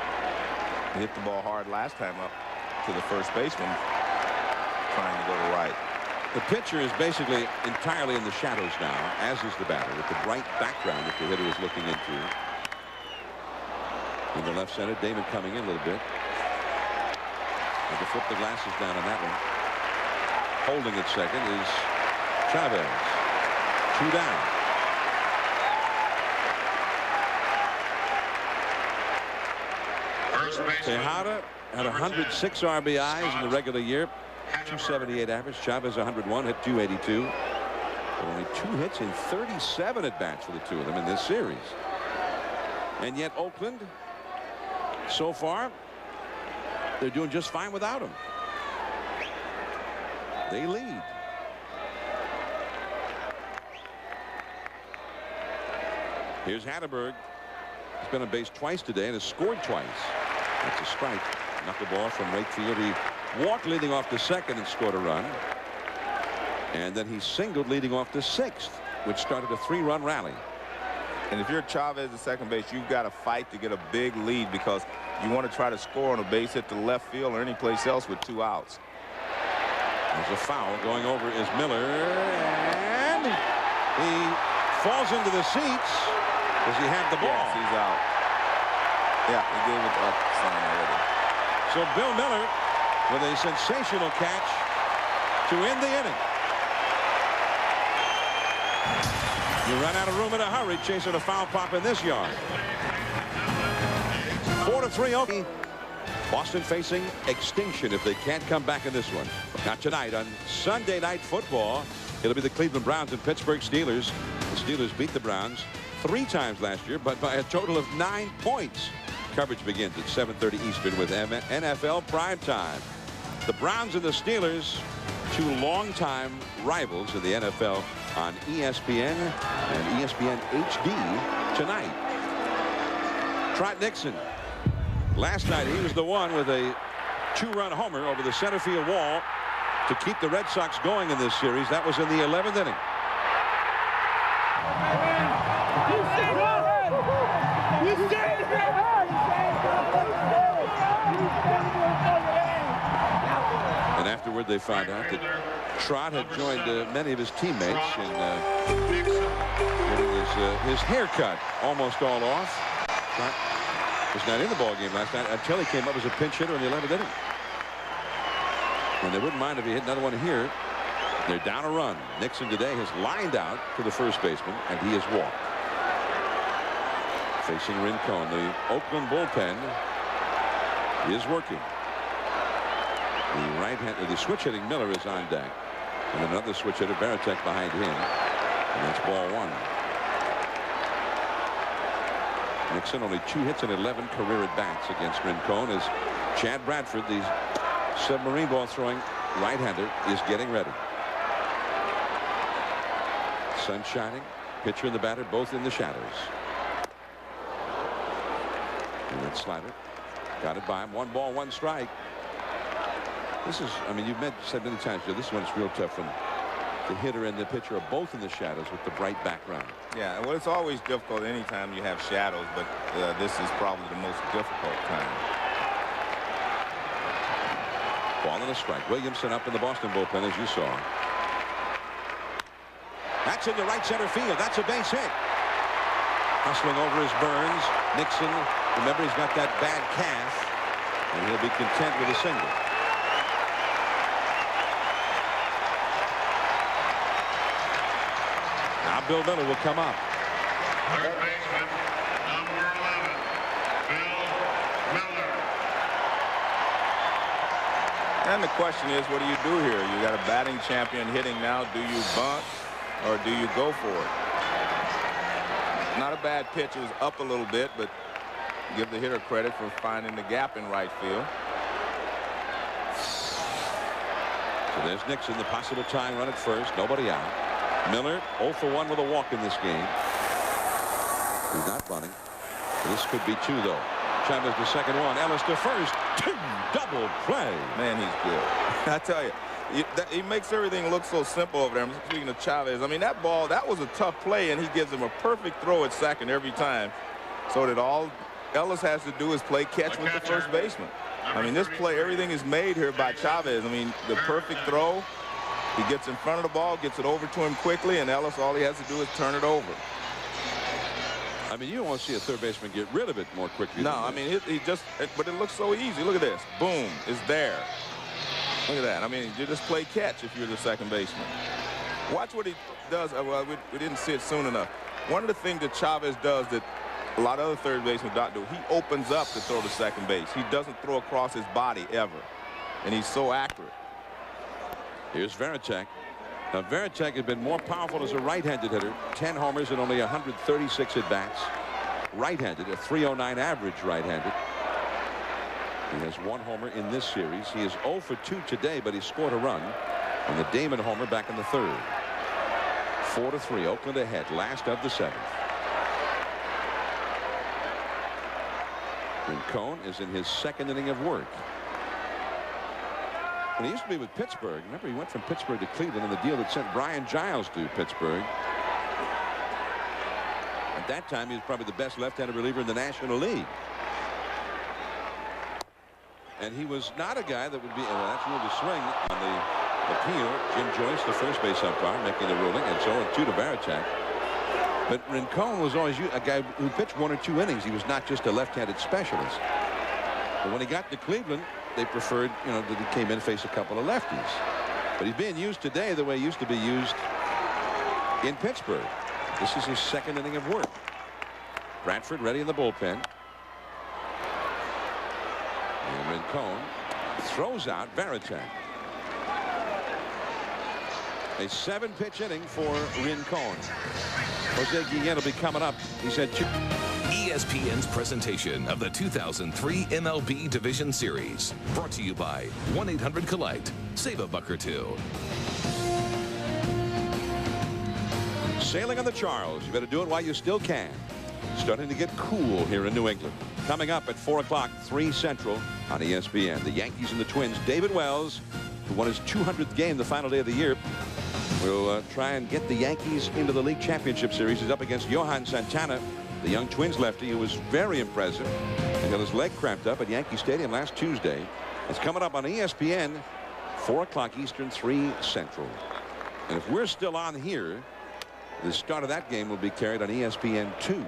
He hit the ball hard last time up to the first baseman, trying to go to right. The pitcher is basically entirely in the shadows now, as is the batter, with the bright background that the hitter is looking into. In the left center, Damon coming in a little bit. And to flip the glasses down on that one. Holding at second is Chavez. 2 down. Tejada had 106 RBIs in the regular year. 278 average. Chavez 101, hit 282. But only 2 hits in 37 at bats for the two of them in this series. And yet Oakland, so far, they're doing just fine without him. They lead. Here's Hatterberg. He's been on base twice today and has scored twice. That's a strike. Knuckleball from right field. He walked leading off to second and scored a run. And then he singled leading off to sixth, which started a 3-run rally. And if you're Chavez at second base, you've got to fight to get a big lead because you want to try to score on a base hit to left field or any place else with 2 outs. There's a foul. Going over is Miller, and he falls into the seats. Does he have the ball? Yes, he's out. Yeah, he gave it up sign already. So Bill Miller with a sensational catch to end the inning. You run out of room in a hurry chasing a foul pop in this yard. 4-3 Oakland. Boston facing extinction if they can't come back in this one. Not tonight. On Sunday Night Football, it'll be the Cleveland Browns and Pittsburgh Steelers. The Steelers beat the Browns 3 times last year, but by a total of 9 points. Coverage begins at 7:30 Eastern with NFL Primetime. The Browns and the Steelers, 2 longtime rivals in the NFL on ESPN and ESPN HD tonight. Trot Nixon. Last night, he was the one with a 2-run homer over the center field wall to keep the Red Sox going in this series. That was in the 11th inning. And afterward, they found out that Trot had joined many of his teammates in getting his haircut almost all off. Trot was not in the ball game last night until he came up as a pinch hitter in the 11th inning. And they wouldn't mind if he hit another one here. They're down a run. Nixon today has lined out to the first baseman, and he has walked. Facing Rincon, the Oakland bullpen is working. The switch hitting Miller is on deck, and another switch hitter Baratek behind him, and that's ball 1. Nixon only 2 hits and 11 career at bats against Rincon as Chad Bradford, the submarine ball throwing right-hander, is getting ready. Sun shining, pitcher and the batter both in the shadows. And that slider got it by him. 1 ball, 1 strike. This is, I mean, you've said many times, Joe, this one's real tough when the hitter and the pitcher are both in the shadows with the bright background. Yeah, well, it's always difficult anytime you have shadows, but this is probably the most difficult time. Ball and a strike. Williamson up in the Boston bullpen, as you saw. That's into right center field. That's a base hit. Hustling over is Burns. Nixon, remember, he's got that bad calf, and he'll be content with a single. Now Bill Miller will come up. Third baseman, number 11, Bill Miller. And the question is, what do you do here? You got a batting champion hitting now. Do you bunt or do you go for it? Not a bad pitch. It was up a little bit, but give the hitter credit for finding the gap in right field. So there's Nixon, the possible tying run at first. Nobody out. Miller 0 for 1 with a walk in this game. He's not bunting. This could be 2, though. Chavez the second one. Ellis to first. Double play. Man, he's good. I tell you, he makes everything look so simple over there. I'm speaking of Chavez. I mean, that ball, that was a tough play, and he gives him a perfect throw at second every time. So that all Ellis has to do is play catch with the first baseman. I mean, this play, everything is made here by Chavez. I mean, the perfect throw. He gets in front of the ball, gets it over to him quickly, and Ellis, all he has to do is turn it over. I mean, you don't want to see a third baseman get rid of it more quickly. No, I mean, he just, but it looks so easy. Look at this. Boom, it's there. Look at that. I mean, you just play catch if you're the second baseman. Watch what he does. Well, we didn't see it soon enough. One of the things that Chavez does that a lot of other third basemen don't do, he opens up to throw to second base. He doesn't throw across his body ever, and he's so accurate. Here's Varitek. Now, Varitek has been more powerful as a right-handed hitter. 10 homers and only 136 at-bats. Right-handed, a .309 average right-handed. He has 1 homer in this series. He is 0 for 2 today, but he scored a run on the Damon homer back in the 3rd. 4-3, Oakland ahead, last of the 7th. Rincon is in his 2nd inning of work. And he used to be with Pittsburgh. Remember, he went from Pittsburgh to Cleveland in the deal that sent Brian Giles to Pittsburgh. At that time, he was probably the best left-handed reliever in the National League. And he was not a guy that would be, well, that's ruled a swing on the appeal. Jim Joyce, the first base umpire, making the ruling, and so on 2 to Varitek. But Rincon was always a guy who pitched 1 or 2 innings. He was not just a left-handed specialist. But when he got to Cleveland, they preferred, you know, that he came in and faced a couple of lefties. But he's being used today the way he used to be used in Pittsburgh. This is his 2nd inning of work. Bradford ready in the bullpen. And Rincon throws out Varitek. A 7-pitch inning for Rincon. Jose Guillen will be coming up. He's had 2. ESPN's presentation of the 2003 MLB Division Series. Brought to you by 1-800-COLLECT. Save a buck or two. Sailing on the Charles. You better do it while you still can. Starting to get cool here in New England. Coming up at 4 o'clock, 3 Central on ESPN. The Yankees and the Twins. David Wells, who won his 200th game the final day of the year, will try and get the Yankees into the League Championship Series. He's up against Johan Santana, the young Twins lefty, who was very impressive. He got his leg cramped up at Yankee Stadium last Tuesday. It's coming up on ESPN, 4 o'clock Eastern, 3 Central. And if we're still on here, the start of that game will be carried on ESPN 2.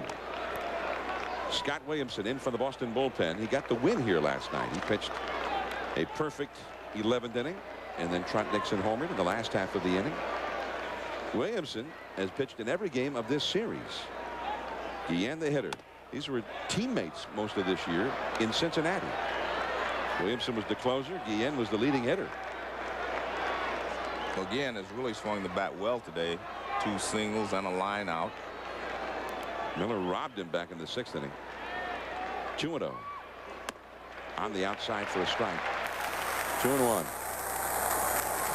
Scott Williamson in for the Boston bullpen. He got the win here last night. He pitched a perfect 11th inning, and then Trot Nixon homered in the last half of the inning. Williamson has pitched in every game of this series. Guillen, the hitter. These were teammates most of this year in Cincinnati. Williamson was the closer. Guillen was the leading hitter. Well, Guillen has really swung the bat well today. 2 singles and a line out. Miller robbed him back in the 6th inning. 2-0. On the outside for a strike. 2-1.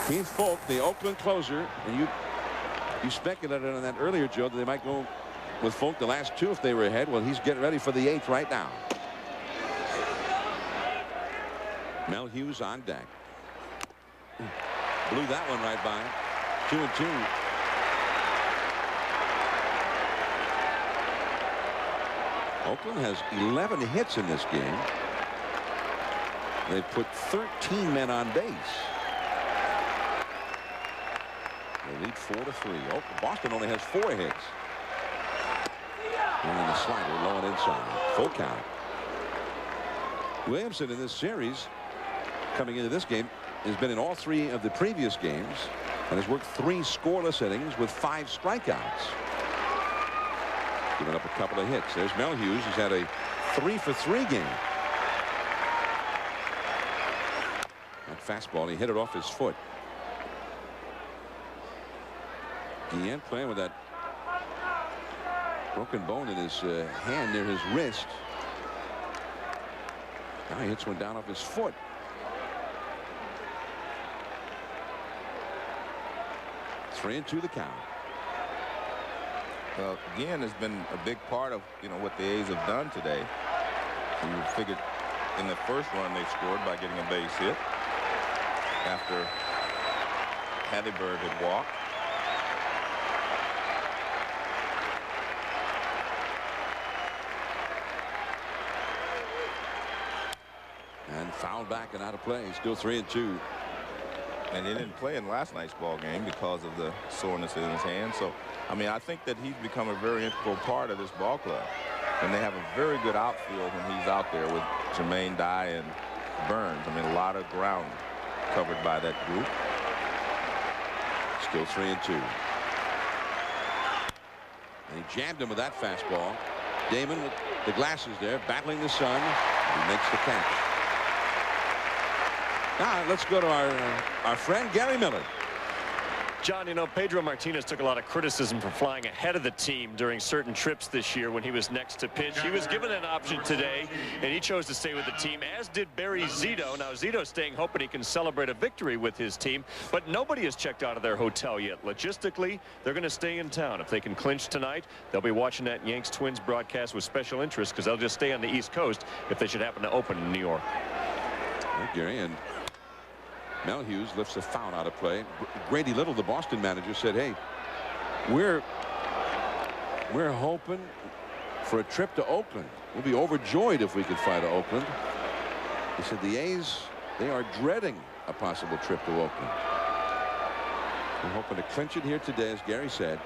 Keith Folk, the Oakland closer, and you speculated on that earlier, Joe, that they might go with Folk the last 2 if they were ahead. Well, he's getting ready for the 8th right now. Mel Hughes on deck. Blew that one right by. 2-2. Oakland has 11 hits in this game. They put 13 men on base. They lead 4-3. Boston only has 4 hits. And then the slider low and inside. Full count. Williamson in this series, coming into this game, has been in all 3 of the previous games and has worked 3 scoreless innings with 5 strikeouts. Giving up a couple of hits. There's Mel Hughes, who's had a 3-for-3 game. That fastball, he hit it off his foot. Guillen playing with that broken bone in his hand near his wrist. Now he hits one down off his foot. Three and 2 the count. Well, Guillen has been a big part of what the A's have done today. And you figured in the first run they scored by getting a base hit after Hatteberg had walked. And fouled back and out of play. Still 3 and 2. And he didn't play in last night's ball game because of the soreness in his hand. So, I mean, I think that he's become a very integral part of this ball club. And they have a very good outfield when he's out there with Jermaine Dye and Burns. I mean, a lot of ground covered by that group. Still 3 and 2. And he jammed him with that fastball. Damon with the glasses there, battling the sun. He makes the catch. Now let's go to our friend Gary Miller. John, you know, Pedro Martinez took a lot of criticism for flying ahead of the team during certain trips this year when he was next to pitch. He was given an option today, and he chose to stay with the team, as did Barry Zito. Now, Zito's staying, hoping he can celebrate a victory with his team, but nobody has checked out of their hotel yet. Logistically, they're going to stay in town. If they can clinch tonight, they'll be watching that Yanks-Twins broadcast with special interest because they'll just stay on the East Coast if they should happen to open in New York. Right, Gary, and Mel Hughes lifts a foul out of play. Grady Little, the Boston manager, said, hey, we're hoping for a trip to Oakland. We'll be overjoyed if we could fly to Oakland. He said the A's, they are dreading a possible trip to Oakland. We're hoping to clinch it here today, as Gary said,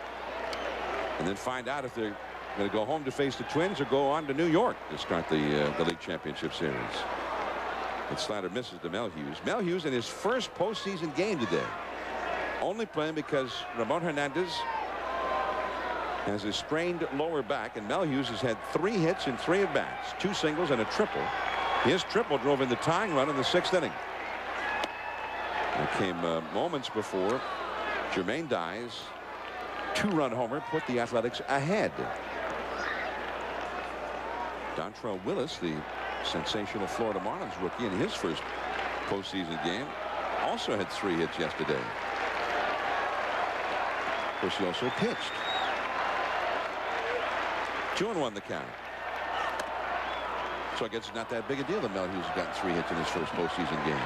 and then find out if they're going to go home to face the Twins or go on to New York to start the League Championship Series. And slider misses to Mel Hughes. Mel Hughes in his first postseason game today. Only playing because Ramon Hernandez has a strained lower back, and Mel Hughes has had 3 hits in 3 at-bats, 2 singles and a triple. His triple drove in the tying run in the 6th inning. It came moments before Jermaine Dye's 2-run homer put the Athletics ahead. Dontrell Willis, the sensational Florida Marlins rookie, in his first postseason game, also had 3 hits yesterday. Of course, he also pitched. 2-1 the count. So I guess it's not that big a deal that Mel Hughes has gotten 3 hits in his first postseason game.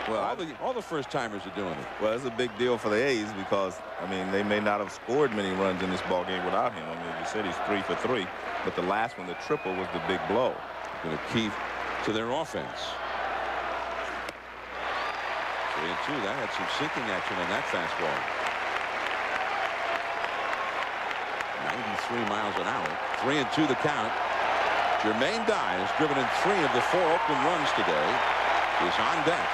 Well, all the first-timers are doing it. Well, it's a big deal for the A's because, I mean, they may not have scored many runs in this ball game without him. I mean, you said he's 3 for 3, but the last one, the triple, was the big blow. Going to key to their offense. 3 and 2. That had some sinking action on that fastball. 93 miles an hour. 3 and 2 the count. Jermaine Dye has driven in 3 of the 4 Oakland runs today. Is on deck.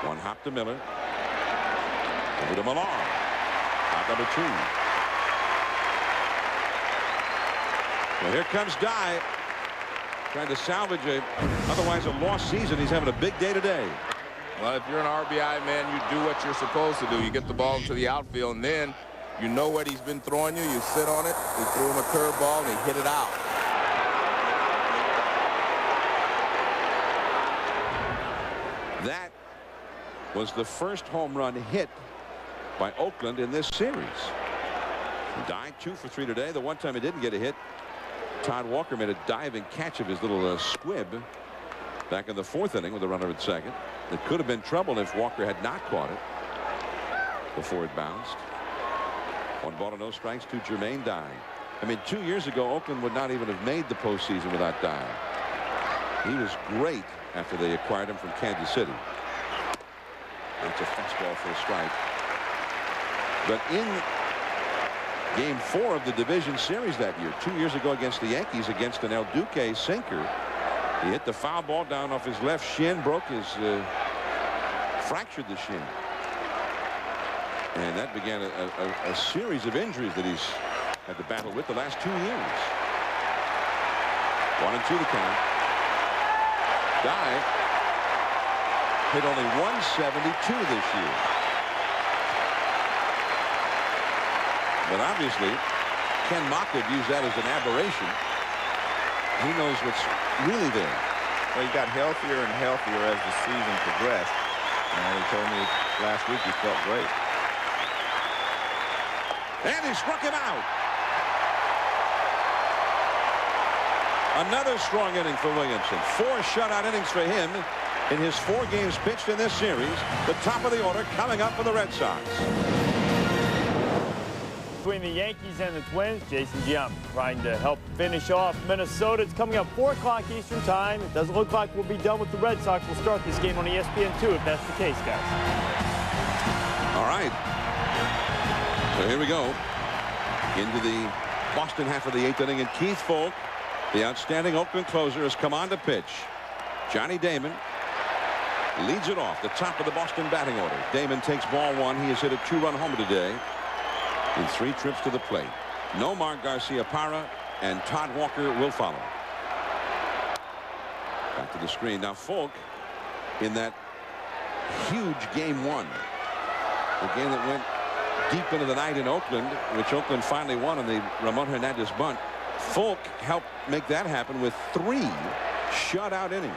One hop to Miller. Over to Millar. Hop number 2. Well, here comes Dye, trying to salvage otherwise a lost season. He's having a big day today. Well, if you're an RBI man, you do what you're supposed to do. You get the ball into the outfield, and then you know what he's been throwing you. You sit on it. You threw him a curveball, and he hit it out. That was the first home run hit by Oakland in this series. Dye 2 for 3 today. The one time he didn't get a hit, Todd Walker made a diving catch of his little squib back in the 4th inning with a runner at second. It could have been trouble if Walker had not caught it before it bounced. 1 ball to no strikes to Jermaine Dye. I mean, 2 years ago, Oakland would not even have made the postseason without Dye. He was great after they acquired him from Kansas City. That's a fastball for a strike. But in Game 4 of the division series that year, 2 years ago against the Yankees, against an El Duque sinker, he hit the foul ball down off his left shin, broke his, fractured the shin. And that began a series of injuries that he's had to battle with the last 2 years. 1-2 the count. Dye hit only 172 this year. But obviously, Ken Maka views that as an aberration. He knows what's really there. Well, he got healthier and healthier as the season progressed. And he told me last week he felt great. And he struck him out. Another strong inning for Williamson. 4 shutout innings for him in his 4 games pitched in this series. The top of the order coming up for the Red Sox. Between the Yankees and the Twins, Jason Giambi trying to help finish off Minnesota. It's coming up 4 o'clock Eastern time. It doesn't look like we'll be done with the Red Sox. We'll start this game on ESPN2 if that's the case, guys. All right. So here we go into the Boston half of the 8th inning, and Keith Foulke, the outstanding Oakland closer, has come on to pitch. Johnny Damon leads it off the top of the Boston batting order. Damon takes ball 1. He has hit a 2-run homer today in 3 trips to the plate. Nomar Garcia-Parra and Todd Walker will follow. Back to the screen. Now Foulke, in that huge Game 1, the game that went deep into the night in Oakland, which Oakland finally won on the Ramon Hernandez bunt, Foulke helped make that happen with 3 shutout innings.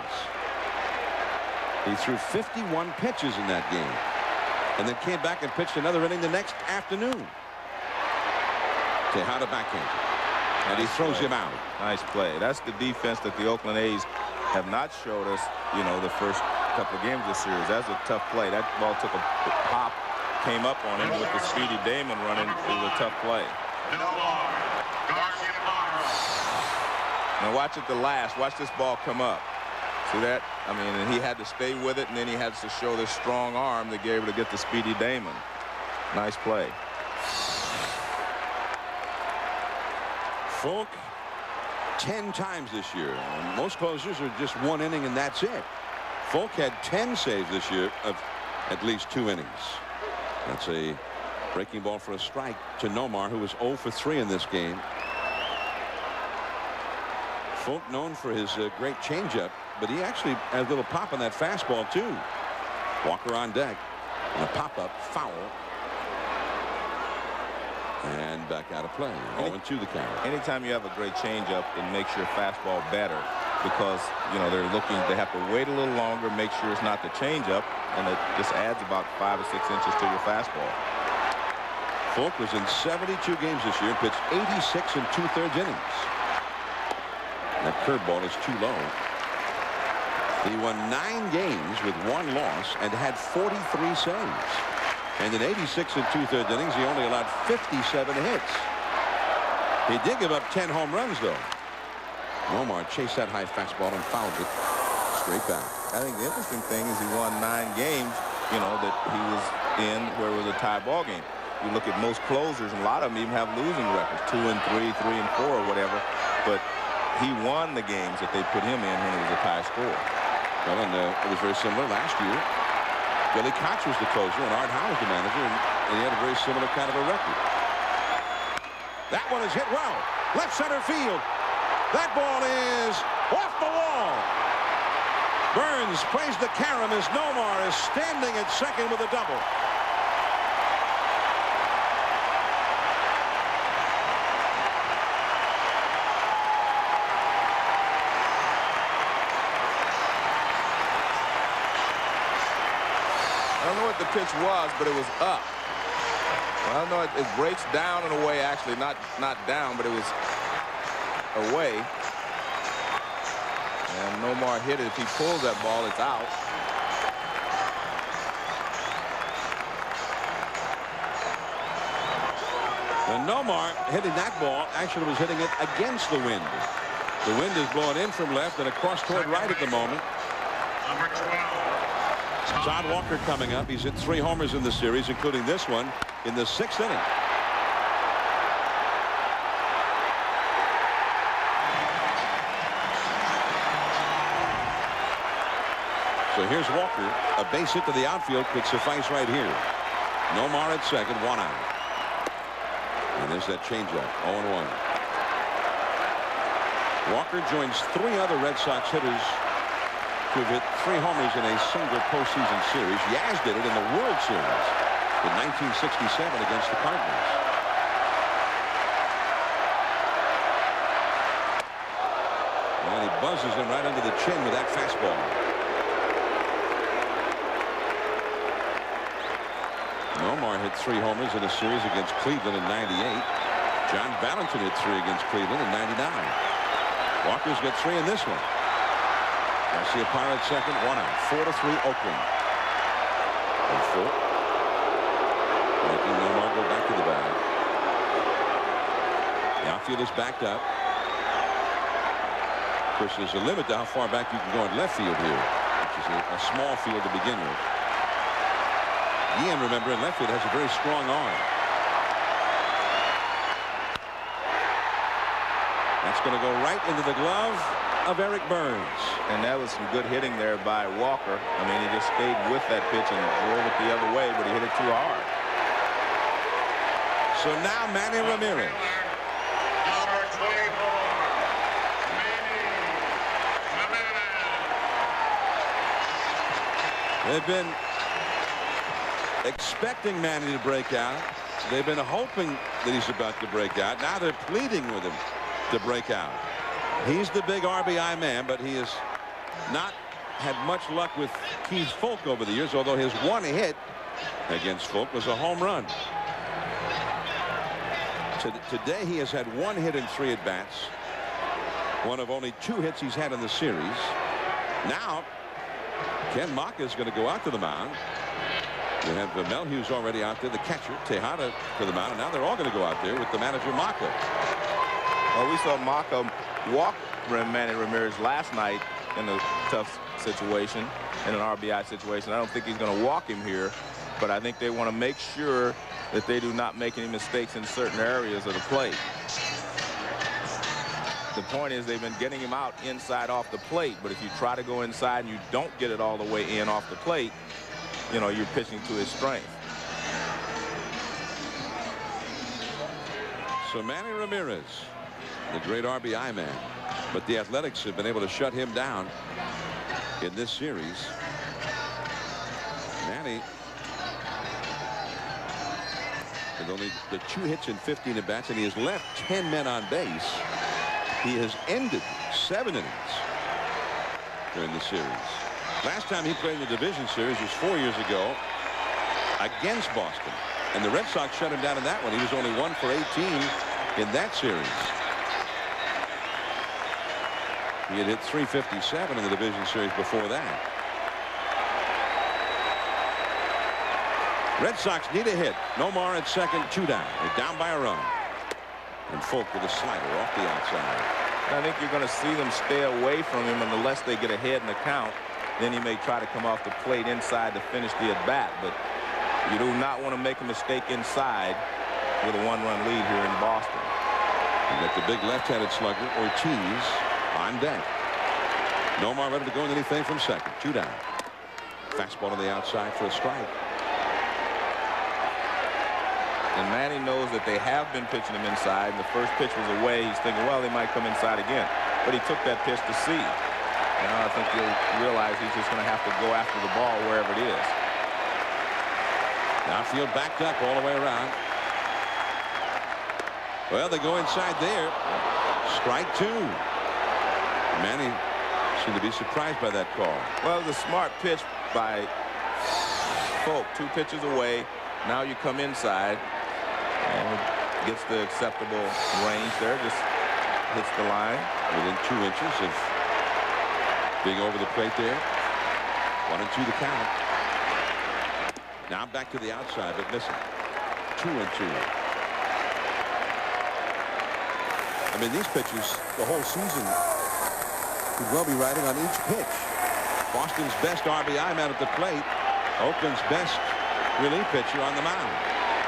He threw 51 pitches in that game and then came back and pitched another inning the next afternoon. Tejada backhand, and he throws him out. Nice play. That's the defense that the Oakland A's have not showed us, you know, the first couple of games of this series. That's a tough play. That ball took a hop, came up on him with the speedy Damon running. It was a tough play. Now watch it the last. Watch this ball come up. See that? I mean, and he had to stay with it, and then he had to show this strong arm to be able to get the speedy Damon. Nice play. Foulke 10 times this year. Most closers are just 1 inning and that's it. Foulke had 10 saves this year of at least 2 innings. That's a breaking ball for a strike to Nomar, who was 0 for 3 in this game. Foulke known for his great changeup, but he actually had a little pop on that fastball too. Walker on deck and a pop-up foul. And back out of play. 0-2 the count. Anytime you have a great changeup, it makes your fastball better because, you know, they have to wait a little longer, make sure it's not the changeup, and it just adds about 5 or 6 inches to your fastball. Foulke was in 72 games this year, pitched 86 2/3 innings. That curveball is too low. He won 9 games with 1 loss and had 43 saves. And in 86 2/3 innings, he only allowed 57 hits. He did give up 10 home runs, though. Nomar chased that high fastball and fouled it straight back. I think the interesting thing is he won 9 games, you know, that he was in where it was a tie ball game. You look at most closers, and a lot of them even have losing records, 2-3, 3-4, or whatever. But he won the games that they put him in when it was a tie score. Well, and it was very similar last year. Billy Cox was the closer and Art Howe was the manager, and he had a very similar kind of a record. That one is hit well. Left center field. That ball is off the wall. Burns plays the carom as Nomar is standing at second with a double. I don't know what the pitch was, but it was up. Well, no, it breaks down in a way, actually, not down, but it was away. And Nomar hit it. If he pulls that ball, it's out. And Nomar hitting that ball actually was hitting it against the wind. The wind is blowing in from left and across toward right at the moment. Number 12. Todd Walker coming up. He's hit 3 homers in the series, including this one in the 6th inning. So here's Walker. A base hit to the outfield could suffice right here. Nomar at second, 1 out. And there's that changeup, 0-1. Walker joins 3 other Red Sox hitters who have hit 3 homers in a single postseason series. Yaz did it in the World Series in 1967 against the Cardinals. And he buzzes him right under the chin with that fastball. Nomar hit 3 homers in a series against Cleveland in '98. John Valentin hit 3 against Cleveland in '99. Walker's got 3 in this one. Garcia Parra at second, 1 out. 4-3 Oakland. And 4. Making Nomar go back to the bag. The outfield is backed up. Of course, there's a limit to how far back you can go in left field here, which is a small field to begin with. Ian, remember, in left field has a very strong arm. That's going to go right into the glove of Eric Burns. And that was some good hitting there by Walker. I mean, he just stayed with that pitch and drove it the other way, but he hit it too hard. So now Manny Ramirez. Number 24. Manny Ramirez. They've been expecting Manny to break out. They've been hoping that he's about to break out. Now they're pleading with him to break out. He's the big RBI man, but he has not had much luck with Keith Folk over the years, although his 1 hit against Folk was a home run. Today he has had 1 hit in 3 at-bats. One of only 2 hits he's had in the series. Now Ken Maka is going to go out to the mound. You have Melhuse already out there, the catcher, Tejada to the mound, and now they're all going to go out there with the manager Maka. Well, we saw Maka walk Manny Ramirez last night in a tough situation, in an RBI situation. I don't think he's going to walk him here, but I think they want to make sure that they do not make any mistakes in certain areas of the plate. The point is they've been getting him out inside off the plate, but if you try to go inside and you don't get it all the way in off the plate, you know, you're pitching to his strength. So Manny Ramirez, the great RBI man, but the Athletics have been able to shut him down in this series. Manny, with only the 2 hits in 15 at bats, and he has left 10 men on base. He has ended 7 innings during the series. Last time he played in the division series was 4 years ago against Boston, and the Red Sox shut him down in that one. He was only 1 for 18 in that series. He had hit .357 in the division series before that. Red Sox need a hit. Nomar at second, 2 down. They're down by a run. And Folk with a slider off the outside. I think you're going to see them stay away from him unless they get ahead in the count. Then he may try to come off the plate inside to finish the at-bat. But you do not want to make a mistake inside with a 1-run lead here in Boston. You got the big left-handed slugger, Ortiz, on deck. Nomar ready to go in anything from second. 2 down. Fastball on the outside for a strike. And Manny knows that they have been pitching him inside. And the first pitch was away. He's thinking, well, they might come inside again. But he took that pitch to see. And I think he'll realize he's just going to have to go after the ball wherever it is. Outfield backed up all the way around. Well, they go inside there. Strike 2. Manny seemed to be surprised by that call. Well, it was a smart pitch by Folk. 2 pitches away. Now you come inside. And gets the acceptable range there. Just hits the line. Within 2 inches of being over the plate there. 1-2 the count. Now back to the outside, but missing. 2-2. I mean, these pitchers, the whole season, could well be riding on each pitch. Boston's best RBI man at the plate. Oakland's best relief pitcher on the mound.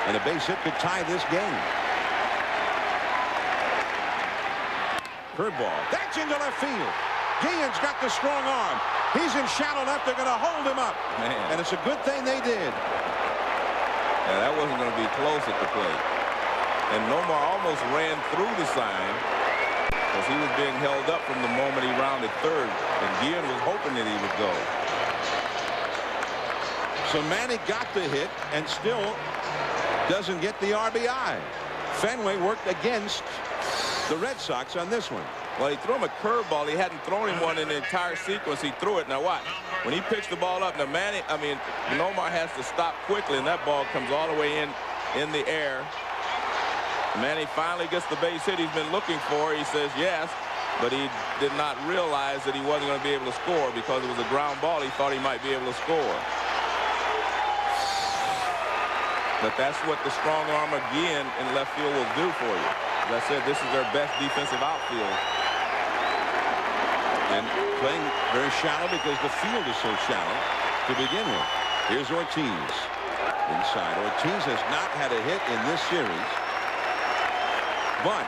And a base hit could tie this game. Curveball. That's into left field. Guillen's got the strong arm. He's in shallow left. They're going to hold him up. Man. And it's a good thing they did. Yeah, that wasn't going to be close at the plate. And Nomar almost ran through the sign because he was being held up from the moment he rounded third. And Guillen was hoping that he would go. So Manny got the hit and still doesn't get the RBI. Fenway worked against the Red Sox on this one. Well, he threw him a curveball. He hadn't thrown him one in the entire sequence. He threw it. Now watch. When he pitched the ball up, now Nomar has to stop quickly, and that ball comes all the way in the air. Manny finally gets the base hit he's been looking for. He says yes, but he did not realize that he wasn't going to be able to score because it was a ground ball. He thought he might be able to score. But that's what the strong arm again in left field will do for you. As I said, this is their best defensive outfield. And playing very shallow because the field is so shallow to begin with. Here's Ortiz. Inside. Ortiz has not had a hit in this series. But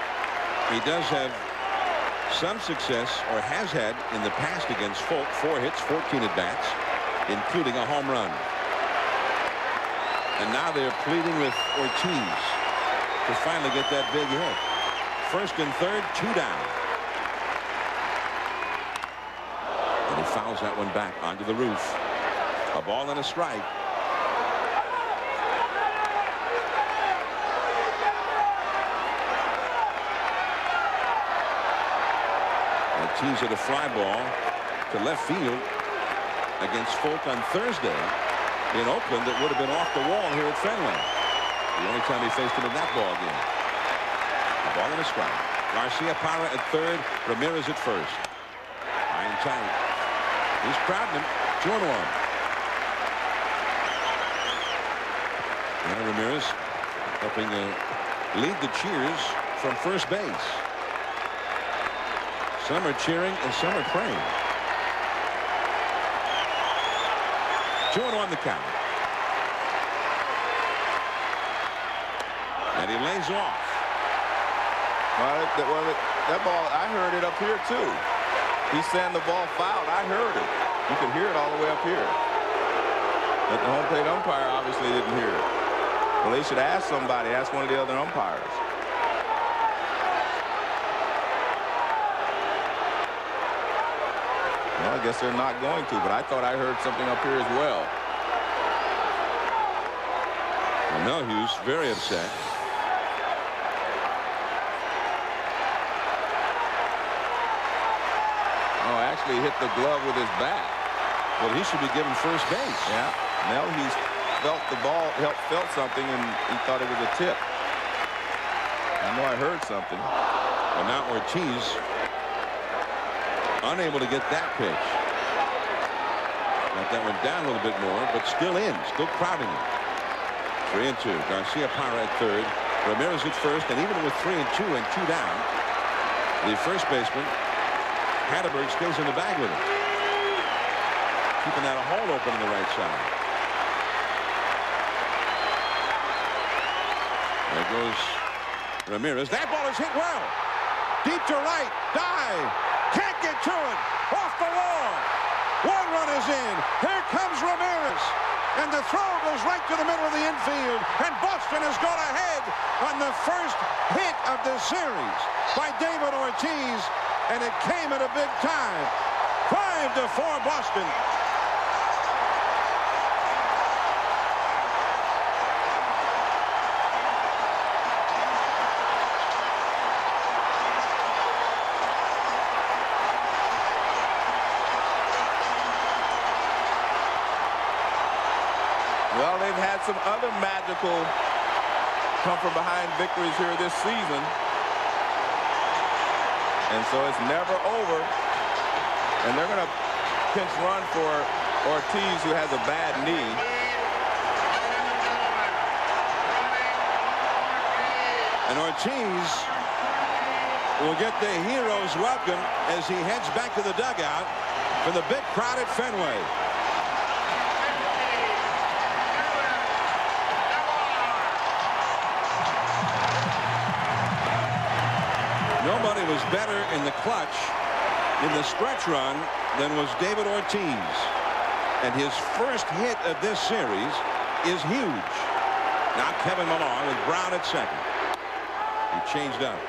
he does have some success, or has had in the past against Folk. 4 hits, 14 at-bats, including a home run. And now they're pleading with Ortiz to finally get that big hit. First and third, 2 down. And he fouls that one back onto the roof. A ball and a strike. Ortiz hit a fly ball to left field against Folk on Thursday in Oakland. That would have been off the wall here at Fenway. The only time he faced him in that ball game. A ball and a strike. Garcia Parra at third. Ramirez at first. High and tight. He's crowding him. 2-1. Now Ramirez helping lead the cheers from first base. Some are cheering and some are praying. 2-1 the count. And he lays off. Well, that ball, I heard it up here too. He's saying the ball fouled. I heard it. You could hear it all the way up here. But the home plate umpire obviously didn't hear it. Well, they should ask somebody. Ask one of the other umpires. Well, I guess they're not going to, but I thought I heard something up here as well. Well, no, Hughes very upset. Oh, actually hit the glove with his bat. Well, he should be given first base. Yeah. Now he's felt the ball, felt something, and he thought it was a tip. I know I heard something. Well, now Ortiz unable to get that pitch. Got that one down a little bit more, but still in, still crowding it. 3-2. Garcia Parra at third. Ramirez at first, and even with 3-2 and 2 down, the first baseman, Hatterberg, stays in the bag with him, keeping that hole open on the right side. There goes Ramirez. That ball is hit well. Deep to right. Dive. Can't get to it. Off the wall. 1 run is in. Here comes Ramirez. And the throw goes right to the middle of the infield. And Boston has gone ahead on the first hit of the series by David Ortiz. And it came at a big time. 5-4 Boston. Well, they've had some other magical come from behind victories here this season. And so it's never over. And they're going to pinch run for Ortiz, who has a bad knee. And Ortiz will get the hero's welcome as he heads back to the dugout for the big crowd at Fenway. Nobody was better in the clutch in the stretch run than was David Ortiz. And his first hit of this series is huge. Now Kevin Millar with Brown at second. He changed up.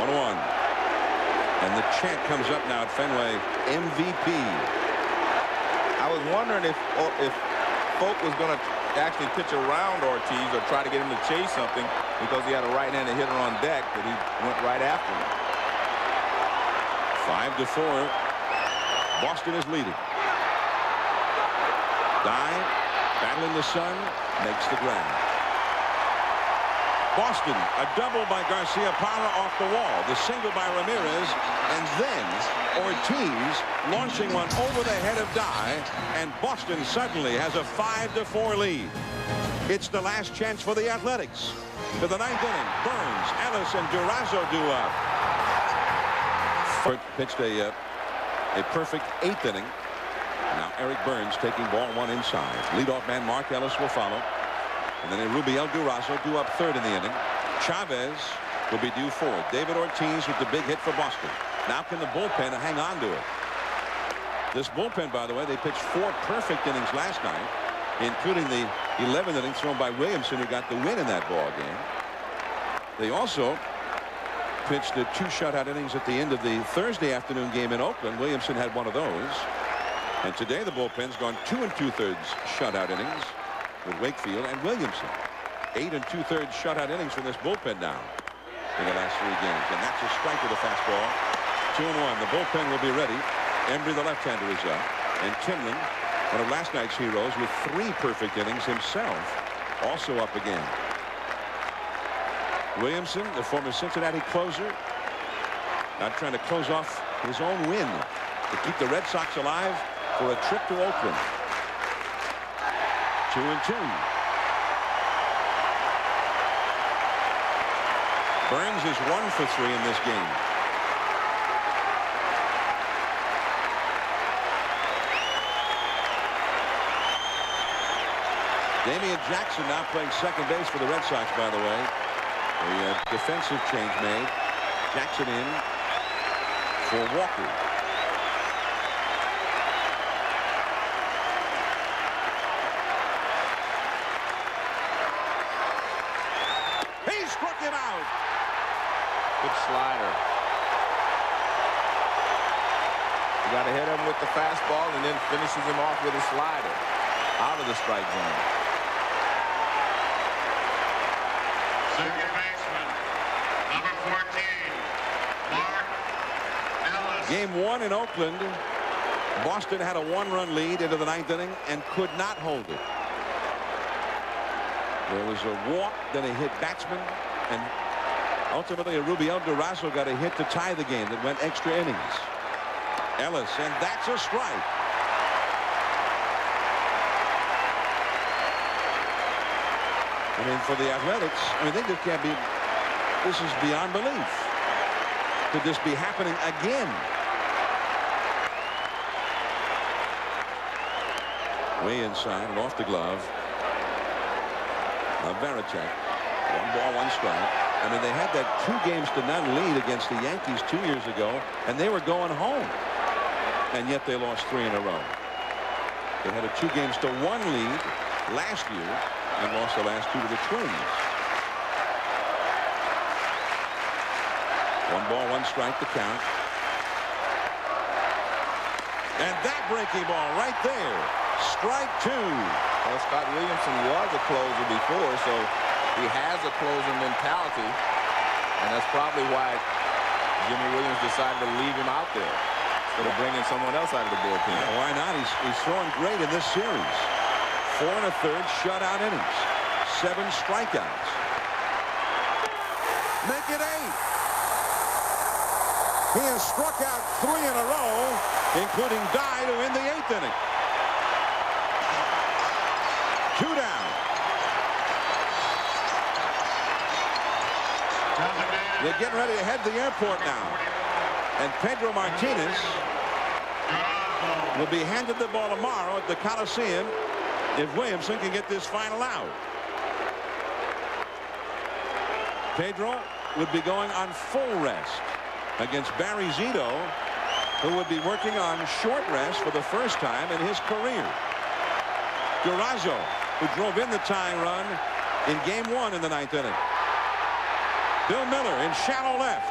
1-1. And the chant comes up now at Fenway, MVP. I was wondering if Folk was going to actually pitch around Ortiz or try to get him to chase something because he had a right-handed hitter on deck that he went right after him. 5-4. Boston is leading. Dive, battling the sun, makes the grab. Boston, a double by Garcia Parra off the wall. The single by Ramirez, and then Ortiz launching one over the head of Dye, and Boston suddenly has a 5-4 lead. It's the last chance for the Athletics. To the ninth inning, Burns, Ellis, and Durazo do up. Pitched a perfect eighth inning. Now Eric Burns taking ball one inside. Leadoff man Mark Ellis will follow. And then Rubiel Durazo due up third in the inning. Chavez will be due fourth. David Ortiz with the big hit for Boston. Now can the bullpen hang on to it? This bullpen, by the way, they pitched 4 perfect innings last night, including the 11th inning thrown by Williamson, who got the win in that ball game. They also pitched the 2 shutout innings at the end of the Thursday afternoon game in Oakland. Williamson had one of those. And today the bullpen's gone 2 2/3 shutout innings with Wakefield and Williamson. 8 2/3 shutout innings from this bullpen now in the last 3 games. And that's a strike with a fastball. 2-1. The bullpen will be ready. Embry, the left-hander, is up. And Timlin, one of last night's heroes, with 3 perfect innings himself, also up again. Williamson, the former Cincinnati closer, not trying to close off his own win to keep the Red Sox alive for a trip to Oakland. 2-2. Burns is 1 for 3 in this game. Damian Jackson now playing second base for the Red Sox, by the way. A defensive change made. Jackson in for Walker. He struck him out. Good slider. You got to hit him with the fastball and then finishes him off with a slider. Out of the strike zone. Second baseman, number 14, Mark Ellis. Game 1 in Oakland. Boston had a 1-run lead into the 9th inning and could not hold it. There was a walk, then a hit batsman, and ultimately Rubiel Durazo got a hit to tie the game that went extra innings. Ellis, and that's a strike. I mean, for the Athletics, I mean, they just can't be, this is beyond belief. Could this be happening again? Way inside and off the glove. Varitek, 1 ball, 1 strike. I mean, they had that 2-0 lead against the Yankees 2 years ago, and they were going home. And yet they lost 3 in a row. They had a 2-1 lead last year and lost the last 2 to the Twins. 1 ball, 1 strike to count. And that breaking ball right there. Strike 2. Well, Scott Williamson was a closer before, so he has a closer mentality. And that's probably why Jimmy Williams decided to leave him out there instead of bringing someone else out of the bullpen. Yeah, why not? He's throwing great in this series. 4 1/3 shutout innings. 7 strikeouts. make it 8. He has struck out 3 in a row, including Dye to end the 8th inning. 2 down. They're getting ready to head to the airport now. And Pedro Martinez will be handed the ball tomorrow at the Coliseum if Williamson can get this final out. Pedro would be going on full rest against Barry Zito, who would be working on short rest for the first time in his career. Durazo, who drove in the tying run in game 1 in the 9th inning. Bill Miller in shallow left.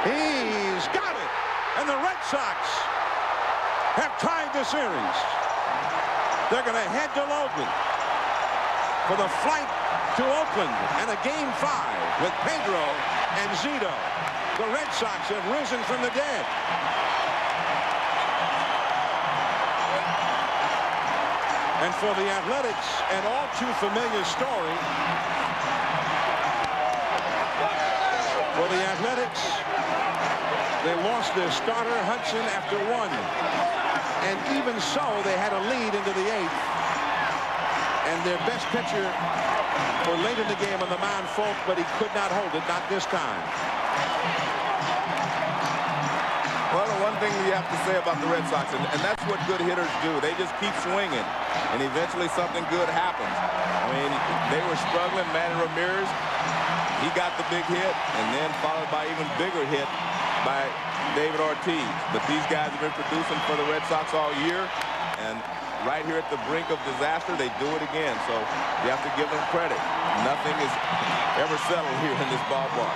He's got it. And the Red Sox have tied the series. They're going to head to Logan for the flight to Oakland and a game 5 with Pedro and Zito. The Red Sox have risen from the dead. And for the Athletics, an all too familiar story. For the Athletics, they lost their starter, Hudson, after 1. And even so, they had a lead into the 8th. And their best pitcher for late in the game on the mound, Folk, but he could not hold it, not this time. Well, the one thing you have to say about the Red Sox, and that's what good hitters do. They just keep swinging, and eventually something good happens. I mean, they were struggling. Manny Ramirez, he got the big hit, and then followed by even bigger hit by David Ortiz. But these guys have been producing for the Red Sox all year, and right here at the brink of disaster, they do it again. So you have to give them credit. Nothing is ever settled here in this ballpark.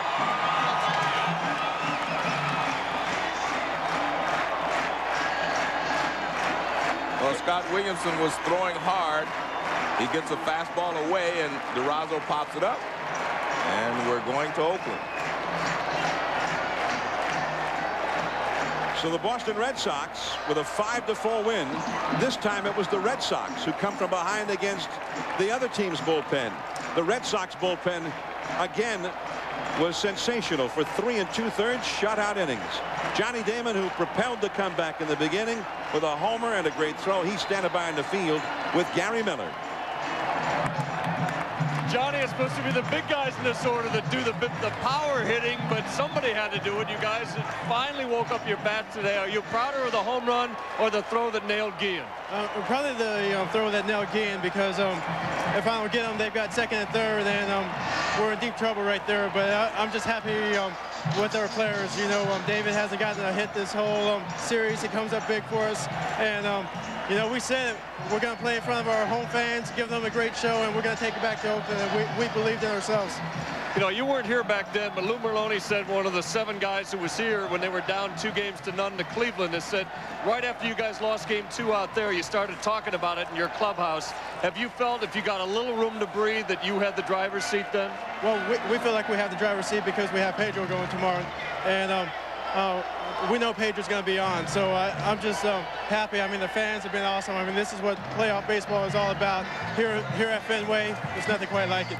Well, Scott Williamson was throwing hard. He gets a fastball away, and Durazo pops it up. And we're going to Oakland. So the Boston Red Sox with a 5-4 win. This time it was the Red Sox who come from behind against the other team's bullpen. The Red Sox bullpen again was sensational for 3 2/3 shutout innings. Johnny Damon, who propelled the comeback in the beginning with a homer and a great throw. He's standing by in the field with Gary Miller. Johnny is supposed to be the big guys in this order that do the power hitting, but somebody had to do it. You guys finally woke up your bats today. Are you prouder of the home run or the throw that nailed Guillen? Probably the throw that nailed Guillen, because if I don't get them, they've got second and third, and we're in deep trouble right there. But I'm just happy with our players. You know, David hasn't gotten a hit this whole series. He comes up big for us, and you know, we said we're going to play in front of our home fans, give them a great show, and we're going to take it back to Oakland, and we believed in ourselves. You know, you weren't here back then, but Lou Merlone said, one of the 7 guys who was here when they were down 2-0 to Cleveland, has said right after you guys lost game 2 out there, you started talking about it in your clubhouse. Have you felt, if you got a little room to breathe, that you had the driver's seat then? Well, we feel like we have the driver's seat because we have Pedro going tomorrow, and we know Pedro's going to be on, so I'm just happy. I mean, the fans have been awesome. I mean, this is what playoff baseball is all about. Here at Fenway, there's nothing quite like it.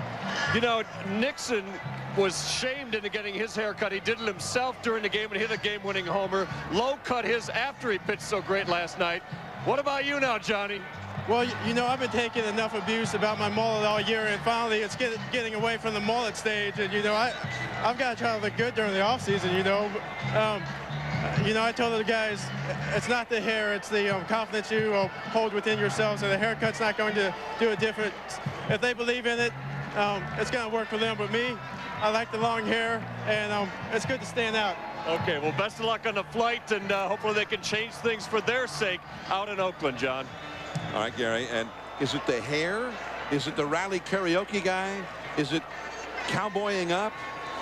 You know, Nixon was shamed into getting his haircut. He did it himself during the game and hit a game-winning homer. Lowe cut his after he pitched so great last night. What about you now, Johnny? Well, you know, I've been taking enough abuse about my mullet all year, and finally it's getting away from the mullet stage. And, you know, I've got to try to look good during the offseason, you know. You know, I told the guys, it's not the hair, it's the confidence you hold within yourselves, and the haircut's not going to do a difference. If they believe in it, it's going to work for them. But me, I like the long hair, and it's good to stand out. Okay, well, best of luck on the flight, and hopefully they can change things for their sake out in Oakland, John. All right, Gary, and is it the hair? Is it the rally karaoke guy? Is it cowboying up?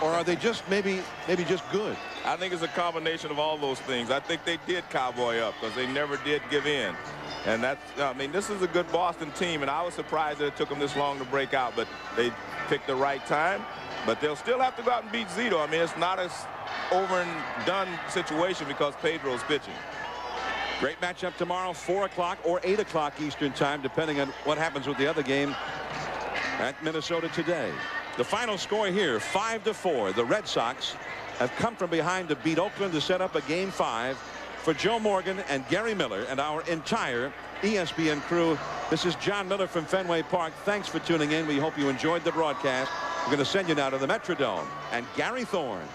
Or are they just maybe just good? I think it's a combination of all those things. I think they did cowboy up because they never did give in. And that's, I mean, this is a good Boston team, and I was surprised that it took them this long to break out, but they picked the right time. But they'll still have to go out and beat Zito. I mean, it's not a over and done situation because Pedro's pitching. Great matchup tomorrow, 4 o'clock or 8 o'clock Eastern time, depending on what happens with the other game at Minnesota today. The final score here, 5-4. The Red Sox have come from behind to beat Oakland to set up a Game 5. For Joe Morgan and Gary Miller and our entire ESPN crew, this is Jon Miller from Fenway Park. Thanks for tuning in. We hope you enjoyed the broadcast. We're going to send you now to the Metrodome and Gary Thorne.